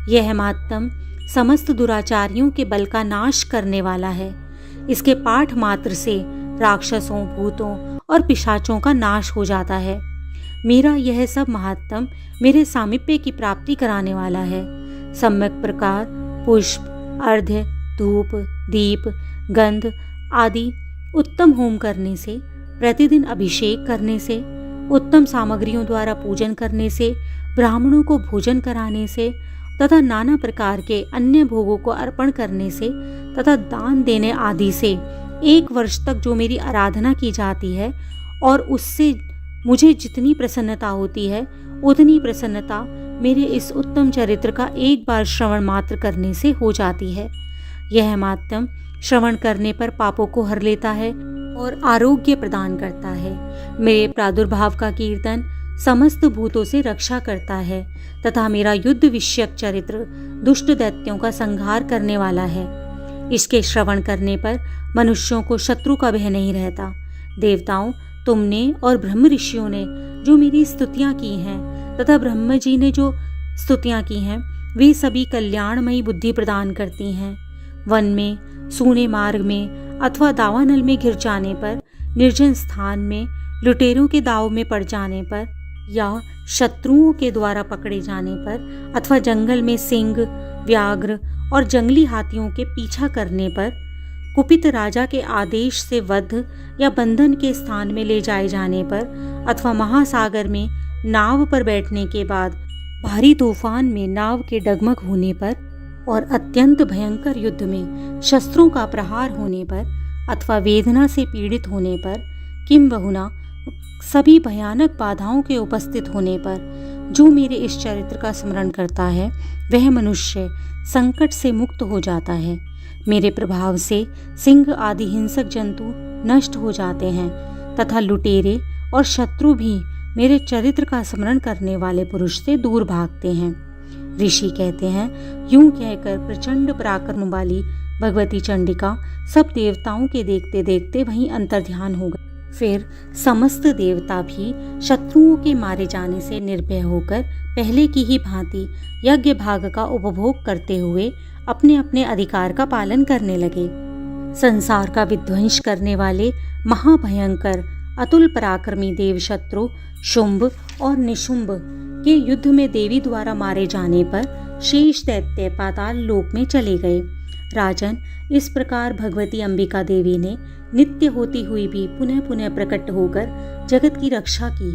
S1: यह महात्म समस्त दुराचारियों के बल का नाश करने वाला है। इसके पाठ मात्र से राक्षसों, भूतों और पिशाचों का नाश हो जाता है। मेरा यह सब महात्म मेरे सामीप्य की प्राप्ति कराने वाला है। सम्यक प्रकार पुष्प, अर्घ्य, धूप, दीप, गंध आदि उत्तम होम करने से, प्रतिदिन अभिषेक करने से, उत्तम सामग्रियों द्वारा पूजन करने से, ब्राह्मणों को भोजन कराने से तथा नाना प्रकार के अन्य भोगों को अर्पण करने से तथा दान देने आदि से 1 वर्ष तक जो मेरी आराधना की जाती है और उससे मुझे जितनी प्रसन्नता होती है, उतनी प्रसन्नता मेरे इस उत्तम चरित्र का एक बार श्रवण मात्र करने से हो जाती है। यह महात्म श्रवण करने पर पापों को हर लेता है और आरोग्य प्रदान करता है। मेरे प्रादुर्भाव का कीर्तन समस्त भूतों से रक्षा करता है तथा मेरा युद्ध विषयक चरित्र दुष्ट दैत्यों का संहार करने वाला है। इसके श्रवण करने पर मनुष्यों को शत्रु का भय नहीं रहता। देवताओं, तुमने और ब्रह्म ऋषियों ने जो मेरी स्तुतियां की हैं तथा ब्रह्म जी ने जो स्तुतियां की हैं, वे सभी कल्याणमयी बुद्धि प्रदान करती हैं। वन में, सूने मार्ग में अथवा दावानल में घिर जाने पर, निर्जन स्थान में लुटेरों के दाव में पड़ जाने पर या शत्रुओं के द्वारा पकड़े जाने पर अथवा जंगल में सिंह, व्याघ्र और जंगली हाथियों के पीछा करने पर, कुपित राजा के आदेश से वध या बंधन के स्थान में ले जाए जाने पर अथवा महासागर में नाव पर बैठने के बाद भारी तूफान में नाव के डगमग होने पर और अत्यंत भयंकर युद्ध में शस्त्रों का प्रहार होने पर अथवा वेदना से पीड़ित होने पर, किंबहुना सभी भयानक बाधाओं के उपस्थित होने पर जो मेरे इस चरित्र का स्मरण करता है, वह मनुष्य संकट से मुक्त हो जाता है। मेरे प्रभाव से सिंह आदि हिंसक जंतु नष्ट हो जाते हैं तथा लुटेरे और शत्रु भी मेरे चरित्र का स्मरण करने वाले पुरुष से दूर भागते हैं। ऋषि कहते हैं, यूं कहकर प्रचंड पराक्रम वाली भगवती चंडिका सब देवताओं के देखते देखते वहीं अंतर्ध्यान हो गई। फिर समस्त देवता भी शत्रुओं के मारे जाने से निर्भय होकर पहले की ही भांति यज्ञ भाग का उपभोग करते हुए अपने अपने अधिकार का पालन करने लगे। संसार का विध्वंस करने वाले महाभयंकर अतुल पराक्रमी देव शत्रु शुंभ और निशुंभ के युद्ध में देवी द्वारा मारे जाने पर शेष दैत्य पाताल लोक में चले गए। राजन, इस प्रकार भगवती अंबिका देवी ने नित्य होती हुई भी पुनः पुनः प्रकट होकर जगत की रक्षा की।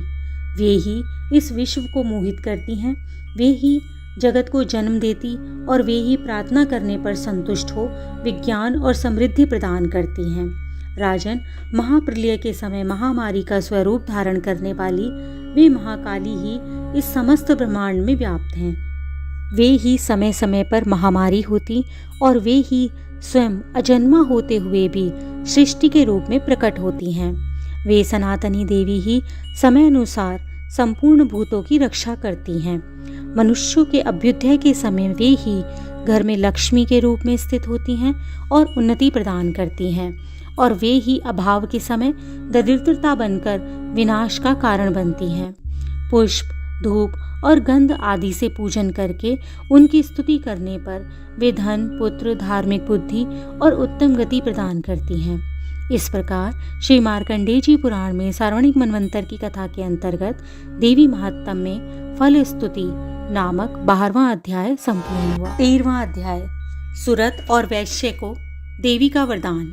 S1: वे ही इस विश्व को मोहित करती हैं, वे ही जगत को जन्म देती और वे ही प्रार्थना करने पर संतुष्ट हो विज्ञान और समृद्धि प्रदान करती हैं। राजन, महाप्रलय के समय महामारी का स्वरूप धारण करने वाली वे महाकाली ही इस समस्त ब्रह्मांड में व्याप्त हैं। वे ही समय समय पर महामारी होती और वे ही स्वयं अजन्मा होते हुए भी सृष्टि के रूप में प्रकट होती हैं। वे सनातनी देवी ही समय अनुसार संपूर्ण भूतों की रक्षा करती हैं। मनुष्यों के अभ्युदय के समय वे ही घर में लक्ष्मी के रूप में स्थित होती हैं और उन्नति प्रदान करती हैं, और वे ही अभाव के समय दरिद्रता बनकर विनाश का कारण बनती हैं। पुष्प, धूप और गंध आदि से पूजन करके उनकी स्तुति करने पर वे धन, पुत्र, धार्मिक बुद्धि और उत्तम गति प्रदान करती हैं। इस प्रकार श्री मार्कंडेय जी पुराण में सार्वणिक मनवंतर की कथा के अंतर्गत देवी महात्म्य में फल स्तुति नामक 12वां अध्याय संपूर्ण हुआ। 13वां अध्याय सुरत और वैश्य को देवी का वरदान।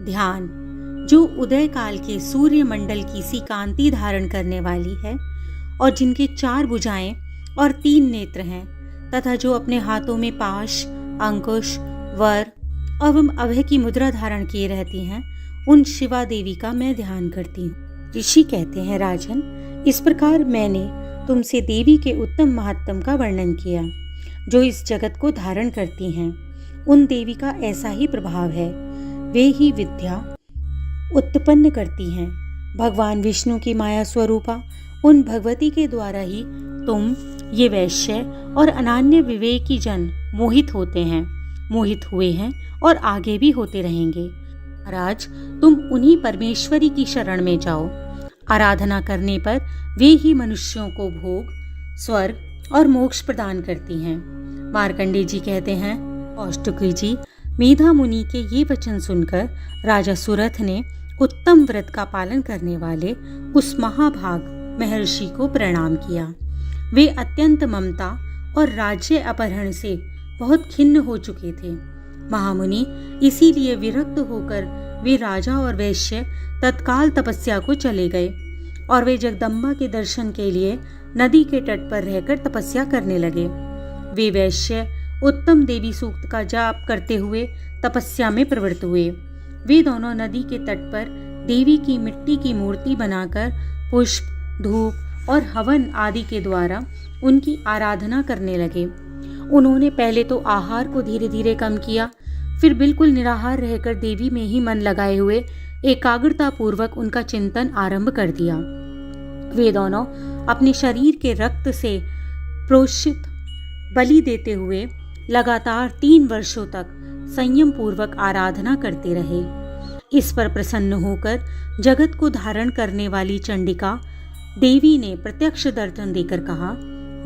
S1: ध्यान। जो उदय काल के सूर्य मंडल की सी कांति धारण करने वाली है और जिनके 4 भुजाएं और 3 नेत्र हैं, तथा जो अपने हाथों में पाश, अंकुश, वर एवं अभय की मुद्रा धारण किए रहती हैं, उन शिवा देवी का मैं ध्यान करती हूँ। ऋषि कहते हैं, राजन, इस प्रकार मैंने तुमसे देवी के उत्तम महात्म का वर्णन किया जो इस जगत को धारण करती हैं। उन देवी का ऐसा ही प्रभाव है। वे ही विद्या उत्पन्न करती हैं। भगवान विष्णु की माया स्वरूपा उन भगवती के द्वारा ही तुम ये वैश्य और अनान्य विवेकी जन मोहित होते हैं, मोहित हुए हैं और आगे भी होते रहेंगे। महाराज, तुम उन्हीं परमेश्वरी की शरण में जाओ। आराधना करने पर वे ही मनुष्यों को भोग, स्वर्ग और मोक्ष प्रदान करती हैं। मार्कंडेय जी कहते हैं, कौष्टुकी जी, मेधा मुनि के ये वचन सुनकर राजा सुरथ ने उत्तम व्रत का पालन करने वाले उस महाभाग महर्षि को प्रणाम किया। वे अत्यंत ममता और राज्य अपहरण से बहुत खिन्न हो चुके थे। महामुनि इसीलिए विरक्त होकर वे राजा और वैश्य तत्काल तपस्या को चले गए और वे जगदम्बा के दर्शन के लिए नदी के तट पर रहकर तपस्या करने लगे। वे वैश्य उत्तम देवी सूक्त का जाप करते हुए तपस्या में प्रवृत्त हुए। वे दोनों नदी के तट पर देवी की मिट्टी की मूर्ति बनाकर पुष्प, धूप और हवन आदि के द्वारा उनकी आराधना करने लगे। उन्होंने पहले तो आहार को धीरे धीरे कम किया, फिर बिल्कुल निराहार रहकर देवी में ही मन लगाए हुए एकाग्रता पूर्वक उनका चिंतन आरंभ कर दिया। वे दोनों अपने शरीर के रक्त से प्रोषित बलि देते हुए लगातार 3 वर्षों तक संयम पूर्वक आराधना करते रहे। इस पर प्रसन्न होकर जगत को धारण करने वाली चंडिका देवी ने प्रत्यक्ष दर्शन देकर कहा,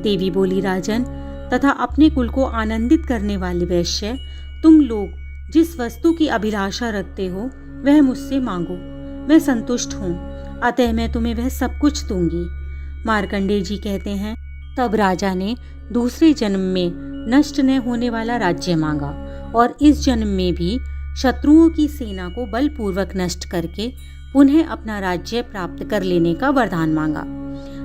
S1: देवी बोली, राजन तथा अपने कुल को आनंदित करने वाले वैश्य, तुम लोग जिस वस्तु की अभिलाषा रखते हो वह मुझसे मांगो, मैं संतुष्ट हूँ, अतः मैं तुम्हें वह सब कुछ दूंगी। मार्कंडेय जी कहते हैं, तब राजा ने दूसरे जन्म में नष्ट न होने वाला राज्य मांगा और इस जन्म में भी शत्रुओं की सेना को बलपूर्वक नष्ट करके पुनः अपना राज्य प्राप्त कर लेने का वरदान मांगा।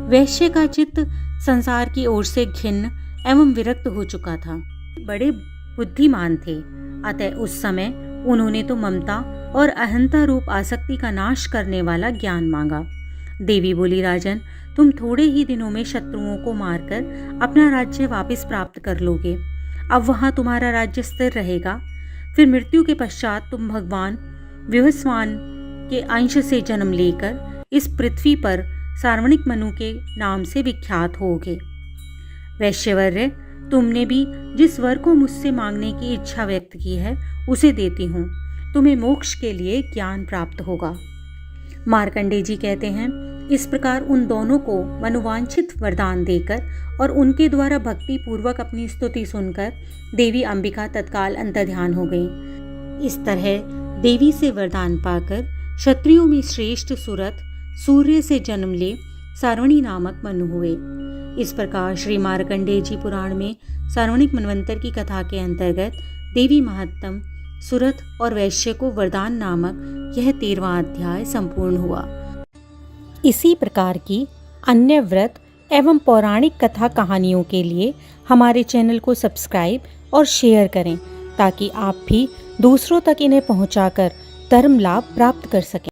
S1: वैश्य का चित्त संसार की ओर से घिन्न एवं विरक्त हो चुका था। बड़े बुद्धिमान थे, अतः उस समय उन्होंने तो ममता और अहंता रूप आसक्ति का नाश करने वाला ज्ञान मांगा। देवी बोली, राजन, तुम थोड़े ही दिनों में शत्रुओं को मारकर अपना राज्य वापस प्राप्त कर लोगे। अब वहां तुम्हारा राज्य स्थिर रहेगा। फिर मृत्यु के पश्चात तुम भगवान विवस्वान के अंश से जन्म लेकर इस पृथ्वी पर सार्वणिक मनु के नाम से विख्यात होगे। वैश्यवर्य, तुमने भी जिस वर को मुझसे मांगने की इच्छा व्यक्त की है उसे देती हूँ। तुम्हें मोक्ष के लिए ज्ञान प्राप्त होगा। मार्कंडेय जी कहते हैं, इस प्रकार उन दोनों को मनोवांछित वरदान देकर और उनके द्वारा भक्ति पूर्वक अपनी स्तुति सुनकर देवी अंबिका तत्काल अंतर्ध्यान हो गई। इस तरह देवी से वरदान पाकर क्षत्रियों में श्रेष्ठ सुरथ सूर्य से जन्म ले सार्वणी नामक मनु हुए। इस प्रकार श्री मार्कंडेय जी पुराण में सार्वणिक मनवंतर की कथा के अंतर्गत देवी महात्म, सुरथ और वैश्य को वरदान नामक यह 13वां अध्याय संपूर्ण हुआ। इसी प्रकार की अन्य व्रत एवं पौराणिक कथा कहानियों के लिए हमारे चैनल को सब्सक्राइब और शेयर करें ताकि आप भी दूसरों तक इन्हें पहुंचाकर धर्म लाभ प्राप्त कर सकें।